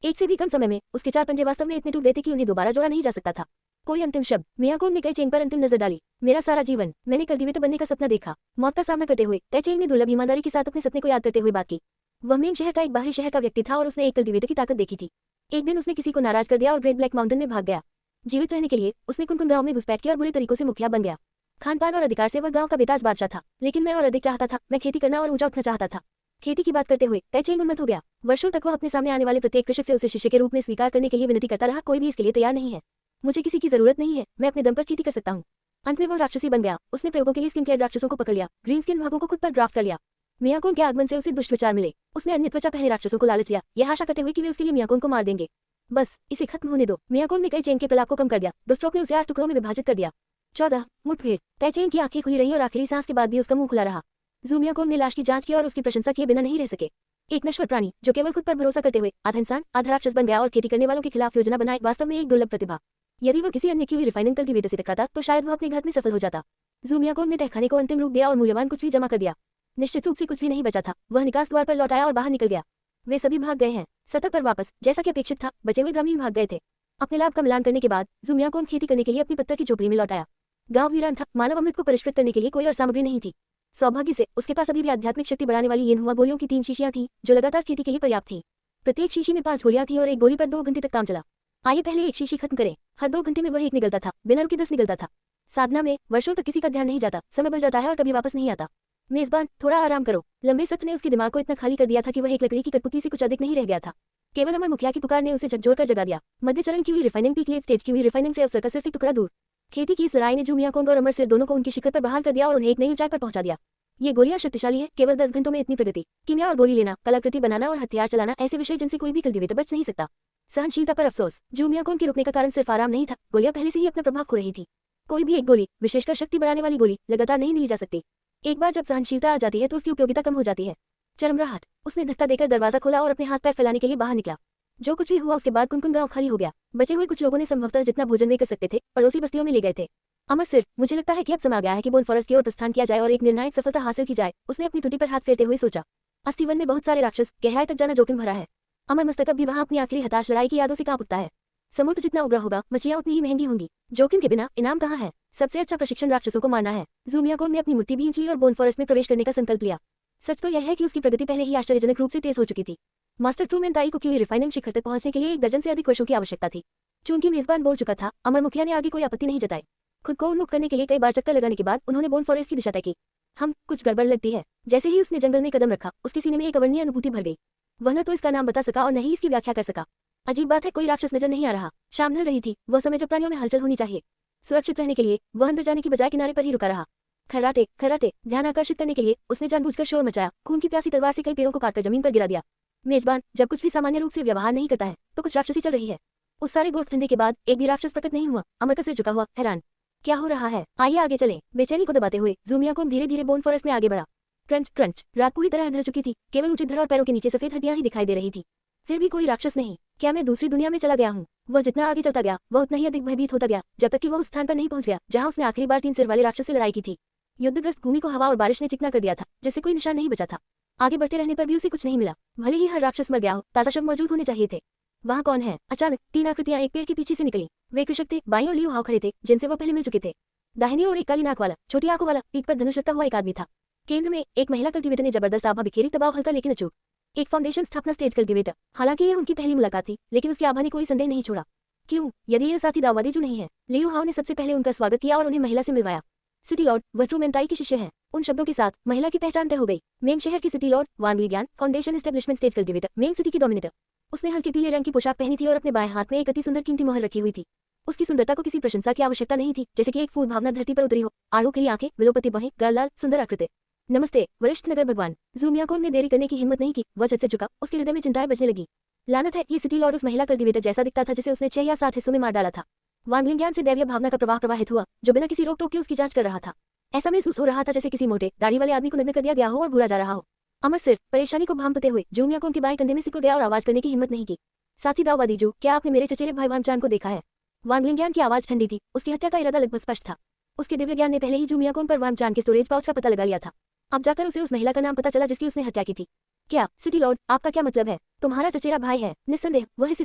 एक से भी कम समय में उसके 4 पंजे वास्तव में इतने टूट गए थे कि उन्हें दोबारा जोड़ा नहीं जा सकता था। कोई अंतिम शब्द। मियाकोन ने काइचेंग पर अंतिम नजर डाली। मेरा सारा जीवन मैंने कल्टीवेटर बनने का सपना देखा। मौत का सामना करते हुए काइचेंग ने दुर्लभ ईमानदारी के साथ अपने सपने को याद करते हुए बात की। वह मेन शहर का एक बाहरी शहर का व्यक्ति था और उसने एक कल्टीवेटर की ताकत देखी थी। एक दिन उसने किसी को नाराज कर दिया और ग्रेट ब्लैक माउंटेन में भाग गया। जीवित रहने के लिए उसने कुनकुन गांव में घुसपैठ की और बुरे तरीकों से मुखिया बन गया। खानपान और अधिकार से वह गांव का बेताज बादशाह था, लेकिन मैं और अधिक चाहता था। मैं खेती करना और ऊंचा उठना चाहता था। खेती की बात करते हुए काइचेंग उन्मत्त हो गया। वर्षों तक वह अपने सामने आने वाले प्रत्येक कृषक से उसे शिष्य के रूप में स्वीकार करने के लिए विनती करता रहा। कोई भी इसके लिए तैयार नहीं है। मुझे किसी की जरूरत नहीं है, मैं अपने दम पर खेती कर सकता हूँ। अंत में वह राक्षसी बन गया। उसने प्रयोगों के लिए स्किन केयर राक्षसों को पकड़ लिया, ग्रीन स्किन भागों को खुद पर ड्राफ्ट कर लिया। मियाकोन के आगमन से उसे दुष्ट विचार मिले। उसने अन्य त्वचा पहने राक्षसों को लालच दिया, यह आशा करते हुए कि वे उसके लिए मियाकोन को मार देंगे। बस इसे खत्म होने दो। मियाकोन ने काइचेंग के प्रलाप को कम कर दिया। दुष्टों ने उसे 8 टुकड़ों में विभाजित कर दिया। 14 मुठभेड़। काइचेंग की आंखें खुली रही और आखिरी सांस के बाद भी उसका मुंह खुला रहा। मियाकोन ने लाश की जांच की और उसकी प्रशंसा किए बिना नहीं रह सके। एक नश्वर प्राणी जो केवल खुद पर भरोसा करते हुए आधा इंसान आधा राक्षस बन गया और खेती करने वालों के खिलाफ योजना बनाए, वास्तव में एक दुर्लभ प्रतिभा। यदि वह किसी अन्य की हुई रिफाइनिंग कल्टीवेटर से टकराता तो शायद वह अपने घर में सफल हो जाता। मियाकोन ने तहखाने को अंतिम रूप दिया और मूल्यवान कुछ भी जमा कर दिया। निश्चित रूप से कुछ भी नहीं बचा था। वह निकास द्वार पर लौट आया और बाहर निकल गया। वे सभी भाग गए हैं। सतह पर वापस, जैसा कि अपेक्षित था, बचे हुए ग्रामीण भाग गए थे। अपने लाभ का मिलान करने के बाद मियाकोन खेती करने के लिए अपनी पत्थर की झोपड़ी में लौट आया। गांव वीरान था। मानव अमृत को परिष्कृत करने के लिए कोई और सामग्री नहीं थी। सौभाग्य से उसके पास अभी भी आध्यात्मिक शक्ति बढ़ाने वाली येनहुआ गोलियों की 3 शीशियां थीं, जो लगातार खेती के लिए पर्याप्त थीं। प्रत्येक शीशी में 5 गोलियां थीं और एक गोली पर 2 घंटे तक काम चला। आइए पहले एक शीशी खत्म करें। हर 2 घंटे में वह एक निकलता था, बिना रुके 10 निकलता था। साधना में वर्षों तक किसी का ध्यान नहीं जाता, समय बच जाता है और कभी वापस नहीं आता। मेजबान, थोड़ा आराम करो। लंबे सत्र ने उसके दिमाग को इतना खाली कर दिया था कि वह एक लकड़ी की कठपुतली से कुछ अधिक नहीं रह गया था। केवल अमर मुखिया की पुकार ने उसे झकझोर कर जगा दिया। मध्य चरण की हुई रिफाइनिंग पीक लेट स्टेज की हुई रिफाइनिंग से अवसर का सिर्फ एक टुकड़ा दूर। खेती की इस लड़ाई ने मियाकोन और अमर सिर दोनों को उनकी शिखर पर बहाल कर दिया और उन्हें एक नई ऊंचाई पर पहुंचा दिया। ये गोलियां शक्तिशाली है। केवल 10 घंटों में इतनी प्रगति। कीमिया और गोली लेना, कलाकृति बनाना और हथियार चलाना ऐसे विषय जिनसे कोई भी कल्टीवेटर बच नहीं सकता। सहनशीलता पर अफसोस। मियाकोन के रुकने का कारण सिर्फ आराम नहीं था, गोलियां पहले से ही अपना प्रभाव खो रही थी। कोई भी एक गोली, विशेषकर शक्ति बढ़ाने वाली गोली, लगातार नहीं ली जा सकती। एक बार जब सहनशीलता आ जाती है तो उसकी उपयोगिता कम हो जाती है। चरमराहट। उसने धक्का देकर दरवाजा खोला और अपने हाथ पैर फैलाने के लिए बाहर निकला। जो कुछ भी हुआ उसके बाद कुनकुन गांव खाली हो गया। बचे हुए कुछ लोगों ने संभवतः जितना भोजन वे कर सकते थे पड़ोसी बस्तियों में ले गए थे। अमर सिर, मुझे लगता है कि अब समय आ गया है कि बोन फॉरेस्ट की ओर प्रस्थान किया जाए और एक निर्णायक सफलता हासिल की जाए। उसने अपनी टूटी पर हाथ फेरते हुए सोचा। अस्थिवन में बहुत सारे राक्षस, गहराई तक जाना जोखिम भरा है। अमर मस्तक भी वहां अपनी आखिरी हताश लड़ाई की यादों से कांप उठता है। समुद्र जितना उग्र होगा, मछलियां उतनी ही महंगी होंगी। जोखिम के बिना इनाम कहाँ है? सबसे अच्छा प्रशिक्षण राक्षसों को मारना है। मियाकोन ने अपनी मुट्ठी भींच ली और बोन फॉरेस्ट में प्रवेश करने का संकल्प लिया। सच तो यह है कि उसकी प्रगति पहले ही आश्चर्यजनक रूप से तेज हो चुकी थी। मास्टर ट्रूमैन ताई को की रिफाइनिंग शिखर तक पहुंचने के लिए 1 दर्जन से अधिक वर्षों की आवश्यकता थी। चूंकि मेजबान बोल चुका था, अमर मुखिया ने आगे कोई आपत्ति नहीं जताई। खुद को उन्मुख करने के लिए कई बार चक्कर लगाने के बाद उन्होंने बोन फॉरेस्ट की दिशा तय की। हम कुछ गड़बड़ लगती है। जैसे ही उसने जंगल में कदम रखा, उसके सीने में एक अवर्णीय अनुभूति भर गई। वह न तो इसका नाम बता सका और न ही इसकी व्याख्या कर सका। अजीब बात है, कोई राक्षस नजर नहीं आ रहा। शाम ढल रही थी, वह समय जब प्राणियों में हलचल होनी चाहिए। सुरक्षित रहने के लिए वह अंदर जाने की बजाय किनारे पर ही रुका रहा। खर्राटे खर्राटे, ध्यान आकर्षित करने के लिए उसने जानबूझकर शोर मचाया। खून की प्यासी तलवार से कई पेड़ों को काटकर जमीन पर गिरा दिया। मेजबान जब कुछ भी सामान्य रूप से व्यवहार नहीं करता है तो कुछ राक्षसी चल रही है। उस सारे गोठधंधे के बाद एक भी राक्षस प्रकट नहीं हुआ। अमर का सिर झुका हुआ, हैरान। क्या हो रहा है? आइए आगे चलें। बेचैनी को दबाते हुए ज़ूमियाकोन धीरे धीरे बोन फॉरेस्ट में आगे बढ़ा। क्रंच क्रंच, रात पूरी तरह ढल चुकी थी। केवल ऊंचे धड़ और पैरों के नीचे सफेद हड्डियां ही दिखाई दे रही थी। फिर भी कोई राक्षस नहीं। क्या मैं दूसरी दुनिया में चला गया हूँ? वह जितना आगे चलता गया वह उतना ही अधिक भयभीत होता गया, जब तक कि वह उस स्थान पर नहीं पहुंच गया जहां उसने आखिरी बार 3 सिर वाले राक्षस से लड़ाई की थी। युद्धग्रस्त भूमि को हवा और बारिश ने चिकना कर दिया था, जिससे कोई निशान नहीं बचा था। आगे बढ़ते रहने पर भी उसे कुछ नहीं मिला। भले ही हर राक्षस मर गया हो, ताजा शव मौजूद होने चाहिए थे। वहाँ कौन है? अचानक 3 आकृतियां एक पेड़ के पीछे से निकली। वे कृषक थे। बाईं ओर लियू हाव खड़े थे, जिनसे वह पहले मिल चुके थे। दाहिनी ओर एक काली नाक वाला, छोटी आंखों वाला, पीठ पर धनुष रखता हुआ एक आदमी था। केंद्र में एक महिला कल्टीवेटर ने जबरदस्त आभा बिखेरी, दबाव हल्का लेकिन अचूक। एक फाउंडेशन स्थापना स्टेज कल्टीवेटर। हालांकि यह उनकी पहली मुलाकात थी, लेकिन उसकी आभा ने कोई संदेह नहीं छोड़ा। क्यों? यदि यह साथी दाववादी जो नहीं है। लियू हाव ने सबसे पहले उनका स्वागत किया और उन्हें महिला से मिलवाया। सिटी लॉर्ड, वह ट्रूमेंताई की शिष्य है। उन शब्दों के साथ महिला की पहचान तय हो गई। मेंग शहर की सिटी लॉर्ड, वान विज्ञान foundation establishment stage cultivator, Meng city की डोमिनेटर। उसने हल्के पीले रंग की पोशाक पहनी थी और अपने बाएं हाथ में एक अति सुंदर कीमती मोहर रखी हुई थी। उसकी सुंदरता को किसी प्रशंसा की आवश्यकता नहीं थी, जैसे कि एक फूल भावना धरती पर उतरी हो। आड़ू खिली आंखें, विलोपति बाहें, गाल लाल, सुंदर आकृति। नमस्ते वरिष्ठ नगर भगवान। ज़ूमियाकोन ने देरी करने की हिम्मत नहीं की। वह झट से झुका। उसके हृदय में चिंताएं बजने लगी। लानत है, ये सिटी लॉर्ड उस महिला कल्टीवेटर जैसा दिखता था जिसे उसने 6 या 7 हिस्सों में मार डाला था। वान ज्ञान से दैवीय भावना का प्रवाह प्रवाहित हुआ, जो बिना किसी रोक टोक के उसकी जांच कर रहा था। ऐसा महसूस हो रहा था जैसे किसी मोटे दाढ़ी वाले आदमी को नग्न कर दिया गया हो और बुरा जा रहा हो। अमर सिर परेशानी को भांपते हुए ज़ूमियाकोन के बाएं कंधे में सिकुड़ गया और आवाज करने की हिम्मत नहीं की। साथी दाववादी जू, क्या आपने मेरे चचेरे भाई वानचान को देखा है? वान ज्ञान की आवाज ठंडी थी। उसकी हत्या का इरादा लगभग स्पष्ट था। उसके दिव्य ज्ञान ने पहले ही ज़ूमियाकोन पर वानचान के स्टोरेज पाउच का पता लगा लिया था। अब जाकर उसे उस महिला का नाम पता चला जिसकी उसने हत्या की थी। क्या सिटी लॉर्ड, आपका क्या मतलब है? तुम्हारा चचेरा भाई है। निस्संदेह वह इसे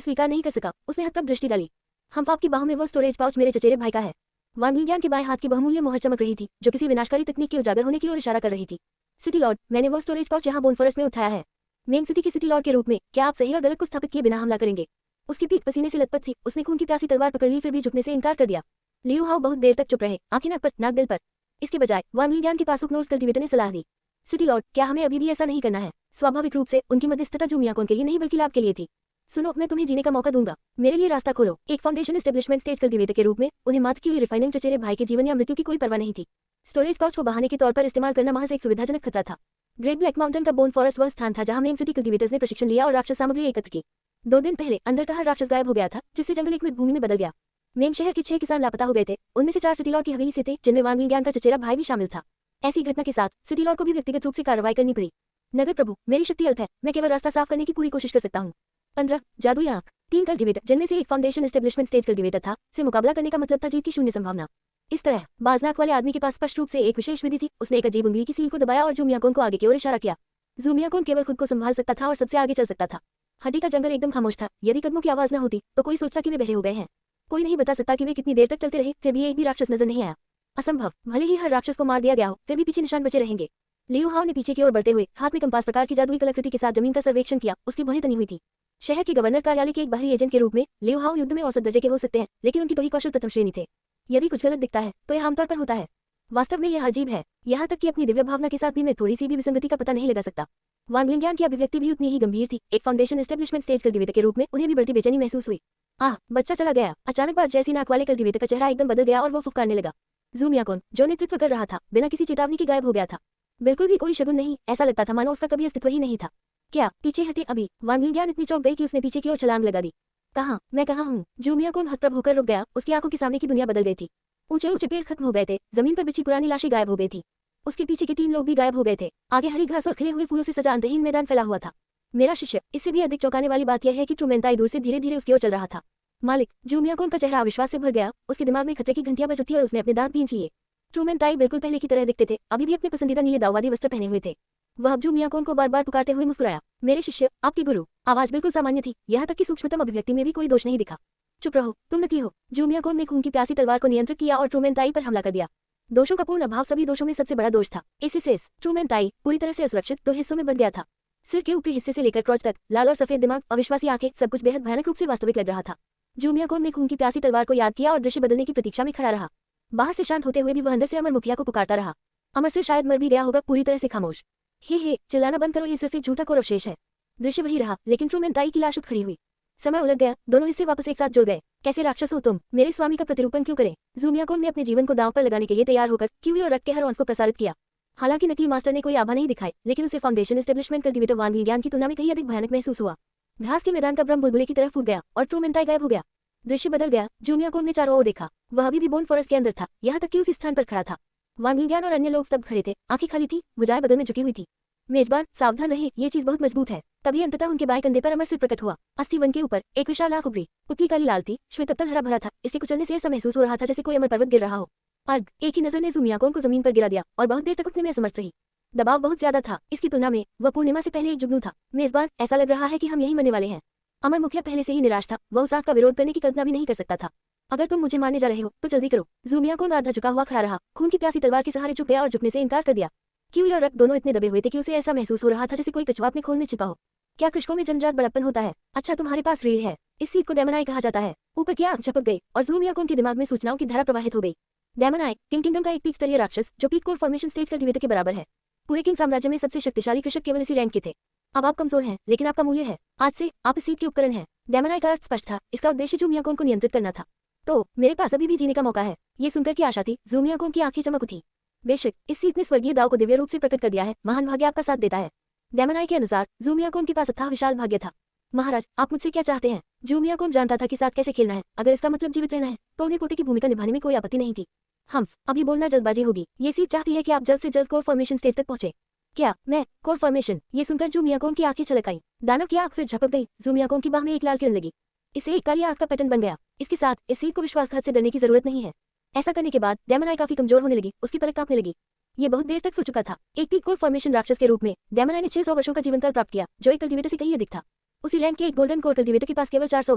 स्वीकार नहीं कर सका। उसने हतप्रभ दृष्टि डाली। हम्फाप की बाहों में वह स्टोरेज पाउच मेरे चचेरे भाई का है। वान ज्ञान के बाएं हाथ की बहुमूल्य मोहर चमक रही थी, जो किसी विनाशकारी तकनीक के उजागर होने की ओर इशारा कर रही थी। सिटी लॉर्ड, मैंने वह स्टोरेज पाउच यहाँ बोन फॉरेस्ट में उठाया है। मेन सिटी की सिटी लॉर्ड के रूप में क्या आप सही और गलत को स्थापित किए बिना हमला करेंगे? उसकी पीठ पसीने से लथपथ थी। उसने खून की प्यासी तलवार पकड़ ली, फिर भी झुकने से इनकार कर दिया। लियू हाव बहुत देर तक चुप रहे, आंखें नाक पर, नाक दिल पर। इसके बजाय वान ज्ञान के पास नोज कल्टीवेटर ने सलाह दी। सिटी लॉर्ड, क्या हमें अभी भी ऐसा नहीं करना है? स्वाभाविक रूप से उनकी मध्यस्थता ज़ूमियाकोन के लिए नहीं बल्कि लाभ के लिए थी। सुनो, मैं तुम्हें जीने का मौका दूंगा। मेरे लिए रास्ता खोलो। एक फाउंडेशन एस्टेब्लिशमेंट स्टेज कल्टीवेटर के रूप में उन्हें मात्र की हुई रिफाइनिंग चचेरे भाई के जीवन या मृत्यु की कोई परवाह नहीं थी। स्टोरेज पाउच को बहाने के तौर पर इस्तेमाल करना महज एक सुविधाजनक खतरा था। ग्रेट ब्लैक माउंटेन का बोन फॉरेस्ट वह स्थान था जहां मेन सिटी कल्टीवेटर्स ने प्रशिक्षण लिया और राक्षस सामग्री एकत्र की। 2 दिन पहले अंदर का हर राक्षस गायब हो गया था, जिससे जंगल एक मृत भूमि में बदल गया। मेन शहर के 6 किसान लापता हो गए थे। उनमें से 4 सिटी लॉर्ड की हवेली से थे, जिनमें वान ज्ञान का चचेरा भाई भी शामिल था। ऐसी घटना के साथ सिटी लॉर्ड को भी व्यक्तिगत रूप से कार्रवाई करनी पड़ी। नगर प्रभु, मेरी शक्ति अल्प है। मैं केवल रास्ता साफ करने की पूरी कोशिश कर सकता हूँ। 15 जादुई आंख। 3 कल्टीवेटर, जिनमें से एक फाउंडेशन एस्टेब्लिशमेंट स्टेज कल्टीवेटर था, से मुकाबला करने का मतलब था जीत की शून्य संभावना। इस तरह बाजनाक वाले आदमी के पास स्पष्ट रूप से एक विशेष विधि थी। उसने एक अजीब उंगली की सील को दबाया और ज़ूमियाकोन को आगे की ओर इशारा किया। ज़ूमियाकोन केवल खुद को संभाल सकता था और सबसे आगे चल सकता था। हड्डी का जंगल एकदम खामोश था। यदि कदमों की आवाज न होती तो कोई सोचता कि वे बहरे हो गए हैं। कोई नहीं बता सकता कि वे कितनी देर तक चलते रहे, फिर भी एक भी राक्षस नजर नहीं आया। असंभव। भले ही हर राक्षस को मार दिया गया हो, फिर भी पीछे निशान बचे रहेंगे। लियू हाव ने पीछे की ओर बढ़ते हुए हाथ में कंपास प्रकार की जादुई कलाकृति के साथ जमीन का सर्वेक्षण किया। उसकी भौहें तनी हुई थी। शहर के गवर्नर कार्यालय के एक बाहरी एजेंट के रूप में लियू हाव युद्ध में औसत दर्जे के हो सकते हैं, लेकिन उनकी टोही कौशल प्रथम श्रेणी थे। यदि कुछ गलत दिखता है तो यह आमतौर पर होता है। वास्तव में यह अजीब है। यहाँ तक कि अपनी दिव्य भावना के साथ भी मैं थोड़ी सी भी विसंगति का पता नहीं लगा सकता। वान ज्ञान की अभिव्यक्ति भी उतनी ही गंभीर थी। एक फाउंडेशन एस्टेब्लिशमेंट स्टेज कल्टीवेटर के रूप में उन्हें भी बढ़ती बेचैनी महसूस हुई। आह, बच्चा चला गया। अचानक बात जैसी नाक वाले कल्टीवेटर का चेहरा एकदम बदल गया और वो फुफकारने लगा। ज़ूमियाकोन, जो नेतृत्व कर रहा था, बिना किसी चेतावनी के गायब हो गया था। बिल्कुल भी कोई शगुन नहीं। ऐसा लगता था मानो उसका कभी अस्तित्व ही नहीं था। क्या पीछे हटे अभी? वान ज्ञान इतनी चौंक गई कि उसने पीछे की ओर छलांग लगा दी। कहाँ? मैं कहाँ हूँ? ज़ूमियाकोन हतप्रभ होकर रुक गया। उसकी आंखों के सामने की दुनिया बदल गई थी। ऊंचे ऊंचे पेड़ खत्म हो गए थे। जमीन पर बिछी पुरानी लाशें गायब हो गई थी। उसके पीछे के 3 लोग भी गायब हो गए थे। आगे हरी घास और खिले हुए फूलों से सजा अंतहीन मैदान फैला हुआ था। मेरा शिष्य। इससे भी अधिक चौंकाने वाली बात यह है कि ट्रूमेंताई दूर से धीरे धीरे उसकी ओर चल रहा था। मालिक। ज़ूमियाकोन का चेहरा अविश्वास से भर गया। उसके दिमाग में खतरे की घंटियां बज उठी और उसने अपने दांत भींच लिए। ट्रूमेंताई बिल्कुल पहले की तरह दिखते थे, अभी भी अपने पसंदीदा नीले दाववादी वस्त्र पहने हुए थे। वह अब ज़ूमियाकोन को बार बार पुकारते हुए मुस्कुराया। मेरे शिष्य, आपकी गुरु। आवाज बिल्कुल सामान्य थी, यहाँ तक कि सूक्ष्मतम अभिव्यक्ति में भी कोई दोष नहीं दिखा। चुप रहो, तुम नकली हो। ज़ूमियाकोन ने खून की प्यासी तलवार को नियंत्रित किया और ट्रूमेंताई पर हमला कर दिया। दोषों का पूर्ण अभाव सभी दोषों में सबसे बड़ा दोष था। इससे ट्रूमेंताई पूरी तरह से असुरक्षित 2 हिस्सों में बंट गया था। सिर के ऊपरी हिस्से से लेकर क्रॉच तक लाल और सफेद दिमाग, अविश्वासी आंखें, सब कुछ बेहद भयानक रूप से वास्तविक लग रहा था। ज़ूमियाकोन ने खून की प्यासी तलवार को याद किया और दृश्य बदलने की प्रतीक्षा में खड़ा रहा। बाहर से शांत होते हुए भी वह अंदर से अमर मुखिया को पुकारता रहा। अमर सिर शायद मर भी गया होगा, पूरी तरह से खामोश। हे चिल्लाना बंद करो, ये सिर्फ एक झूठा अवशेष है। दृश्य वही रहा, लेकिन ट्रूमैन ताई की लाश उठ खड़ी हुई। समय उलट गया, दोनों हिस्से वापस एक साथ जुड़ गए। कैसे राक्षस हो तुम, मेरे स्वामी का प्रतिरूपण क्यों करें? ज़ूमियाकोन ने अपने जीवन को दांव पर लगाने के लिए तैयार होकर किवी और रक्त के हर अंश को प्रसारित किया। हालांकि नकली मास्टर ने कोई आभा नहीं दिखाई, लेकिन उसे फाउंडेशन एस्टेब्लिशमेंट कल्टीवेटर वान विज्ञान की तुलना में कहीं अधिक भयानक महसूस हुआ। घास के मैदान का ब्रह्म बुलबुले की तरह फूट गया और ट्रूमैन ताई गायब हो गया। दृश्य बदल गया। ज़ूमियाकोन ने चारों ओर देखा। वह अभी भी बोन फॉरेस्ट के अंदर था, यहाँ तक कि उस स्थान पर खड़ा था। वान विज्ञान और अन्य लोग स्तब्ध खड़े थे, आंखें खाली थी, भुजाएं बदल में झुकी हुई थी। मेजबान सावधान रहे, ये चीज बहुत मजबूत है। तभी अंततः उनके बाएं कंधे पर अमर सिर प्रकट हुआ। अस्थि वन के ऊपर एक विशाल आंख उभरी, पुतली काली लाल थी, श्वेत तल हरा भरा था। इसके कुचलने से ऐसा महसूस हो रहा था जैसे कोई अमर पर्वत गिर रहा हो। अर्घ, एक ही नजर ने ज़ूमियाकोन को जमीन पर गिरा दिया और बहुत देर तक उठने में असमर्थ रही। दबाव बहुत ज्यादा था, इसकी तुलना में वह पूर्णिमा से पहले एक जुगनू था। मेजबान, ऐसा लग रहा है कि हम यही मरने वाले हैं। अमर मुखिया पहले से ही निराश था, वह उस आंख का विरोध करने की कल्पना भी नहीं कर सकता था। अगर तुम मुझे मारने जा रहे हो तो जल्दी करो। ज़ूमियाकोन आधा झुका हुआ खड़ा रहा, खून की प्यासी तलवार के सहारे झुक गया और झुकने से इनकार कर दिया। किवी और रक्त दोनों इतने दबे हुए थे कि उसे ऐसा महसूस हो रहा था जैसे कोई कछुआ अपने खून में छिपा हो। क्या कृषकों में जन्मजात बड़प्पन होता है? अच्छा, तुम्हारे पास रीढ़ है। इस सीट को डेमन कहा जाता है। ऊपर की आंख झपक गई और ज़ूमियाकोन के दिमाग में सूचनाओं की धारा प्रवाहित हो गई। डेमन किंगडम का एक पीक स्तरीय राक्षस जो peak core formation stage cultivator के बराबर है। पूरे किंग साम्राज्य में सबसे शक्तिशाली कृषक केवल इसी रैंक के थे। अब आप कमजोर हैं, लेकिन आपका मूल्य है। आज से आप इस सीट के उपकरण हैं। डेमन का अर्थ स्पष्ट था, इसका उद्देश्य ज़ूमियाकोन को नियंत्रित करना था। तो मेरे पास अभी भी जीने का मौका है। ये सुनकर की आशा थी, ज़ूमियाकोन की आंखें चमक उठी। बेशक, इस सीट ने स्वर्गीय दाव को दिव्य रूप से प्रकट कर दिया है। महान भाग्य आपका साथ देता है। डेमन के अनुसार ज़ूमियाकोन के पास अथाह विशाल भाग्य था। महाराज, आप मुझसे क्या चाहते हैं? ज़ूमियाकोन जानता था कि साथ कैसे खेलना है। अगर इसका मतलब जीवित रहना है तो उन्हें पोते की भूमिका निभाने में कोई आपत्ति नहीं थी। हम अभी बोलना जल्दबाजी होगी। ये सीट चाहती है कि आप जल्द से जल्द कोर फॉर्मेशन स्टेज तक पहुंचे। क्या मैं कोर फॉर्मेशन? ये सुनकर ज़ूमियाकोन की आंखें छलक आई। दानव की आंख फिर झपक गई। ज़ूमियाकोन की बाह में एक लाल किरण लगी। इसे एक काली आंख का पैटर्न बन गया। इसके साथ इस सीट को विश्वासघात से डरने की जरूरत नहीं है। ऐसा करने के बाद डेमन काफी कमजोर होने लगी, उसकी पलक कांपने लगी। ये बहुत देर तक सो चुका था। एक पीक कोर फॉर्मेशन राक्षस के रूप में डेमन ने 600 वर्षों का जीवन काल प्राप्त किया, जो एक कल्टीवेटर से कहीं अधिक था। उसी रैंक के एक गोल्डन कोर कल्टीवेटर के पास केवल 400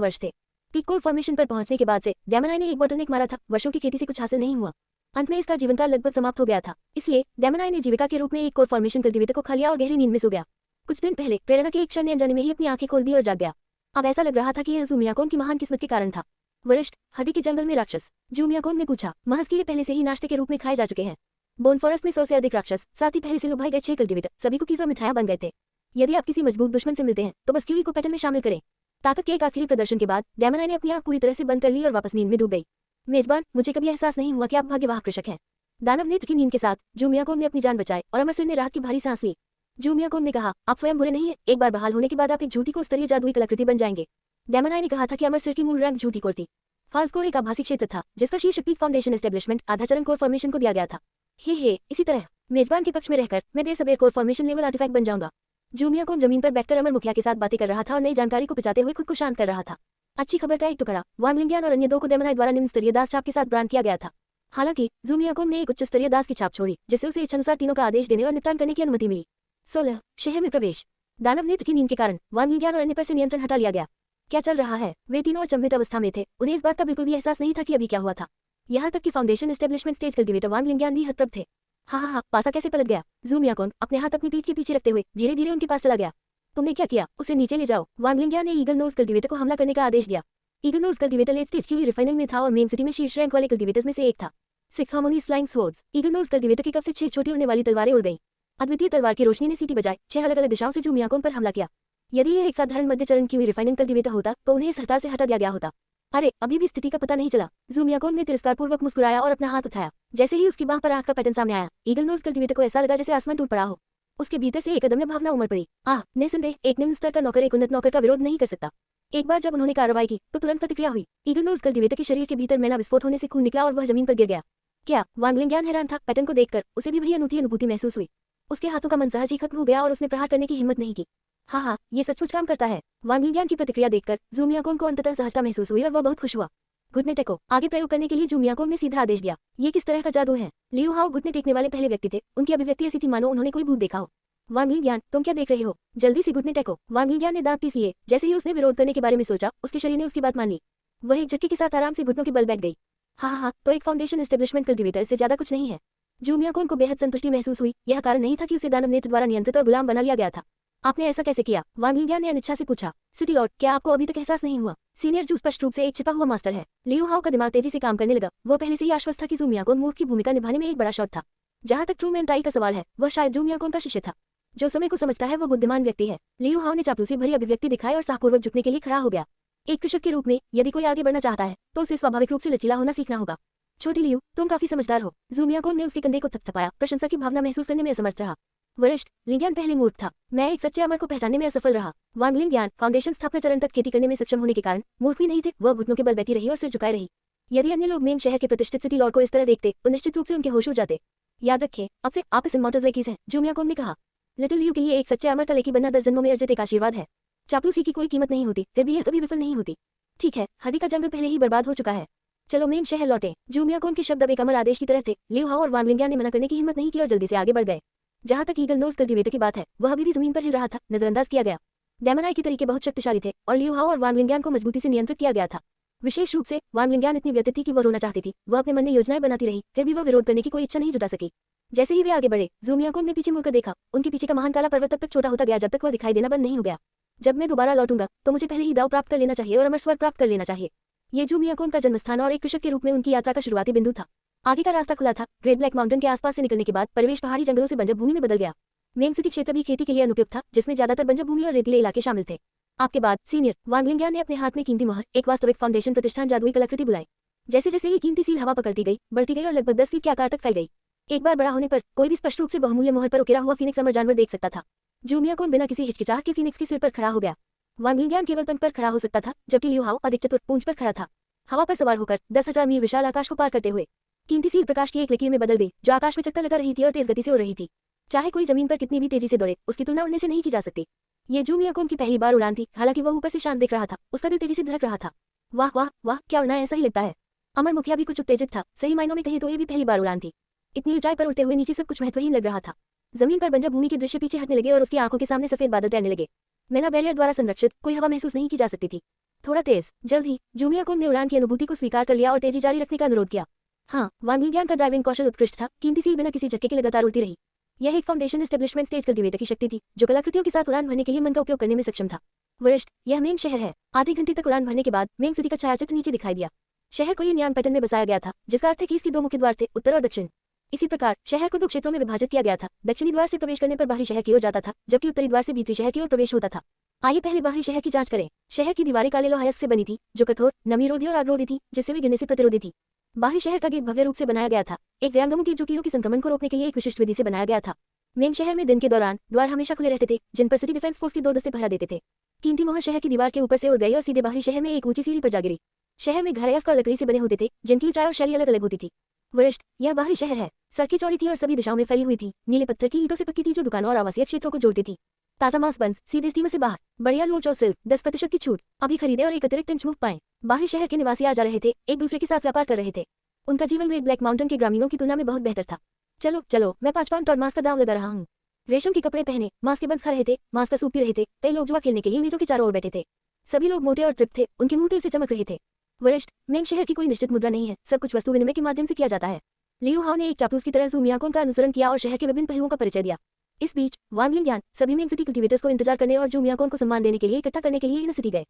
वर्ष थे। पीक कोर फॉर्मेशन पर पहुंचने के बाद से डेमन ने एक बॉटलनेक मारा था। वर्षों की खेती से कुछ हासिल नहीं हुआ। अंत में इसका जीवनकाल लगभग समाप्त हो गया था। इसलिए डेमन ने जीविका के रूप में एक कोर फॉर्मेशन कल्टीवेटर को खा लिया और गहरी नींद में सो गया। कुछ दिन पहले प्रेरणा के एक क्षण ने अनजाने में ही अपनी आंखें खोल दी और जाग गया। अब ऐसा लग रहा था कि यह ज़ूमियाकोन की महान किस्मत के कारण था। वरिष्ठ हड्डी के जंगल में राक्षस, ज़ूमियाकोन ने पूछा। महज कीड़े पहले से ही नाश्ते के रूप में खाए जा चुके हैं। बोन फॉरेस्ट में 100 से अधिक राक्षस, साथ ही पहले से लुभाए गए 6 कल्टीवेटर, सभी कुकीज़ और मिठाइयां बन गए थे। यदि आप किसी मजबूत दुश्मन से मिलते हैं तो बस किवी को पैटर्न में शामिल करें। ताकत के एक आखिरी प्रदर्शन के बाद डेमन ने अपनी आंख पूरी तरह से बंद कर ली और वापस नींद में डूब गई। मेजबान, मुझे कभी एहसास नहीं हुआ कि आप भाग्यवाह कृषक हैं। दानव नेत्र की नींद के साथ ज़ूमियाकोन ने अपनी जान बचाई और अमर सिर ने राहत की भारी सांस ली। ज़ूमियाकोन ने कहा, आप स्वयं बुरे नहीं हैं। एक बार बहाल होने के बाद आप एक झूठी कोर स्तरीय जादुई कलाकृति बन जाएंगे। डेमन ने कहा था कि अमर सिर की मूल रैंक झूठी कोर थी। फॉल्स कोर एक आभासी क्षेत्र था जिसका शीर्ष पीक फाउंडेशन एस्टेब्लिशमेंट आधा चरण कोर फॉर्मेशन को दिया गया था। हे इसी तरह मेजबान के पक्ष में रहकर मैं देर सबेर कोर फॉर्मेशन लेवल आर्टिफैक्ट बन जाऊंगा। ज़ूमियाकोन जमीन पर बैठकर अमर मुखिया के साथ बातें कर रहा था और नई जानकारी को पिचाते हुए खुद को शांत कर रहा था। अच्छी खबर का एक टुकड़ा वान विज्ञान और अन्य 2 को डेमन द्वारा निम्न स्तरीय दास छाप के साथ ब्रांड किया गया था। हालांकि ज़ूमियाकोन ने एक उच्च स्तरीय दास की छाप छोड़ी, जिससे उसे इच्छानुसार तीनों का आदेश देने और निपटान करने की अनुमति मिली। 16 शहर में प्रवेश। दानव नेत्र की नींद के कारण वान विज्ञान और अन्य पर से नियंत्रण हटा लिया गया। क्या चल रहा है? वे तीनों अचंभित अवस्था में थे। उन्हें इस बात का बिल्कुल भी एहसास नहीं था कि अभी क्या हुआ था। यहाँ तक कि फाउंडेशन एस्टेब्लिशमेंट स्टेज कल्टीवेटर वान विज्ञान भी हतप्रभ थे। हाँ, पासा कैसे पलट गया? ज़ूमियाकोन अपने हाथ अपनी पीठ के पीछे रखते हुए धीरे धीरे उनके पास चला गया। तुमने क्या किया? उसे नीचे ले जाओ। वान विज्ञान ने ईगल नोज कल्टीवेटर को हमला करने का आदेश दिया। Eagle nose cultivator late stage की रिफाइनल में था और मेन सिटी में शीर्ष रैंक वाले कल्टीवेटर्स में से एक था। 6 harmonies flying swords. Eagle nose cultivator की कफ से 6 छोटी उड़ने वाली तलवारें उड़ गईं। अद्वितीय तलवार की रोशनी ने सीटी बजाई। 6 अलग अलग दिशाओं से ज़ूमियाकोन पर हमला किया। यदि यह एक साधारण मध्य चरण की हुई रिफाइनल कल्टीवेटर होता तो उन्हें इस हड़ताल से हटा दिया गया होता। अरे, अभी भी स्थिति का पता नहीं चला। ज़ूमियाकोन ने तिरस्कारपूर्वक मुस्कुराया और अपना हाथ उठाया। जैसे ही उसकी बाह पर आंख का पैटर्न सामने आया, ईगल नोज कल्टीवेटर को ऐसा लगा जैसे आसमान टूट पड़ा हो। उसके भीतर से एक अदम्य भावना उमड़ पड़ी। निसंदेह एक निम्न स्तर का नौकर एक उन्नत नौकर का विरोध नहीं कर सकता। एक बार जब उन्होंने कार्रवाई की तो तुरंत प्रतिक्रिया हुई। ईगल नोज कल्टीवेटर के शरीर के भीतर मैना विस्फोट होने से खून निकला और वह जमीन पर गिर गया। क्या? वान विज्ञान हैरान था। पैटर्न को देखकर उसे भी वही अनूठी अनुभूति महसूस हुई। उसके हाथों का मन सहज ही खत्म हो गया और उसने प्रहार करने की हिम्मत नहीं की। हाँ, ये सचमुच काम करता है। वान विज्ञान की प्रतिक्रिया देखकर ज़ूमियाकोन को अंततः सहजता महसूस हुई और वह बहुत खुश हुआ। घुटने टेको। आगे प्रयोग करने के लिए ज़ूमियाकोन ने सीधा आदेश दिया। ये किस तरह का जादू है? लियू हाओ घुटने टेकने वाले पहले व्यक्ति थे। उनकी अभिव्यक्ति ऐसी थी मानो उन्होंने कोई भूत देखा हो। वान विज्ञान, तुम क्या देख रहे हो? जल्दी से घुटने टेको। वान विज्ञान ने दांत पीस लिए। जैसे ही उसने विरोध करने के बारे में सोचा, उसके शरीर ने उसकी बात मान ली। वह एक झटके के साथ आराम से घुटनों के बल बैठ गई। हाँ, तो एक फाउंडेशन एस्टेब्लिशमेंट कल्टीवेटर से ज्यादा कुछ नहीं है। ज़ूमियाकोन को बेहद संतुष्टि महसूस हुई। यह कारण नहीं था कि उसे दानव नेत्र द्वारा नियंत्रित और गुलाम बना लिया गया था। आपने ऐसा कैसे किया? वान विज्ञान ने अनिच्छा से पूछा। सिटी लॉर्ड, क्या आपको अभी तक एहसास नहीं हुआ? सीनियर जो स्पष्ट रूप से एक छिपा हुआ मास्टर है। लियू हाओ का दिमाग तेजी से काम करने लगा। वो पहले से ही आश्वस्त था कि ज़ूमियाकोन मूर्ख की भूमिका निभाने में एक बड़ा शौक था। जहाँ तक ट्रू मैन ताई का सवाल है, वह शायद जू मियाकोन का शिष्य था। जो समय को समझता है वो बुद्धिमान व्यक्ति है। लियू हाओ ने चापलूसी भरी अभिव्यक्ति दिखाई और साहपूर्वक झुकने के लिए खड़ा हो गया। एक कृषक के रूप में यदि कोई आगे बढ़ना चाहता है तो उसे स्वाभाविक रूप से लचीला होना सीखना होगा। छोटी लियू, तुम काफी समझदार हो। जू मियाकोन ने उसके कंधे को थपथपाया, प्रशंसा की भावना महसूस करने में असमर्थ रहा। वरिष्ठ, लिंगियान पहले मूर्ख था। मैं एक सच्चे अमर को पहचानने में असफल रहा। वांग लिंगियान फाउंडेशन स्थापना चरण तक खेती करने में सक्षम होने के कारण मूर्ख भी नहीं थे। वह घुटनों के बल बैठी रही और सिर झुकाए रही। यदि अन्य लोग मेन शहर के प्रतिष्ठित सिटी लॉर्ड को इस तरह देखते तो निश्चित रूप से उनके होश उड़ जाते। याद रखें, अब से आप इस इमॉर्टल लेकीज हैं, जू मियाकोन ने कहा। लिटिल लियू के लिए एक सच्चे अमर का लेकी बनना 10 जन्मों में अर्जित एक आशीर्वाद है। चापलूसी की कोई कीमत नहीं होती, फिर भी यह कभी विफल नहीं होती। ठीक है, हड्डी का जंगल पहले ही बर्बाद हो चुका है। चलो मेन शहर लौटे। जू मियाकोन के शब्द अब एक अमर आदेश की तरह थे। लियू हाओ और वांग लिंगियान ने मना करने की हिम्मत नहीं की और जल्दी से आगे बढ़ गए। जहां तक ईगल नोज कल्टीवेटर की बात है, वह अभी भी जमीन पर हिल रहा था, नजरअंदाज किया गया। डेमन आई के तरीके बहुत शक्तिशाली थे और लियू हाओ और वांग लिंगियान को मजबूती से नियंत्रित किया गया था। विशेष रूप से वांग लिंगियान इतनी व्यथित थी कि वह रोना चाहती थी। वह अपने मन में योजनाएं बनाती रही, फिर भी वह विरोध करने की कोई इच्छा नहीं जुटा सकी। जैसे ही वे आगे बढ़े, जू मियाकोन ने पीछे मुड़कर देखा। उनके पीछे का महान काला पर्वत तब तक छोटा होता गया जब तक वह दिखाई देना बंद नहीं हो गया। जब मैं दोबारा लौटूंगा तो मुझे पहले ही दाव प्राप्त कर लेना चाहिए और अमर स्वर प्राप्त कर लेना चाहिए। ये जू मियाकोन का जन्मस्थान और एक कृषक के रूप में उनकी यात्रा का शुरुआती बिंदु था। आगे का रास्ता खुला था। ग्रेट ब्लैक माउंटेन के आसपास से निकलने के बाद परिवेश पहाड़ी जंगलों से बंजर भूमि में बदल गया। मेन सिटी क्षेत्र भी खेती के लिए अनुपयुक्त था, जिसमें ज्यादातर बंजर भूमि और रेतीले इलाके शामिल थे। आपके बाद सीनियर वांग लिंगियान ने अपने हाथ में कीमती मोहर, एक वास्तविक फाउंडेशन प्रतिष्ठान जादुई कलाकृति बुलाई। जैसे जैसे ये कीमती सील हवा पकड़ती गई, बढ़ती गई और लगभग 10 फीट के आकार तक फैल गई। एक बार बड़ा होने पर कोई भी स्पष्ट रूप से बहुमूल्य मोहर पर उकेरा हुआ फीनिक्स अमर जानवर देख सकता था। जू मियाकोन बिना किसी हिचकिचाहट के फीनिक्स के सिर पर खड़ा हो गया। वांग लिंगियान केवल पंख पर खड़ा हो सकता था, जबकि लियू हाओ अधिक चतुर पूंछ पर खड़ा था, हवा पर सवार होकर 10,000 मील विशाल आकाश को पार करते हुए। कीमती सील प्रकाश की एक लकीर में बदल गई, जो आकाश में चक्कर लगा रही थी और तेज गति से उड़ रही थी। चाहे कोई जमीन पर कितनी भी तेजी से दौड़े, उसकी तुलना उड़ने से नहीं की जा सकती। ये जू मियाकोन की पहली बार उड़ान थी, हालांकि वह ऊपर से शांत दिख रहा था। उसका दिल तेजी से धड़क रहा था। वाह वाह वाह, क्या उड़ना ऐसा ही लगता है। अमर मुखिया भी कुछ उत्तेजित था। सही मायनों में कहीं तो ये भी पहली बार उड़ान थी। इतनी ऊंचाई पर उड़ते हुए नीचे सब कुछ महत्वहीन लग रहा था। जमीन पर बंजर भूमि के दृश्य पीछे हटने लगे और उसकी आंखों के सामने सफेद बादल तैरने लगे। मैना बैरियर द्वारा संरक्षित कोई हवा महसूस नहीं की जा सकती थी। थोड़ा तेज। जल्द ही जू मियाकोन ने उड़ान की अनुभूति को स्वीकार कर लिया और तेजी जारी रखने का अनुरोध किया। हाँ, वांग लिंगियान का ड्राइविंग कौशल उत्कृष्ट था। कीमती सील बिना किसी झटके के लगातार उड़ती रही। यह एक फाउंडेशन एस्टेब्लिशमेंट स्टेज कल्टीवेटर की शक्ति थी, जो कलाकृतियों के साथ उड़ान भरने के लिए मन का उपयोग करने में सक्षम था। वरिष्ठ, यह मेन शहर है। आधे घंटे तक उड़ान भरने के बाद मेन सिटी का छायाचित्र नीचे दिखाई दिया। शहर को न्यान पैटर्न में बसाया गया था, जिसका अर्थ है कि इसके 2 मुख्य द्वार थे, उत्तर और दक्षिण। इसी प्रकार शहर को 2 क्षेत्रों में विभाजित किया गया था। दक्षिणी द्वार से प्रवेश करने पर बाहरी शहर की ओर जाता था, जबकि उत्तरी द्वार से भीतरी शहर की ओर प्रवेश होता था। आइए पहले बाहरी शहर की जांच करें। शहर की दीवारें काले लोहायस से बनी थी, जो कठोर, नमीरोधी और आग्रोधी थी, जिससे वे गिरने से प्रतिरोधी थी। बाहरी शहर का गेट भव्य रूप से बनाया गया था। एक ज़यांगमू की जो कीड़ों के संक्रमण को रोकने के लिए एक विशिष्ट विधि से बनाया गया था। मेन शहर में दिन के दौरान द्वार हमेशा खुले रहते थे, जिन पर सिटी डिफेंस फोर्स की 2 दस्ते पहरा देते थे। कीमती मोहर शहर की दीवार के ऊपर से उड़ गई और सीधे बाहरी शहर में एक ऊंची सीढ़ी पर जा गिरी। शहर में घर अयस्क और लकड़ी से बने होते थे, जिनकी ऊंचाई और शैली अलग अलग होती थी। वरिष्ठ, यह बाहरी शहर है। सड़कें चौड़ी थी और सभी दिशाओं में फैली हुई थी। नीले पत्थर की ईंटों से पक्की थी, जो दुकानों और आवासीय क्षेत्रों को जोड़ती थी। ताजा मांस बंस सीधे स्टीमर से बाहर। बढ़िया लोच और सिल्क 10% की छूट। अभी खरीदे और एक अतिरिक्त इंच मुफ्त पाएं। बाहरी शहर के निवासी आ जा रहे थे, एक दूसरे के साथ व्यापार कर रहे थे। उनका जीवन ग्रेट ब्लैक माउंटेन के ग्रामीणों की तुलना में बहुत बेहतर था। चलो चलो, मैं 5 पाउंड और मांस का दाम लगा रहा हूँ। रेशम के कपड़े पहने, मांस के बंस खा रहे थे, मांस का सूप पी रहे थे। कई लोग जुआ खेलने के लिए मेजों के चारों ओर बैठे थे। सभी लोग मोटे और तृप्त थे, उनके मुंह तिल से चमक रहे थे। वरिष्ठ, मेन शहर की कोई निश्चित मुद्रा नहीं है, सब कुछ वस्तु विनिमय के माध्यम से किया जाता है। लियू हाओ ने एक चापलूस की तरह जू मियाकोन का अनुसरण किया और शहर के विभिन्न पहलुओं का परिचय दिया। इस बीच वांग लिंगियान सभी मेन सिटी कल्टीवेटर्स को इंतजार करने और जू मियाकोन को सम्मान देने के लिए इकट्ठा करने के लिए इन सिटी गए।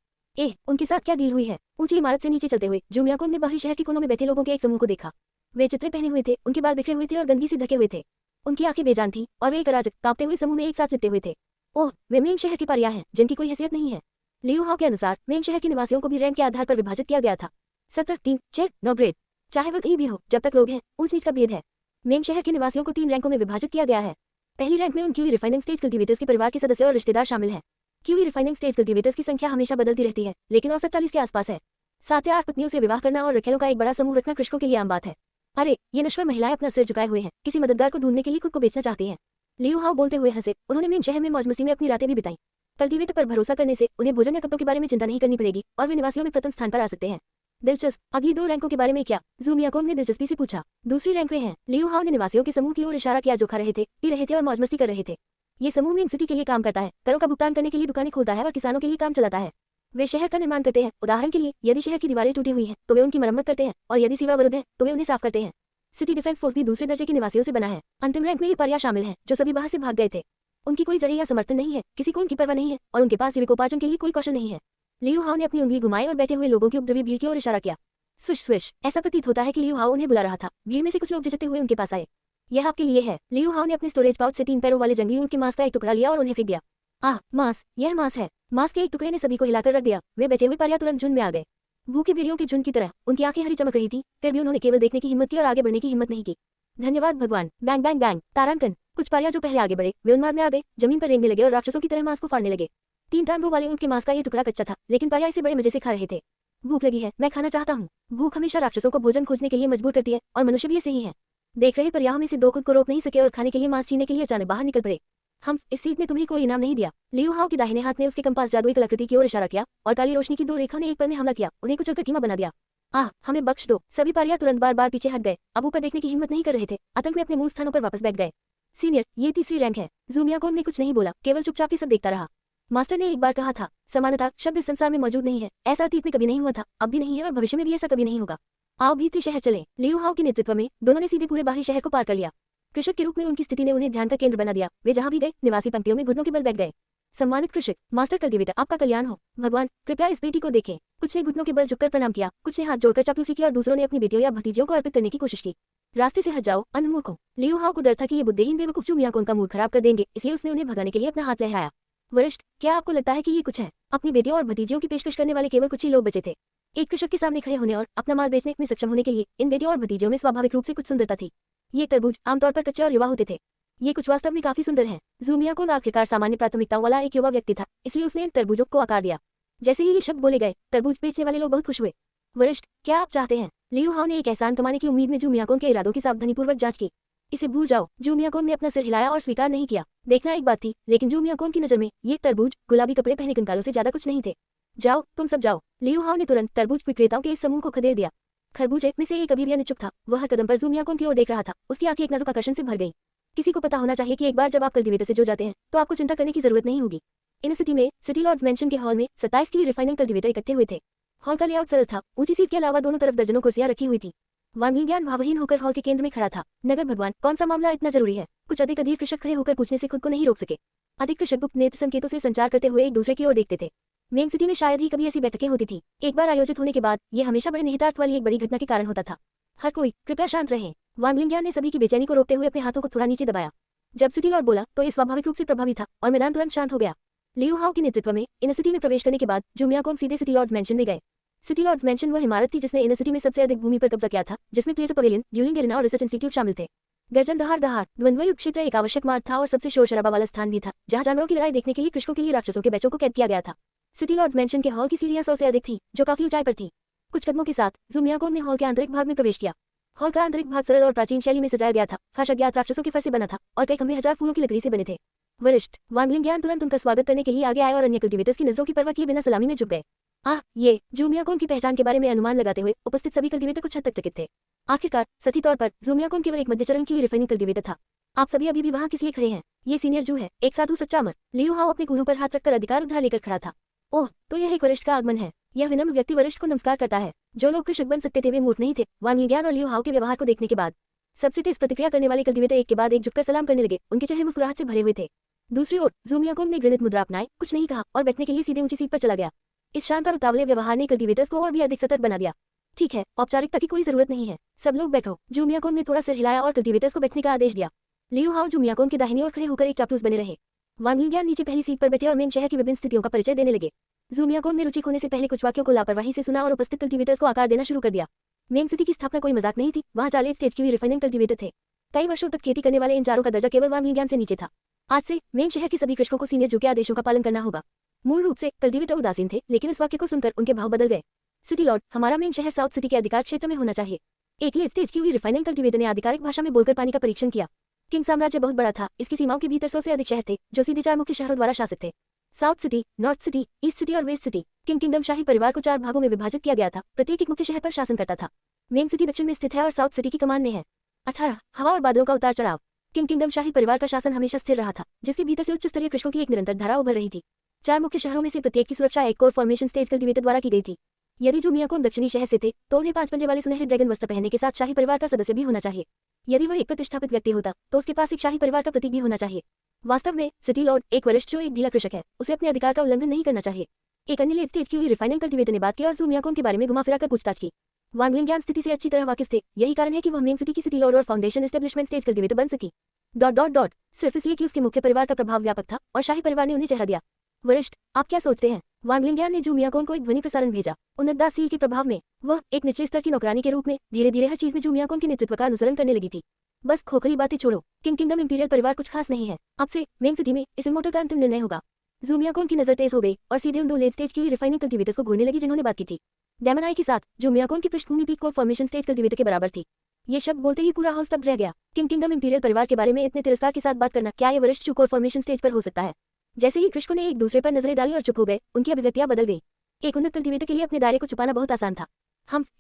उनके साथ क्या डील हुई है? ऊंची इमारत से नीचे चलते हुए जू मियाकोन ने बाहरी शहर के कोनों में बैठे लोगों के एक समूह को देखा। वे चित्रे पहने हुए थे, उनके बाल बिखरे हुए थे और गंदगी से ढके हुए थे। उनकी आंखें बेजान थी और वे एक अराजक कांपते हुए समूह में एक साथ लिपटे हुए थे। ओह, वे मेन शहर की पारियां हैं, जिनकी कोई हैसियत नहीं है। लियू हाओ के अनुसार मेन शहर के निवासियों को भी रैंक के आधार पर विभाजित किया गया था। 17, 3, 6, 9 ग्रेड। चाहे वह कहीं भी हो, जब तक लोग हैं, ऊंच नीच का भेद है। मेन शहर के निवासियों को 3 रैंकों में विभाजित किया गया है। पहली रैंक में उन क्यूई रिफाइनिंग स्टेज कल्टीवेटर्स के परिवार के सदस्य और रिश्तेदार शामिल हैं। क्यूई रिफाइनिंग स्टेज कल्टीवेटर्स की संख्या हमेशा बदलती रहती है, लेकिन औसत 40 के आसपास है। 7 या 8 पत्नियों से विवाह करना और रखेलों का एक बड़ा समूह रखना कृषकों के लिए आम बात है। अरे, ये नश्वर महिलाएं अपना सिर झुकाए हुए हैं, किसी मददगार को ढूंढने के लिए खुद को बेचना चाहती हैं। लियू हाओ बोलते हुए हंसे। उन्होंने मेन शहर में मौज मस्ती में अपनी रातें भी बिताई। कल्टीवेटर पर भरोसा करने से उन्हें भोजन या कपड़ों के बारे में चिंता नहीं करनी पड़ेगी और वे निवासियों में प्रथम स्थान पर आ सकते हैं। दिलचस्प। अगली 2 रैंकों के बारे में क्या? जू मियाकोन ने दिलचस्पी से पूछा। दूसरी रैंक में हैं। लियू हाओ ने निवासियों के समूह की ओर इशारा किया, जो खा रहे थे, पी रहे थे और मौज मस्ती कर रहे थे। ये समूह मेन सिटी के लिए काम करता है, करों का भुगतान करने के लिए दुकानें खोलता है और किसानों के लिए काम चलाता है। वे शहर का निर्माण करते हैं। उदाहरण के लिए, यदि शहर की दीवारें टूटी हुई हैं, तो वे उनकी मरम्मत करते हैं, और यदि सीमा अवरुद्ध है, तो वे उन्हें साफ करते हैं। सिटी डिफेंस फोर्स भी दूसरे दर्जे के निवासियों से बना है। अंतिम रैंक में ये पारियां शामिल हैं, जो सभी बाहर से भाग गए थे। उनकी कोई जड़ी या समर्थन नहीं है, किसी को उनकी परवाह नहीं है, और उनके पास जीविकोपार्जन के लिए कोई कौशल नहीं है। लियू हाओ ने अपनी उंगली घुमाई और बैठे हुए लोगों की उपद्रवी भीड़ की ओर इशारा किया। Swish swish. ऐसा प्रतीत होता है कि लियू हाओ उन्हें बुला रहा था। भीड़ में से कुछ लोग झिझकते हुए उनके पास आए। यह आपके लिए है। लियू हाओ ने अपने स्टोरेज पाउच से 3 पैरों वाले जंगली ऊंट के मांस का एक टुकड़ा लिया और उन्हें फेंक दिया। आह, मांस, यह मांस है। मांस के एक टुकड़े ने सभी को हिलाकर रख दिया। वे बैठे हुए पारिया तुरंत झुंड में आ गए। भूखे भेड़ियों के झुंड की तरह उनकी आंखें हरी चमक रही थी, फिर भी उन्होंने केवल देखने की हिम्मत की और आगे बढ़ने की हिम्मत नहीं की। धन्यवाद भगवान। बैंग बैंग बैंग, तारांकन। कुछ पारिया जो पहले आगे बढ़े वे उन्माद में आ गए, जमीन पर रेंगने लगे और राक्षसों की तरह मांस को फाड़ने लगे। 3 टांगों वाले ऊंट के मांस का ये टुकड़ा कच्चा था, लेकिन पारिया इसे बड़े मजे से खा रहे थे। भूख लगी है, मैं खाना चाहता हूँ। भूख हमेशा राक्षसों को भोजन खोजने के लिए मजबूर करती है और मनुष्य भी ऐसे ही है। देख रहे परियाहों में से 2 खुद को रोक नहीं सके और खाने के लिए मांस छीनने के लिए अचानक बाहर निकल पड़े। हम इस सीट ने तुम्हें कोई इनाम नहीं दिया। लियू हाओ के दाहिने हाथ ने उसके कंपास जादुई कलाकृति की ओर इशारा किया और काली रोशनी की 2 रेखाओं ने एक पल में हमला किया, उन्हें कुचलकर कीमा बना दिया। आह, हमें बख्श दो। सभी पारिया तुरंत बार-बार पीछे हट गए, अब ऊपर देखने की हिम्मत नहीं कर रहे थे। आतंक में अपने मूल स्थानों पर वापस बैठ गए। सीनियर, ये तीसरी रैंक है। ज़ूमियाकोन ने कुछ नहीं बोला, केवल चुपचाप ही सब देखता रहा। मास्टर ने एक बार कहा था, समानता शब्द इस संसार में मौजूद नहीं है। ऐसा अतीत में कभी नहीं हुआ था, अब भी नहीं है और भविष्य में भी ऐसा कभी नहीं होगा। आओ भीतरी शहर चलें। लियू हाओ के नेतृत्व में दोनों ने सीधे पूरे बाहरी शहर को पार कर लिया। कृषक के रूप में उनकी स्थिति ने उन्हें ध्यान का केंद्र बना दिया। वे जहां भी गए निवासी पंक्तियों में घुटनों के बल बैठ गए। सम्मानित कृषक, मास्टर कल्टीवेटर, आपका कल्याण हो। भगवान, कृपया इस बेटी को देखें। कुछ ने घुटनों के बल झुककर प्रणाम किया, कुछ ने हाथ जोड़कर चापलूसी की और दूसरों ने अपनी बेटियों या भतीजियों को अर्पित करने की कोशिश की। रास्ते से हट जाओ, अंध मूर्खों। लियू हाओ को डर था कि ये बुद्धिहीन बेवकूफ ज़ूमियाकोन का मूड खराब कर देंगे, इसलिए उसने उन्हें भगाने के लिए अपना हाथ लहराया। वरिष्ठ, क्या आपको लगता है कि ये कुछ है? अपनी बेटियों और भतीजियों की पेशकश करने वाले केवल कुछ ही लोग बचे थे। एक कृषक के सामने खड़े होने और अपना माल बेचने में सक्षम होने के लिए इन बेटियों और भतीजियों में स्वाभाविक रूप से कुछ सुंदरता थी। ये तरबूज आमतौर पर कच्चे और युवा होते थे। ये कुछ वास्तव में काफी सुंदर हैं। ज़ूमियाकोन आखिरकार सामान्य प्राथमिकताओं वाला एक युवा व्यक्ति था, इसलिए उसने इन तरबूजों को आकार दिया। जैसे ही ये शब्द बोले गए, तरबूज बेचने वाले लोग बहुत खुश हुए। वरिष्ठ, क्या आप चाहते हैं? लियू हाओ ने एक एहसान कमाने की उम्मीद में ज़ूमियाकोन के इरादों की सावधानीपूर्वक जांच की। इसे भूल जाओ। ज़ूमियाकोन ने अपना सिर हिलाया और स्वीकार नहीं किया। देखना एक बात थी, लेकिन ज़ूमियाकोन की नजर में ये तरबूज गुलाबी कपड़े पहने कंकालों से ज्यादा कुछ नहीं थे। जाओ, तुम सब जाओ। लियू हाओ ने तुरंत तरबूज विक्रेताओं के इस समूह को खदेड़ दिया। खरबूजे में से एक अभी भी अनिच्छुक था, वह हर कदम पर ज़ूमियाकोन की ओर देख रहा था। उसकी आंखें एक नाजुक आकर्षण से भर गई। किसी को पता होना चाहिए कि एक बार जब आप कल्टीवेटर से जुड़ जाते हैं तो आपको चिंता करने की जरूरत नहीं होगी। इन सिटी में सिटी लॉर्ड्स मेंशन के हॉल में 27 की रिफाइनल कल्टीवेटर इकट्ठे हुए थे। हॉल का लेआउट सरल था, ऊंची सीट के अलावा दोनों तरफ दर्जनों कुर्सियां रखी हुई थी। वांग लिंगियान भावहीन होकर हॉल के केंद्र में खड़ा था। नगर भगवान, कौन सा मामला इतना जरूरी है? कुछ अधिक अधीर कृषक खड़े होकर पूछने से खुद को नहीं रोक सके। अधिक कृषक गुप्त नेत्र संकेतों से संचार करते हुए एक दूसरे की ओर देखते थे। मेन सिटी में शायद ही कभी ऐसी बैठकें होती थी। एक बार आयोजित होने के बाद ये हमेशा बड़े निहितार्थ वाली एक बड़ी घटना के कारण होता था। हर कोई कृपया शांत रहें। वांग लिंगियान ने सभी की बेचैनी को रोकते हुए अपने हाथों को थोड़ा नीचे दबाया। जब सिटी लॉर्ड बोला तो ये स्वाभाविक रूप से प्रभावी था और मैदान तुरंत शांत हो गया। लियू हाओ के नेतृत्व में इन सिटी में प्रवेश करने के बाद ज़ूमियाकोन सीधे सिटी लॉर्ड्स मेंशन में गए। सिटी लॉर्ड्स मेंशन वह इमारत थी जिसने इन सिटी में सबसे अधिक भूमि पर कब्जा किया था, जिसमें प्लेस पवेलियन, ड्यूलिंग एरिना और रिसर्च इंस्टीट्यूट शामिल थे। गर्जन दहाड़ दहाड़ द्वंद्वयुक्त क्षेत्र एक आवश्यक मार्ग था और सबसे शोर शराबा वाला स्थान भी था, जहां जानवरों की लड़ाई देखने के लिए कृषकों के लिए राक्षसों के बैचों को कैद किया गया था। सिटी लॉर्ड्स मेंशन के हॉल की सीढ़ियां 100 से अधिक थी, जो काफी ऊंचाई पर थी। कुछ कदमों के साथ ज़ूमियाकोन ने हॉल के आंतरिक भाग में प्रवेश किया। हॉल का आंतरिक भाग सरल और प्राचीन शैली में सजाया गया था। फर्श अज्ञात राक्षसों के फर से बना था और कई खंभे 1000 फूलों की लकड़ी से बने थे। वरिष्ठ, वांग लिंगियान तुरंत उनका स्वागत करने के लिए आगे आए और अन्य कल्टीवेटर्स की नजरों की परवाह किए बिना सलामी में झुक गए। ये ज़ूमियाकोन की पहचान के बारे में अनुमान लगाते हुए उपस्थित सभी कल्टीवेटर कुछ हद तक चकित थे। आखिरकार सही तौर पर ज़ूमियाकोन केवल एक मध्य चरण की रिफाइनिंग कल्टीवेटर था। आप सभी अभी भी वहां किस लिए खड़े हैं? ये सीनियर जू है, एक साधु सच्चा अमर। लियू हाओ अपने कूल्हों पर हाथ रखकर अधिकार उद्धार लेकर खड़ा था। ओह, तो यह एक वरिष्ठ का आगमन है। यह विनम्र व्यक्ति वरिष्ठ को नमस्कार करता है। जो लोग कृषक बन सकते थे वे मूर्ख नहीं थे। वांग लिंगियान और लियू हाओ के व्यवहार को देखने के बाद सबसे तेज प्रतिक्रिया करने वाले कल्टीवेटर एक के बाद एक झुककर सलाम करने लगे। उनके चेहरे मुस्कुराहट से भरे हुए थे। दूसरी ओर ज़ूमियाकोन ने घृणित मुद्रा अपनाई, कुछ नहीं कहा और बैठने के लिए सीधे ऊंची सीट पर चला गया। इस शांत और उतावले व्यवहार ने कल्टीवेटर्स को और भी अधिक सतर्क बना दिया। ठीक है, औपचारिकता की कोई जरूरत नहीं है, सब लोग बैठो। ज़ूमियाकोन ने थोड़ा सिर हिलाया और कल्टीवेटर्स को बैठने का आदेश दिया। लियू हाओ ज़ूमियाकोन की दाहिनी ओर खड़े होकर एक चापलूस बने रहे। वांग लिंगियान नीचे पहली सीट पर बैठे और मेन शहर की विभिन्न स्थितियों का परिचय देने लगे। ज़ूमियाकोन ने रुचि खोने से पहले कुछ वाक्यों को लापरवाही से सुना और उपस्थित कल्टीवेटर्स को आकार देना शुरू कर दिया। मेन सिटी की स्थापना कोई मजाक नहीं थी, वहाँ 40 स्टेज की हुई रिफाइनिंग कल्टीवेटर थे। कई वर्षों तक खेती करने वाले इन चारों का दर्जा केवल वांग लिंगियान से नीचे था। आज से मेन शहर के सभी कृषकों को सीनियर जू के आदेशों का पालन करना होगा। मूल रूप से कल्टीवेटर उदासीन थे, लेकिन इस वाक्य को सुनकर उनके भाव बदल गए। सिटी लॉर्ड, हमारा मेन शहर साउथ सिटी के अधिकार क्षेत्र में होना चाहिए। एक लेट स्टेज की हुई रिफाइनिंग कल्टीवेटर ने आधिकारिक भाषा में बोलकर पानी का परीक्षण किया। किंग साम्राज्य बहुत बड़ा था, इसकी सीमाओं के भीतर 100 से अधिक शहर थे, जो सीधे 4 मुख्य शहरों द्वारा शासित थे। South city, north city, east city और वेस्ट सिटी। किंग किंगडम शाही परिवार को 4 भागों में विभाजित किया गया था, प्रत्येक एक मुख्य शहर पर शासन करता था। मेन सिटी दक्षिण में स्थित है और साउथ सिटी की कमान में है। 18 हवा और बादलों का उतार चढ़ाव। किंग किंगडम शाही परिवार का शासन हमेशा स्थिर रहा था, जिसके भीतर से उच्च स्तरीय कृषकों की एक निरंतर धारा उभर रही थी। 4 मुख्य शहरों में से प्रत्येक की सुरक्षा एक कोर फॉर्मेशन स्टेज कल्टीवेटर द्वारा की गई थी। यदि ज़ूमियाकोन दक्षिणी शहर से थे तो उन्हें 5 पंजे वाले सुनहरे ड्रैगन वस्त्र पहनने के साथ शाही परिवार का सदस्य भी होना चाहिए। यदि वह एक प्रतिष्ठापित व्यक्ति होता तो उसके पास एक शाही परिवार का प्रतीक भी होना चाहिए। वास्तव में सिटी लॉर्ड, एक वरिष्ठ जो एक ढीला कृषक है, उसे अपने अधिकार का उल्लंघन नहीं करना चाहिए। एक अन्य लेट स्टेज की हुई रिफाइनिंग कल्टीवेटर ने बात की और ज़ूमियाकोन के बारे में घुमा फिरा कर पूछताछ की। वांग लिंगयान स्थिति से अच्छी तरह वाकिफ थे, यही कारण है कि वह मेन सिटी की सिटी लॉर्ड और फाउंडेशन एस्टेब्लिशमेंट स्टेज कल्टिवेटर बन सकी। सिर्फ इसलिए कि उसके मुख्य परिवार का प्रभाव व्यापक था और शाही परिवार ने उन्हें चेहरा दिया। वरिष्ठ, आप क्या सोचते हैं? वांग लिंगयान ने जू मियाकोंग को एक ध्वनि प्रसारण भेजा। उन्नतदास सील के प्रभाव में वह एक निश्चित स्तर की नौकरानी के रूप में धीरे धीरे हर चीज में जू मियाकोंग के नेतृत्व का अनुसरण करने लगी थी। बस खोखली बातें छोड़ो, किंगडम इंपीरियल परिवार कुछ खास नहीं है। अब से मेन सिटी में इस इमोर्टल का अंतिम निर्णय होगा। जू मियाकोंग की नजर तेज हो गई और सीधे उन 2 लेट स्टेज की रिफाइनिंग कल्टीवेटर्स को घूरने लगी जिन्होंने बात की थी। डेमन आई के साथ जू मियाकोंग की पृष्ठभूमि peak core formation stage cultivator के बराबर थी। ये शब्द बोलते ही पूरा हॉल स्तब्ध रह गया। किंगडम इंपीरियल परिवार के बारे में इतने तिरस्कार के साथ बात करना, क्या ये वरिष्ठ कोर फॉर्मेशन स्टेज पर हो सकता है? जैसे ही कृष्ण ने एक दूसरे पर नजरें डाली और चुप हो गए, उनकी अभिव्यक्तियां बदल गई। एक उन्नत कल्टीवेटर के लिए अपने दायरे को छुपाना बहुत आसान था।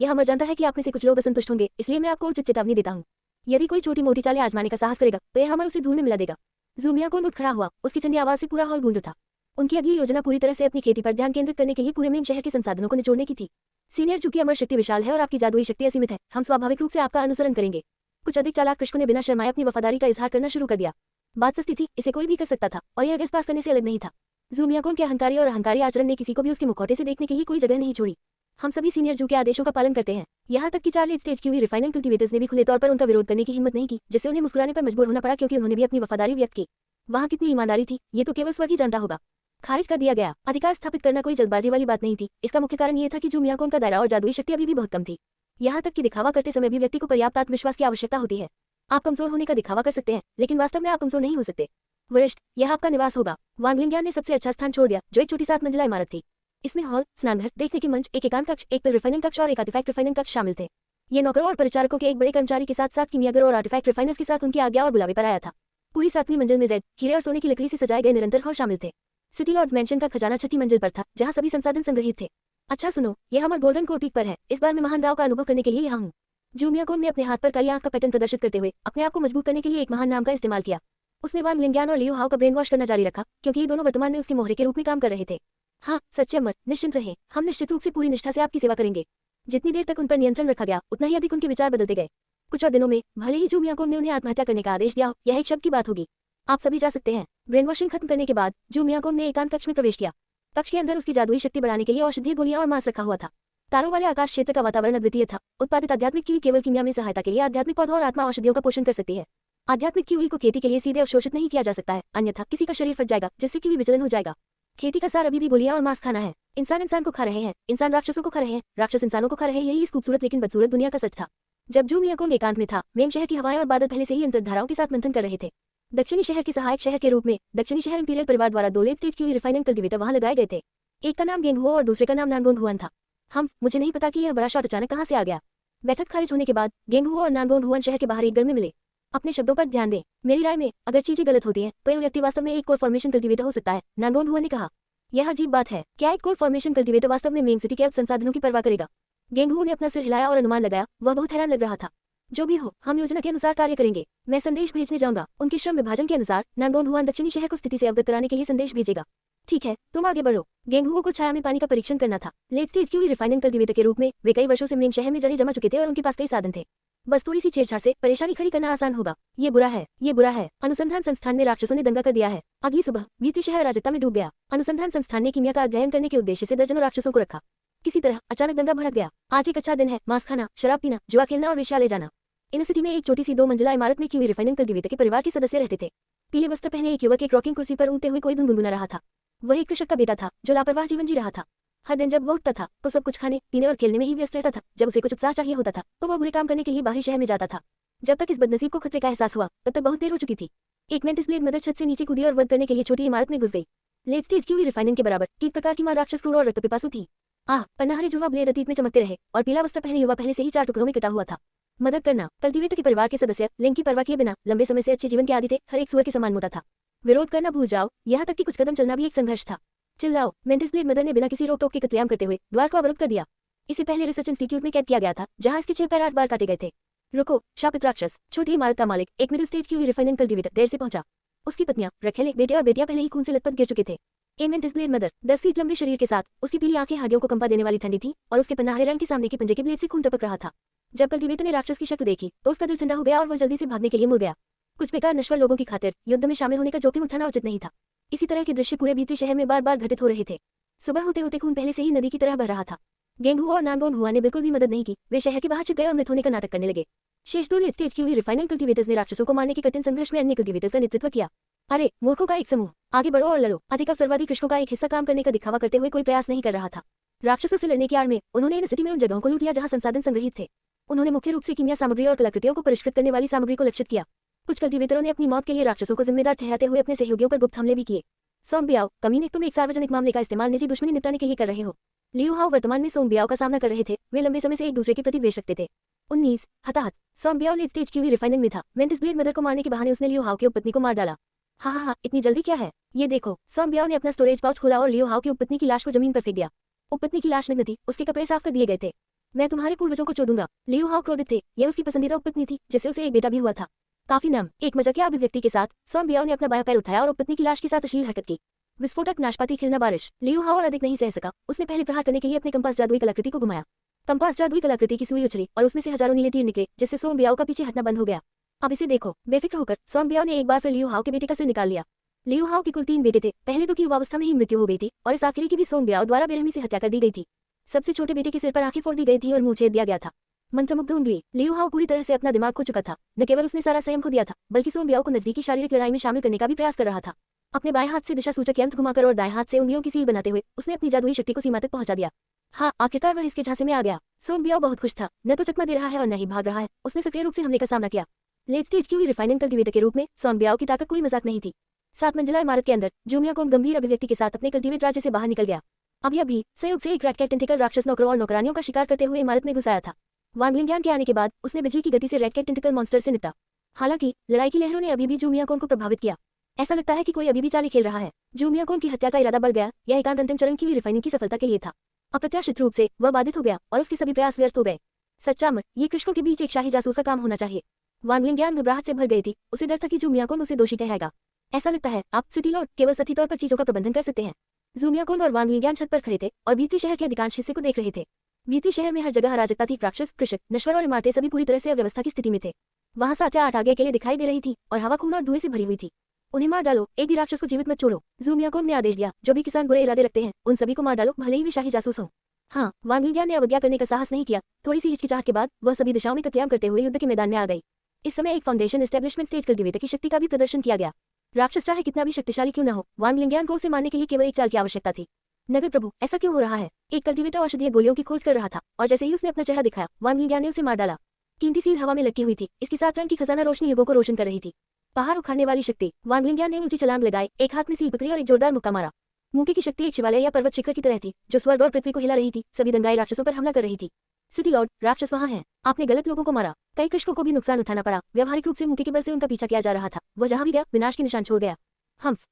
यह मर जानता है कि आप में से कुछ लोग असंतुष्ट होंगे, इसलिए मैं आपको उचित चेतावनी देता हूँ। यदि कोई छोटी मोटी चालें आजमाने का साहस करेगा तो यह हमें उसे धूल में मिला देगा। जू मियाकोंग उठ खड़ा हुआ, उसकी ठंडी आवाज से पूरा हॉल गूंज उठा। उनकी अगली योजना पूरी तरह से अपनी खेती पर ध्यान केंद्रित करने के लिए पूरे मेन शहर के संसाधनों को निचोड़ने की थी। सीनियर, चूंकि अमर शक्ति विशाल है और आपकी जादुई शक्ति असीमित है, हम स्वाभाविक रूप से आपका अनुसरण करेंगे। कुछ अधिक चालाक कृष्ण ने बिना शर्माए अपनी वफादारी का इजहार करना शुरू कर दिया। बात सस्ती थी, इसे कोई भी कर सकता था और यह गेस पास करने से अलग नहीं था। जू मियाकोंग के अहंकारी और अहंकारी आचरण ने किसी को भी उसके मुखौटे से देखने के लिए कोई जगह नहीं छोड़ी। हम सभी सीनियर जू के आदेशों का पालन करते हैं, यहाँ तक कि 4 लेट स्टेज की हुई रिफाइनिंग कल्टीवेटर्स ने भी खुले तौर पर उनका विरोध करने की हिम्मत नहीं की, जिससे उन्हें मुस्कुराने पर मजबूर होना पड़ा क्योंकि उन्होंने भी अपनी वफादारी व्यक्त की। वहाँ कितनी ईमानदारी थी, ये तो केवल स्वर्ग ही जानता होगा। खारिज कर दिया गया। अधिकार स्थापित करना कोई जल्दबाजी वाली बात नहीं थी। इसका मुख्य कारण ये था कि जू मियाकोंग का दायरा और जादुई शक्ति अभी भी बहुत कम थी। यहाँ तक कि दिखावा करते समय भी व्यक्ति को पर्याप्त आत्मविश्वास की आवश्यकता होती है। आप कमजोर होने का दिखावा कर सकते हैं, लेकिन वास्तव में आप कमजोर नहीं हो सकते। वरिष्ठ, यह आपका निवास होगा। वांग लिंगयान ने सबसे अच्छा स्थान छोड़ दिया, जो एक छोटी 7 मंजिला इमारत थी। इसमें हॉल, स्नानघर, देखने के मंच, एक एकांत कक्ष, एक पिल रिफाइनिंग कक्ष और एक आर्टिफैक्ट रिफाइनिंग कक्ष शामिल थे। ये नौकरों और परिचारकों के एक बड़े कर्मचारी के साथ साथ कीमियागर और आर्टिफैक्ट रिफाइनर्स के साथ उनकी आज्ञा और बुलावे पर आया था। पूरी 7वीं मंजिल में जेड, हीरे और सोने की लकड़ी से सजाए गए निरंतर हॉल शामिल थे। सिटी लॉर्ड्स मैंशन का खजाना 6ठी मंजिल पर था, जहां सभी संसाधन संग्रहित थे। अच्छा सुनो, यह हमारे गोल्डन कोर पीक पर है। इस बार मैं महान दाव का अनुभव करने के लिए यहाँ हूँ। जू मियाकोंग ने अपने हाथ पर काली आंख का पैटर्न प्रदर्शित करते हुए अपने आप को मजबूत करने के लिए एक महान नाम का इस्तेमाल किया। उसने वांग लिंगयान और लियो हाओ का ब्रेन वॉश करना जारी रखा, क्योंकि ये दोनों वर्तमान में उसके मोहरे के रूप में काम कर रहे थे। हाँ, सच्चे अमर, निश्चिंत रहें, हम निश्चित रूप से पूरी निष्ठा से आपकी सेवा करेंगे। जितनी देर तक उन पर नियंत्रण रखा गया, उतना ही अधिक उनके विचार बदलते गए। कुछ और दिनों में भले ही जू मियाकोंग ने उन्हें आत्महत्या करने का आदेश दिया, यह एक शब्द की बात होगी। आप सभी जा सकते हैं। ब्रेन वॉशिंग खत्म करने के बाद जू मियाकोंग ने एकांत कक्ष में प्रवेश किया। कक्ष के अंदर उसकी जादुई शक्ति बढ़ाने के लिए औषधीय गोलियां और मांस रखा हुआ था। तारों वाले आकाश क्षेत्र का वातावरण अद्वितीय था। उत्पादित आध्यात्मिक कीवी केवल कीमिया में सहायता के लिए आध्यात्मिक पौधों और आत्मा औषधियों का पोषण कर सकती है। आध्यात्मिक कीवी को खेती के लिए सीधे अवशोषित नहीं किया जा सकता है, अन्यथा किसी का शरीर फट जाएगा, जिससे कीवी विचलन हो जाएगा। खेती का सार अभी भी गोलियां और मांस खाना है। इंसान इंसान को खा रहे हैं, इंसान राक्षसों को खा रहे हैं, राक्षस इंसानों को खा रहे हैं। यही इस खूबसूरत लेकिन बदसूरत दुनिया का सच था। जब जू मियाकोंग एकांत में था, मेन शहर की हवाएं और बादल पहले से ही अंतर्धाराओं के साथ मंथन कर रहे थे। दक्षिणी शहर के सहायक शहर के रूप में दक्षिणी शहर इंपीरियल परिवार द्वारा 2 लेट स्टेज की रिफाइनिंग कल्टीवेटर वहां लगाए गए थे। एक का नाम गेंगहुओ और दूसरे का नाम नानगोन हुआन था। मुझे नहीं पता कि यह बड़ा शॉट अचानक कहां से आ गया। बैठक खारिज होने के बाद गेंगहुओ और नानगोन हुआन शहर के बाहर एक घर में मिले। अपने शब्दों पर ध्यान दें। मेरी राय में अगर चीजें गलत होती हैं तो यह व्यक्ति वास्तव में एक कोर फॉर्मेशन कल्टीवेटर हो सकता है, नानगोन हुआन ने कहा। यह अजीब बात है, क्या एक कोर फॉर्मेशन कल्टीवेटर वास्तव में मेन सिटी के संसाधनों की परवाह करेगा? गेंगहुओ ने अपना सिर हिलाया और अनुमान लगाया। वह बहुत हैरान लग रहा था। जो भी हो, हम योजना के अनुसार कार्य करेंगे। मैं संदेश भेजने जाऊंगा। उनके श्रम विभाजन के अनुसार नानगोन हुआन दक्षिणी शहर को स्थिति से अवगत कराने के लिए संदेश भेजेगा। ठीक है, तुम आगे बढ़ो। गेंगहुओ को छाया में पानी का परीक्षण करना था। लेट स्टेज की हुई रिफाइनिंग कल्टीवेटर के रूप में वे कई वर्षों से मेन शहर में जड़ें जमा चुके थे और उनके पास कई साधन थे। बस थोड़ी सी छेड़छाड़ से परेशानी खड़ी करना आसान होगा। ये बुरा है, ये बुरा है। अनुसंधान संस्थान में राक्षसों ने दंगा कर दिया है। अगली सुबह बीती शहर अराजकता में डूब गया। अनुसंधान संस्थान ने कीमिया का अध्ययन करने के उद्देश्य से दर्जनों राक्षसों को रखा। किसी तरह अचानक दंगा भड़क गया। आज एक अच्छा दिन है। मांस खाना, शराब पीना, जुआ खेलना और वेश्या ले जाना। इन सिटी में एक छोटी सी 2 मंजिला इमारत में की हुई रिफाइनिंग कल्टीवेटर के परिवार के सदस्य रहते थे। पीले वस्त्र पहने एक युवक एक रॉकिंग कुर्सी पर ऊँघते हुए कोई धुन गुनगुना रहा था। वह एक कृषक का बेटा था जो लापरवाह जीवन जी रहा था। हर दिन जब वह उठता था तो सब कुछ खाने, पीने और खेलने में ही व्यस्त रहता था। जब उसे कुछ उत्साह चाहिए होता था तो वह बुरे काम करने के लिए बाहरी शहर में जाता था। जब तक इस बदनसीब को खतरे का एहसास हुआ तब तक बहुत देर हो चुकी थी। एक मेंटिस ब्लेड मदर छत से नीचे कूदी और वध करने के लिए छोटी इमारत में घुस गई। लेट स्टेज की हुई रिफाइनिंग के बराबर कीट प्रकार की मां राक्षस क्रूर और रक्तपिपासु थी। पन्नाहरे जुड़वा ब्लेड अतीत में चमकते रहे और पीला वस्त्र पहने युवा पहले से ही 4 टुकड़ों में कटा हुआ था। मदद करना। कल्टीवेटर के परिवार के सदस्य लिंग की परवाह किए बिना लंबे समय से अच्छे जीवन के आदी थे। हर एक सुअर के समान मोटा था। विरोध करना भूल जाओ, यहाँ तक कि कुछ कदम चलना भी एक संघर्ष था। चिल्लाओ। मेंटिस ब्लेड मदर ने बिना किसी रोक टोक के कत्लेआम करते हुए द्वार को अवरुद्ध कर दिया। इसे पहले रिसर्च इंस्टीट्यूट में कैद किया गया था, जहां इसके 6 पैर 8 बार काटे गए थे। रुको, शापित राक्षस। छोटी इमारत का मालिक एक मिडिल स्टेज की हुई रिफाइनिंग कल्टीवेटर देर से पहुंचा। उसकी पत्नियां, रखेल, बेटे और बेटियां पहले ही खून से लथपथ गिर चुके थे। मेंटिस ब्लेड मदर 10 फीट लंबे शरीर के साथ, उसकी पीली आंखें हड्डियों को कंपा देने वाली ठंडी थी और उसके पन्नाहरे रंग के सामने के पंजे के ब्लेड से खून टपक रहा था। जब कल्टीवेटर ने राक्षस की शक्ल देखी तो उसका दिल ठंडा हो गया और वह जल्दी से भागने के लिए मुड़ गया। कुछ बेकार नश्वर लोगों की खातिर युद्ध में शामिल होने का जोखिम उठाना उचित नहीं था। इसी तरह के दृश्य पूरे भीतरी शहर में बार बार घटित हो रहे थे। सुबह होते होते खून पहले से ही नदी की तरह बह रहा था। गेंग हुआ और नांगोंग हुआ ने बिल्कुल भी मदद नहीं की। वे शहर के बाहर छिप गए और मृत होने का नाटक करने लगे। शेष दो लेट स्टेज की हुई रिफाइनल कल्टीवेटर्स ने राक्षसों को मारने के कठिन संघर्ष में अन्य कल्टीवेटर्स का नेतृत्व किया। अरे मूर्खों का एक समूह, आगे बढ़ो और लड़ो। अधिक अवसरवादी कृष्णों का एक हिस्सा काम करने का दिखावा करते हुए कोई प्रयास नहीं कर रहा था। राक्षसों से लड़ने की आड़ में उन्होंने इन सिटी में उन जगहों को लूट लिया जहां संसाधन संग्रहित थे। उन्होंने मुख्य रूप से कीमिया सामग्री और कलाकृतियों को परिष्कृत करने वाली सामग्री को लक्षित किया। कुछ कल्टीवेटरों ने अपनी मौत के लिए राक्षसों को जिम्मेदार ठहराते हुए अपने सहयोगियों पर गुप्त हमले भी किए। सोंग बियाओ, कमीने, तुम एक सार्वजनिक मामले का इस्तेमाल निजी दुश्मनी निपटाने के लिए कर रहे हो। लियू हाओ वर्तमान में सोंग बियाओ का सामना कर रहे थे। वे लंबे समय से एक दूसरे के प्रति द्वेष रखते थे। 19 हताहत। सोंग बियाओ लेट स्टेज की हुई रिफाइनिंग में था। वेंटिस ब्लेड मदर को मारने के बहाने उसने लियू हाओ की उपपत्नी को मार डाला। हाँ, इतनी जल्दी क्या है? ये देखो। सोंग बियाओ ने अपना स्टोरेज पाउच खोला और लियू हाओ की उपपत्नी की लाश को जमीन पर फेंक दिया। उपपत्नी की लाश नग्न थी, उसके कपड़े साफ कर दिए गए थे। मैं तुम्हारे पूर्वजों को चोदूंगा। लियू हाओ क्रोधित थे। यह उसकी पसंदीदा उपपत्नी थी जिससे उसे एक बेटा भी हुआ था। काफी नम, एक मजाकिया अभिव्यक्ति के साथ सोंग बियाओ ने अपना बायां पैर उठाया और उपपत्नी की लाश के साथ अश्लील हरकत की। विस्फोटक, नाशपाती, खिलना, बारिश। लियू हाओ और अधिक नहीं सह सका। उसने पहले प्रहार करने के लिए अपने कंपास जादुई कलाकृति को घुमाया। कंपास जादुई कलाकृति की सुई उछली और उसमें से हजारों नीले तीर निकले जिससे सोंग बियाओ का पीछे हटना बंद हो गया। अब इसे देखो। बेफिक्र होकर सोंग बियाओ ने एक बार फिर लियू हाओ के बेटे का सिर निकाल लिया। लियू हाओ के कुल 3 बेटे थे। पहले दो की युवावस्था में ही मृत्यु हो गई थी और इस आखिरी की भी सोंग बियाओ द्वारा बेरहमी से हत्या कर दी गई थी। सबसे छोटे बेटे के सिर पर आंखें फोड़ दी गई थी और मुंह छेद दिया गया था। मंत्रमुग्ध उंगली। लियू हाओ पूरी तरह से अपना दिमाग खो चुका था। न केवल उसने सारा संयम खो दिया था बल्कि सोंग बियाओ को नजदीकी शारीरिक लड़ाई में शामिल करने का भी प्रयास कर रहा था। अपने बाएं हाथ से दिशा सूचक यंत्र घुमाकर और दाएं हाथ से उंगलियों की सील बनाते हुए उसने अपनी जादुई शक्ति को सीमा तक पहुंचा दिया। हाँ, आखिरकार वह इसके झांसे में आ गया। सोंग बियाओ बहुत खुश था। न तो चकमा दे रहा है और न ही भाग रहा है। उसने सक्रिय रूप से हमले का सामना किया। लेट स्टेज की हुई रिफाइनिंग कल्टीवेटर के रूप में सोंग बियाओ की ताकत कोई मजाक नहीं थी। 7 मंजिला इमारत के अंदर जूमिया कोन गंभीर अभिव्यक्ति के साथ अपने कल्टीवेट राज्य से बाहर निकल गया। अभी संयोग से एक रैटकैट टेंटिकल राक्षस नौकरों और नौकरानियों का शिकार करते हुए इमारत में घुस आया था। वांग लिंगियान के आने के बाद उसने बिजली की गति से रैटकैट टेंटिकल मॉन्स्टर से निपटा। हालांकि लड़ाई की लहरों ने अभी भी जूमिया कोन को प्रभावित किया। ऐसा लगता है कि कोई अभी भी चाल खेल रहा है। जूमिया कोन की हत्या का इरादा बढ़ गया। यह एकांत अंतिम चरण की हुई रिफाइनिंग की सफलता के लिए था। अप्रत्याशित रूप से वह बाधित हो गया और उसके सभी प्रयास व्यर्थ हो गए। सच्चा अमर, ये कृष्णों के बीच एक शाही जासूस का काम होना चाहिए। वांग लिंगियान घबराहट से भर गई थी। उसे डर था कि जूमिया कोन उसे दोषी ठहराएगा। ऐसा लगता है आप सिटी लॉर्ड केवल सही तौर पर चीजों का प्रबंधन कर सकते हैं। जूमिया कोन और वांग लिंगियान छत पर खड़े थे और भीतरी शहर के अधिकांश हिस्से को देख रहे थे। भीतरी शहर में हर जगह अराजकता थी। राक्षस, कृषक, नश्वर और इमारतें सभी पूरी तरह से अव्यवस्था की स्थिति में थे। वहां 7 या 8 आगे अकेले दिखाई दे रही थी और हवा खून और धुएं से भरी हुई थी। उन्हें मार डालो, एक भी राक्षस को जीवित मत छोड़ो। जूमिया कोन ने आदेश दिया। जो भी किसान बुरे इरादे रखते हैं उन सभी को मार डालो, भले ही वे शाही जासूस हों। हाँ, वांग लिंगियान ने अवज्ञा करने का साहस नहीं किया। थोड़ी सी हिचकिचाहट के बाद वह सभी दिशाओं में कत्लेआम करते हुए युद्ध के मैदान में आ गई। इस समय एक फाउंडेशन एस्टेब्लिशमेंट स्टेज कल्टीवेटर की शक्ति का भी प्रदर्शन किया गया। राक्षस चाहे कितना भी शक्तिशाली क्यों न हो, वांग लिंगियान को उसे मारने के लिए केवल एक चाल की आवश्यकता थी। नगर प्रभु, ऐसा क्यों हो रहा है? एक कल्टीवेटर औषधीय गोलियों की खोज कर रहा था और जैसे ही उसने अपना चेहरा दिखाया वांग लिंगियान ने उसे मार डाला। कीमती सील हवा में लटकी हुई थी। इसकी 7 रंग की खजाना रोशनी युगों को रोशन कर रही थी। पहाड़ उखाड़ने वाली शक्ति। वांग लिंगियान ने ऊंची छलांग लगाई, एक हाथ में सील पकड़ी और एक जोरदार मुक्का मारा। मुक्के की शक्ति एक शिवालय या पर्वत शिखर की तरह थी जो स्वर्ग और पृथ्वी को हिला रही थी। सभी दंगाई राक्षसों पर हमला कर रही थी। सिटी लॉर्ड, राक्षस वहां हैं। आपने गलत लोगों को मारा। कई कृषकों को भी नुकसान उठाना पड़ा। व्यवहारिक रूप से मुक्के के बल से उनका पीछा किया जा रहा था। वह जहां भी गया विनाश के निशान छोड़ गया।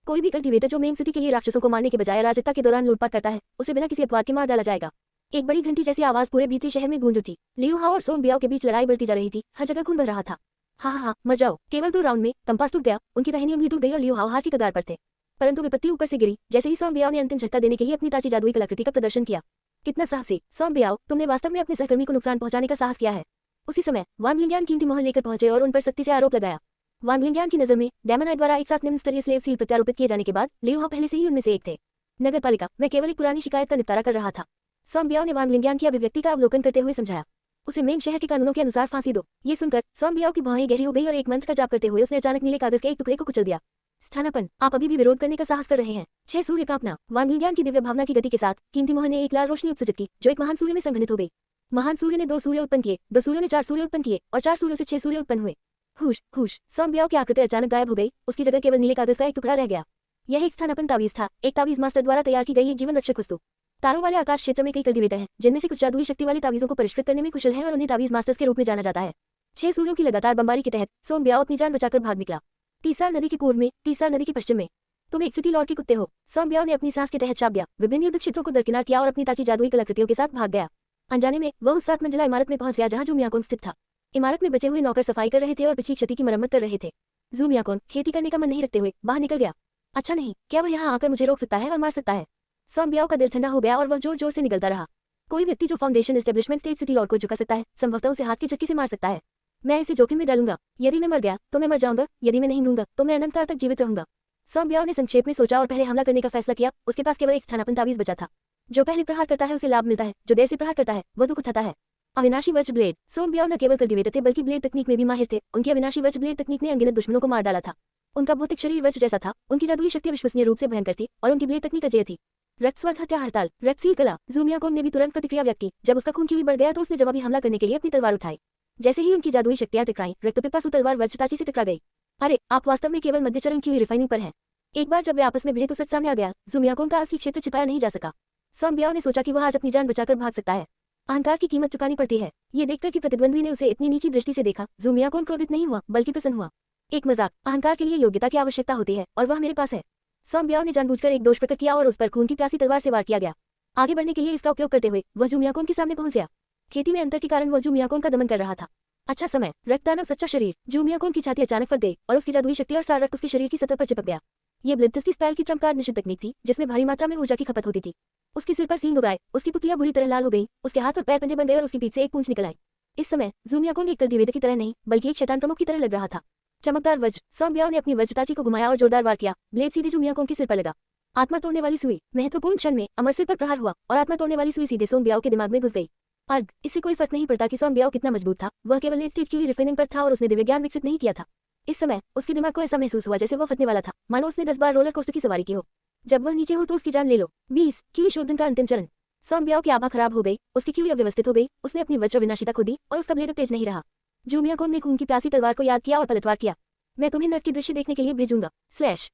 कोई भी कल्टीवेटर जो मेन सिटी के लिए राक्षसों को मारने के बजाय अराजकता के दौरान लूटपाट करता है उसे बिना किसी अपवाद के मार डाला जाएगा। एक बड़ी घंटी जैसी आवाज पूरे भीतरी शहर में गूंज उठी। लियू हाओ और सोंग बियाओ के बीच लड़ाई बढ़ती जा रही थी। हर जगह खून बह रहा था। हाँ, मर जाओ। केवल 2 राउंड में कंपास टूट गया। उनकी दाहिनी उंगली टूट गई और लियू हाओ हार की कगार पर थे। परंतु विपत्ति ऊपर से गिरी जैसे ही सोंग बियाओ ने अंतिम झटका देने के लिए अपनी ताजी जादुई कलाकृति का प्रदर्शन किया। कितना साहसी सोंग बियाओ, तुमने वास्तव में अपने सहकर्मी को नुकसान पहुंचाने का साहस किया है। उसी समय वांग लिंगियान कीमती मोहर लेकर पहुंचे और उन पर सख्ती से आरोप लगाया। वांग लिंगियान की नजर में डेमन आई द्वारा एक साथ निम्न स्तरीय स्लेव सील प्रत्यारोपित किए जाने के बाद लियू हाओ पहले से ही उनमें से एक थे। नगरपालिका, मैं केवल एक पुरानी शिकायत का निपटारा कर रहा था। सोंग बियाओ ने वांग लिंगियान की अभिव्यक्ति का अवलोकन करते हुए समझाया। उसे मेन शहर के कानूनों के अनुसार फांसी दो। ये सुनकर सोंग बियाओ की भौहें गहरी हो गई और एक मंत्र का जाप करते हुए उसने अचानक नीले कागज के एक टुकड़े को कुचल दिया। स्थानापन्न, आप अभी भी विरोध करने का साहस कर रहे हैं। 6 सूर्य कांपना। वांग लिंगियान की दिव्य भावना की गति के साथ कीमती मोहर ने एक लाल रोशनी उत्सर्जित की जो एक महान सूर्य में संघनित हो गई। महान सूर्य ने 2 सूर्य उत्पन्न किए, 2 सूर्यों ने 4 सूर्य उत्पन्न किए और 4 सूर्यों से 6 सूर्य उत्पन्न हुए। हुश, सोंग बियाओ की आकृति अचानक गायब हो गई। उसकी जगह केवल नीले कागज का एक टुकड़ा रह गया। यह एक स्थानापन्न तावीज था, एक तावीज मास्टर द्वारा तैयार की गई एक जीवन रक्षक वस्तु। तारों वाले आकाश क्षेत्र में कई कल्टीवेटर हैं जिनमें से कुछ जादुई शक्ति वाली तावीजों को परिष्कृत करने में कुशल है और उन्हें तावीज मास्टर्स के रूप में जाना जाता है। 6 सूर्यों की लगातार बमबारी के तहत सोंग बियाओ अपनी जान बचाकर भाग निकला। तीसार नदी के पूर्व में, तीसार नदी के पश्चिम में। तुम एक सिटी लॉर्ड के कुत्ते हो। सोंग बियाओ ने अपनी सांस के तहत चाप दिया, विभिन्न युद्ध क्षेत्रों को दरकिनार किया और अपनी ताजी जादुई कलाकृतियों के साथ भाग गया। अनजाने में वह उस 7 मंजिला इमारत में पहुंच गया जहां जूमिया कोन स्थित था। इमारत में बचे हुए नौकर सफाई कर रहे थे और पिछली क्षति की मरम्मत कर रहे थे। जूमिया कोन खेती करने का मन नहीं रखते हुए बाहर निकल गया। अच्छा नहीं, क्या वह यहाँ आकर मुझे रोक सकता है और मार सकता है? सोंग बियाओ का दिल ठंडा हो गया और वह जोर जोर से निकलता रहा। कोई व्यक्ति जो foundation establishment state city Lord को झुका सकता है संभवतः उसे हाथ की चक्की से मार सकता है। मैं इसे जोखिम में डालूंगा। यदि मैं मर गया तो मैं मर जाऊंगा, यदि मैं नहीं मरूंगा तो मैं अनंत काल तक जीवित रहूंगा। सोंग बियाओ ने संक्षेप में सोचा और पहले हमला करने का फैसला किया। उसके पास केवल एक स्थानापन्न तावीज बचा था। जो पहले प्रहार करता है उसे लाभ मिलता है, जो देर से प्रहार करता है वह दुख उठाता है। अविनाशी वज्र ब्लेड। सोम ब्याओ न केवल कल्टिवेटर थे बल्कि ब्लेड तकनीक में भी माहिर थे। उनकी अविनाशी वज्र ब्लेड तकनीक ने अनगिनत दुश्मनों को मार डाला था। उनका भौतिक शरीर वज्र जैसा था, उनकी जादुई शक्ति विश्वसनीय रूप से भयंकर थी और उनकी ब्लेड तकनीक अजेय थी। रक्तस्वर्ग हत्या हड़ताल। रक्तसील कला। ज़ूमियाकोंग ने भी तुरंत प्रतिक्रिया व्यक्त की। जब उसका खून क्यूई बढ़ गया तो उसने जवाबी हमला करने के लिए अपनी तलवार उठाई। जैसे ही उनकी जादुई शक्तियां टकराईं, रक्तपिपासु तलवार वज्रताची से टकरा गई। अरे, आप वास्तव में केवल मध्यचरण क्यूई रिफाइनिंग पर हैं। एक बार जब वे आपस में भिड़े तो सच सामने आ गया। ज़ूमियाकोंग का असली क्षेत्र छिपाया नहीं जा सका। सोम ब्याओ ने सोचा कि वह आज अपनी जान बचाकर भाग सकता है। अहंकार की कीमत चुकानी पड़ती है। ये देखकर कि प्रतिद्वंद्वी ने उसे इतनी नीची दृष्टि से देखा, ज़ूमियाकोंग क्रोधित नहीं हुआ बल्कि प्रसन्न हुआ। एक मजाक। अहंकार के लिए योग्यता की आवश्यकता होती है और वह मेरे पास है। सोम ब्याओ ने जानबूझकर एक दोष प्रकट किया और उस पर खून की प्यासी तलवार से वार किया गया। आगे बढ़ने के लिए इसका उपयोग करते हुए वह ज़ूमियाकोंग के सामने पहुंच गया। खेती में अंतर के कारण वह ज़ूमियाकोंग का दमन कर रहा था। अच्छा समय। रक्तदानव सच्चा शरीर। ज़ूमियाकोंग की छाती अचानक फट गई और उसकी जादुई शक्ति और सारा रक्त उसके शरीर की सतह पर चिपक गया। ये ब्लिंथस्टी स्पेल की ट्रम्प कार्ड निषिद्ध तकनीक थी जिसमें भारी मात्रा में ऊर्जा की खपत होती थी। उसके सिर पर सींग उगाए, उसकी पुतलियां बुरी तरह लाल हो गई, उसके हाथ और पैर पंजे बन गए और उसकी पीठ से एक पूंछ निकल आई। इस समय ज़ूमियाकोंग एक कल्टिवेटर की तरह नहीं बल्कि एक शैतान प्रमुख की तरह लग रहा था। चमकदार वज्र। सोम ब्याओ ने अपनी वज्रताची को घुमाया और जोरदार वार किया। ब्लेड सीधे ज़ूमियाकोंग के सिर पर लगा। आत्मा तोड़ने वाली सुई। महत्वपूर्ण क्षण में अमर सिर पर प्रहार हुआ और आत्मा तोड़ने वाली सुई सीधे सोम ब्याओ के दिमाग में घुस गई। अर्ग। इससे कोई फर्क नहीं पड़ता कि सोम ब्याओ कितना मजबूत था, वह केवल लेट स्टेज की रिफाइनिंग पर था और उसने दिव्य ज्ञान विकसित नहीं किया था। इस समय उसके दिमाग को ऐसा महसूस हुआ जैसे वह फटने वाला था, मानो उसने 10 बार रोलर कोस्टर की सवारी की हो। जब वह नीचे हो तो उसकी जान ले लो। 20 क्यूई शोधन का अंतिम चरण। सोम ब्याओ की आभा खराब हो गई, उसकी क्यूई अव्यवस्थित हो गई, उसने अपनी वज्र विनाशिता खो दी और उसका ब्लेड तेज नहीं रहा। ज़ूमियाकोंग ने खून की प्यासी तलवार को याद किया और पलटवार किया। मैं तुम्हें नर्क की दृश्य देखने के लिए भेजूंगा।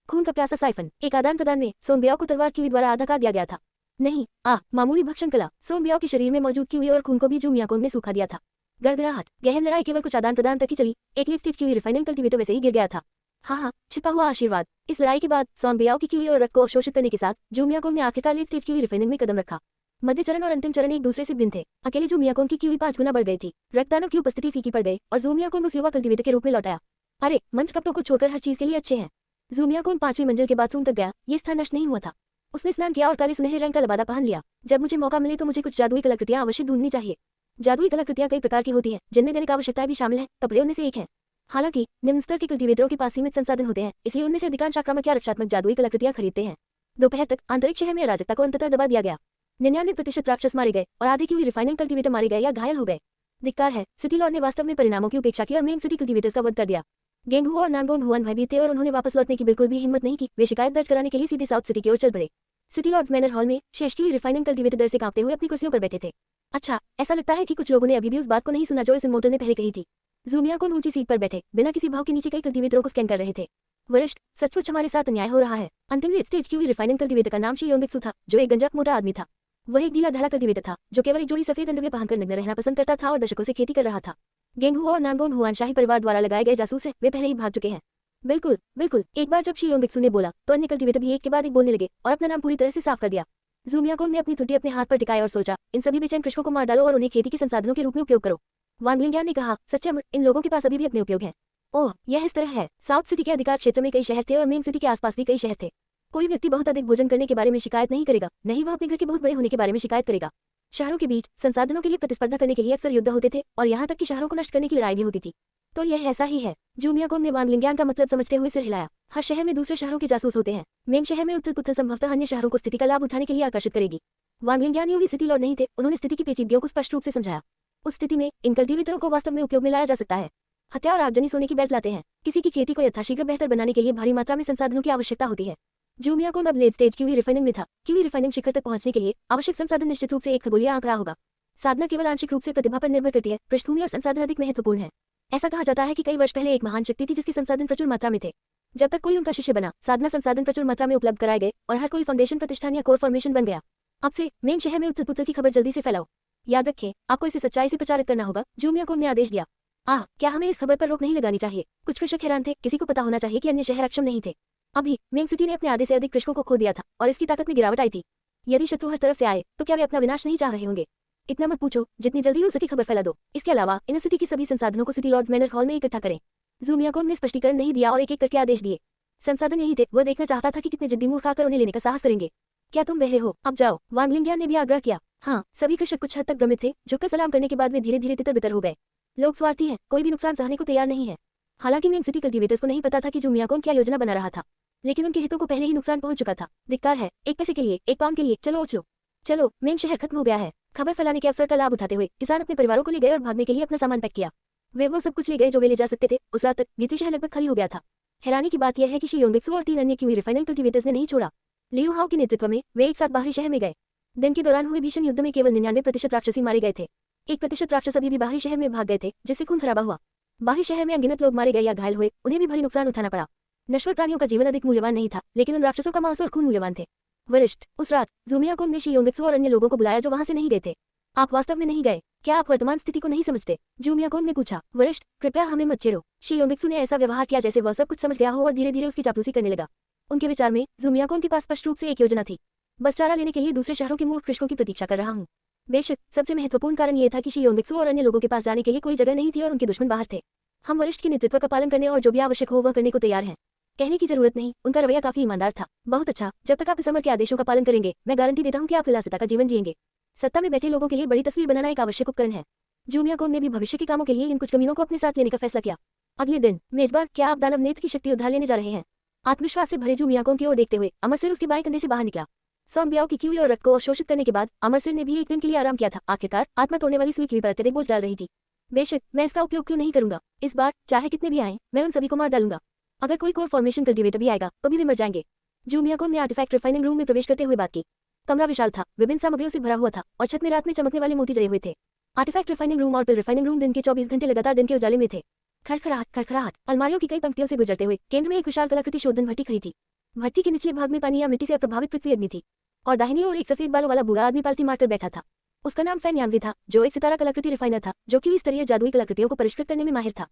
खून का प्यासा साइफन। एक आदान प्रदान में सोम ब्याओ को तलवार क्यूई द्वारा आधा काट दिया गया था। नहीं, मामूली भक्षण कला। सोम ब्याओ के शरीर में मौजूद क्यूई और खून को भी ज़ूमियाकोंग ने सूखा दिया था। गड़गड़ाहट। गहन लड़ाई केवल कुछ आदान प्रदान तक ही चली। एक late stage qi refining cultivator वैसे ही गिर गया था। हाँ, छिपा हुआ आशीर्वाद। इस लड़ाई के बाद सोम ब्याओ की क्यूई और रक्त को अवशोषित करने के साथ ज़ूमियाकोंग ने आखिरकार लेट स्टेज क्यूई रिफाइनिंग में कदम रखा। मध्य चरण और अंतिम चरण एक दूसरे से भिन्न थे। अकेले ज़ूमियाकोंग की क्यूई 5 गुना बढ़ गई थी। रक्तदानव की उपस्थिति फीकी पड़ गई और ज़ूमियाकोंग उस युवा कल्टिवेटर के रूप में लौट आया। अरे, मंच कपड़ों को छोड़कर हर चीज के लिए अच्छे हैं। ज़ूमियाकोंग 5वीं मंजिल के बाथरूम तक गया। ये स्थान नष्ट नहीं हुआ था। उसने स्नान किया और काले सुनहरे रंग का लबादा पहन लिया। जब मुझे मौका मिले तो मुझे कुछ जादुई कलाकृतियां अवश्य ढूंढनी चाहिए। जादुई कलाकृतियां कई प्रकार की होती हैं, जिनमें दैनिक आवश्यकताएं भी शामिल हैं। कपड़े उनमें से एक है। हालांकि निम्न स्तर के कल्टिवेटरों के पास सीमित संसाधन होते हैं, इसलिए उनमें से अधिकांश आक्रामक या रक्षात्मक जादुई कलाकृतियां खरीदते हैं। दोपहर तक आंतरिक शहर में अराजकता को अंततः दबा दिया गया। 99% राक्षस मारे गए और आधे क्यूई रिफाइनिंग कल्टिवेटर मारे गए या घायल हो गए। धिक्कार है, सिटी लॉर्ड ने वास्तव में परिणामों की उपेक्षा की और मेन सिटी कल्टिवेटर्स का वध कर दिया। गेंगहुआ और नानगोंग हुआन भयभीत थे और उन्होंने वापस लौटने की बिल्कुल भी हिम्मत नहीं की। वे शिकायत दर्ज कराने के लिए सीधे साउथ सिटी की ओर चल पड़े। सिटी लॉर्ड्स मैनर हॉल में शेष क्यूई रिफाइनिंग कल्टिवेटर डर से कांपते हुए अपनी कुर्सियों पर बैठे थे। अच्छा, ऐसा लगता है कि कुछ लोगों ने अभी भी उस बात को नहीं सुना जो इस इमोर्टल ने पहले कही थी। ज़ूमियाकोंग ऊंची सीट पर बैठे बिना किसी भाव के नीचे कई कल्टिवेटरों को स्कैन कर रहे थे। वरिष्ठ, सचमुच हमारे साथ अन्याय हो रहा है। अंतिम late stage qi refining cultivator का नाम शी योंगित्सु था, जो एक गंजा मोटा आदमी था। वह एक ढीला ढाला कल्टिवेटर था जो केवल एक जोड़ी सफेद अंडरवेयर पहनकर नग्न रहना पसंद करता था और दशकों से खेती कर रहा था। गेंगहुआ और नानगोंग हुआन शाही परिवार द्वारा लगाए गए जासूस हैं, वे पहले ही भाग चुके हैं। बिल्कुल बिल्कुल। एक बार जब शी योंगित्सु ने बोला तो अन्य कल्टिवेटर भी एक के बाद एक बोलने लगे और अपना नाम पूरी तरह से साफ कर दिया। ज़ूमियाकोंग ने अपनी ठुड्डी अपने हाथ पर टिकाई और सोचा, इन सभी बेचैन कृषकों को मार डालो और उन्हें खेती के संसाधनों के रूप में उपयोग करो। वांग लिंगियान ने कहा, सच्चे अमर, इन लोगों के पास अभी भी अपने उपयोग हैं। ओह, यह इस तरह है। साउथ सिटी के अधिकार क्षेत्र में कई शहर थे और मेन सिटी के आसपास भी कई शहर थे। कोई व्यक्ति बहुत अधिक भोजन करने के बारे में शिकायत नहीं करेगा, नहीं वह अपने घर के बहुत बड़े होने के बारे में शिकायत करेगा। शहरों के बीच संसाधनों के लिए प्रतिस्पर्धा करने के लिए अक्सर युद्ध होते थे और यहाँ तक कि शहरों को नष्ट करने की लड़ाई भी होती थी। तो यह ऐसा ही है। ज़ूमियाकोंग ने वांग लिंगियान का मतलब समझते हुए सिर हिलाया। हर शहर में दूसरे शहरों के जासूस होते हैं। मेन शहर में उथल पुथल संभवतः अन्य शहरों को स्थिति का लाभ उठाने के लिए आकर्षित करेगी। वांग लिंगियान यूं ही सिटी लॉर्ड नहीं थे, उन्होंने स्थिति की पेचीदगियों को स्पष्ट रूप से समझाया। उस स्थिति में इन कल्टिवेटरों को वास्तव में उपयोग में लाया जा सकता है। हत्या और आगजनी सोने की बेल्ट लाते हैं। किसी की खेती को यथाशीघ्र बेहतर बनाने के लिए भारी मात्रा में संसाधनों की आवश्यकता होती है। ज़ूमियाकोंग अब लेट स्टेज क्यूई रिफाइनिंग में था। क्यूई रिफाइनिंग शिखर तक पहुंचने के लिए आवश्यक संसाधन निश्चित रूप से एक खगोलीय आंकड़ा होगा। साधना केवल आंशिक रूप से प्रतिभा पर निर्भर करती है, पृष्ठभूमि और संसाधन अधिक महत्वपूर्ण है। ऐसा कहा जाता है कि कई वर्ष पहले एक महान शक्ति थी जिसके संसाधन प्रचुर मात्रा में थे। जब तक कोई उनका शिष्य बना, साधना संसाधन प्रचुर मात्रा में उपलब्ध कराए गए और हर कोई फाउंडेशन प्रतिष्ठान या कोर फॉर्मेशन बन गया। अब से मेन शहर में उथल पुथल की खबर जल्दी से फैलाओ। याद रखें, आपको इसे सच्चाई से प्रचारित करना होगा। ज़ूमियाकोंग ने आदेश दिया। क्या हमें इस खबर पर रोक नहीं लगानी चाहिए? कुछ कृषक हैरान थे, किसी को पता होना चाहिए कि अन्य शहर अक्षम नहीं थे। अभी मेन सिटी ने अपने आधे से अधिक कृषकों को खो दिया था और इसकी ताकत में गिरावट आई थी। यदि शत्रु हर तरफ से आए तो क्या वे अपना विनाश नहीं चाह रहे होंगे? इतना मत पूछो, जितनी जल्दी हो सके खबर फैला दो। इसके अलावा इन सिटी के सभी संसाधनों को सिटी लॉर्ड्स मैनर हॉल में इकट्ठा करें। ज़ूमियाकोंग ने स्पष्टीकरण नहीं दिया और एक एक करके आदेश दिए। संसाधन यही थे, वह देखना चाहता था कि कितने जिद्दी मूर्ख आकर उन्हें लेने का साहस करेंगे। क्या तुम बहरे हो? अब जाओ। वांग लिंगियान ने भी आग्रह किया। हाँ, सभी कृषक कुछ हद तक भ्रमित थे। झुककर सलाम करने के बाद वे धीरे धीरे तितर बितर हो गए। लोग स्वार्थी हैं, कोई भी नुकसान सहने को तैयार नहीं है। हालांकि मेन सिटी कल्टिवेटर्स को नहीं पता था कि ज़ूमियाकोंग क्या योजना बना रहा था, लेकिन उनके हितों को पहले ही नुकसान पहुंच चुका था। धिक्कार है, एक पैसे के लिए, एक पाउंड के लिए, चलो उछलो। चलो, मेन शहर खत्म हो गया है। खबर फैलाने के अवसर का लाभ उठाते हुए किसान अपने परिवारों को ले गए और भागने के लिए अपना सामान पैक किया। वे वो सब कुछ ले गए जो वे ले जा सकते थे। उस रात तक भीतरी शहर लगभग खाली हो गया था। हैरानी की बात यह है कि शी योंगबिक्सु और 3 अन्य क्यूई रिफाइनल कल्टीवेटर्स ने नहीं छोड़ा। लियू हाओ के नेतृत्व में वे एक साथ बाहरी शहर में गए। दिन के दौरान हुए भीषण युद्ध में केवल 99% राक्षसी मारे गए थे। 1% राक्षस अभी भी बाहरी शहर में भाग गए थे, जिससे खून खराबा हुआ। बाहरी शहर में अनगिनत लोग मारे गए या घायल हुए, उन्हें भी भारी नुकसान उठाना पड़ा। नश्वर प्राणियों का जीवन अधिक मूल्यवान नहीं था, लेकिन उन राक्षसों का मांस और खून मूल्यवान थे। वरिष्ठ, उस रात ज़ूमियाकोंग ने शी योंगबिक्सु और अन्य लोगों को बुलाया जो वहां से नहीं गए थे। आप वास्तव में नहीं गए? क्या आप वर्तमान स्थिति को नहीं समझते? ज़ूमियाकोंग ने पूछा। वरिष्ठ, कृपया हमें मत छेड़ो। शी योंगबिक्सु ने ऐसा व्यवहार किया जैसे वह सब कुछ समझ गया हो और धीरे धीरे उसकी चापलूसी करने लगा। उनके विचार में ज़ूमियाकोंग के पास स्पष्ट रूप से एक योजना थी। बस चारा लेने के लिए दूसरे शहरों के मूर्ख कृषकों की प्रतीक्षा कर रहा हूँ। बेशक, सबसे महत्वपूर्ण कारण यह था कि शी योंगबिक्सु और अन्य लोगों के पास जाने के लिए कोई जगह नहीं थी और उनके दुश्मन बाहर थे। हम वरिष्ठ के नेतृत्व का पालन करने और जो भी आवश्यक हो वह करने को तैयार हैं। कहने की जरूरत नहीं, उनका रवैया काफी ईमानदार था। बहुत अच्छा, जब तक आप इस अमर के आदेशों का पालन करेंगे, मैं गारंटी देता हूँ कि आप विलासिता का जीवन जिएंगे। सत्ता में बैठे लोगों के लिए बड़ी तस्वीर बनाना एक आवश्यक उपकरण है। ज़ूमियाकोंग ने भी भविष्य के कामों के लिए इन कुछ कमीनों को अपने साथ लेने का फैसला किया। अगले दिन, मेजबान, क्या आप दानव नेत्र की शक्ति उधार लेने जा रहे हैं? आत्मविश्वास से भरे ज़ूमियाकोंग की ओर देखते हुए अमरसिर उसके बाएं कंधे से बाहर निकला। सौंग ब्याओ की क्यूई और रक्त को अवशोषित करने के बाद अमरसिर ने भी एक दिन के लिए आराम किया था। आखिरकार आत्मा तोड़ने वाली सुई क्यूई पर अत्यधिक बोझ डाल रही थी। बेशक, मैं इसका उपयोग क्यों नहीं करूंगा? इस बार चाहे कितने भी आए, मैं उन सभी को मार डालूंगा। अगर कोई कोर फॉर्मेशन कल्टीवेटर भी आएगा तो भी वे मर जाएंगे। ज़ूमियाकोंग ने आर्टिफैक्ट रिफाइनिंग रूम में प्रवेश करते हुए बात की। कमरा विशाल था, विभिन्न सामग्रियों से भरा हुआ था और छत में रात में चमकने वाले मोती जड़े हुए थे। आर्टिफैक्ट रिफाइनिंग रूम और पिल रिफाइनिंग रूम दिन के 24 घंटे लगातार दिन के उजाले में थे। खड़खड़ाहट खड़खड़ाहट, अलमारियों की कई पंक्तियों से गुजरते हुए केंद्र में एक विशाल कलाकृति शोधन भट्टी खड़ी थी। भट्टी के निचले भाग में पानी या मिट्टी से अप्रभावित पृथ्वी अग्नि थी और दाहिनी ओर एक सफेद बालों वाला बूढ़ा आदमी पालती मारकर बैठा था। उसका नाम फैन यामजी था, जो एक सितारा कलाकृति रिफाइनर था, जो कि स्तरीय जादुई कलाकृतियों को परिष्कृत करने में माहिर था।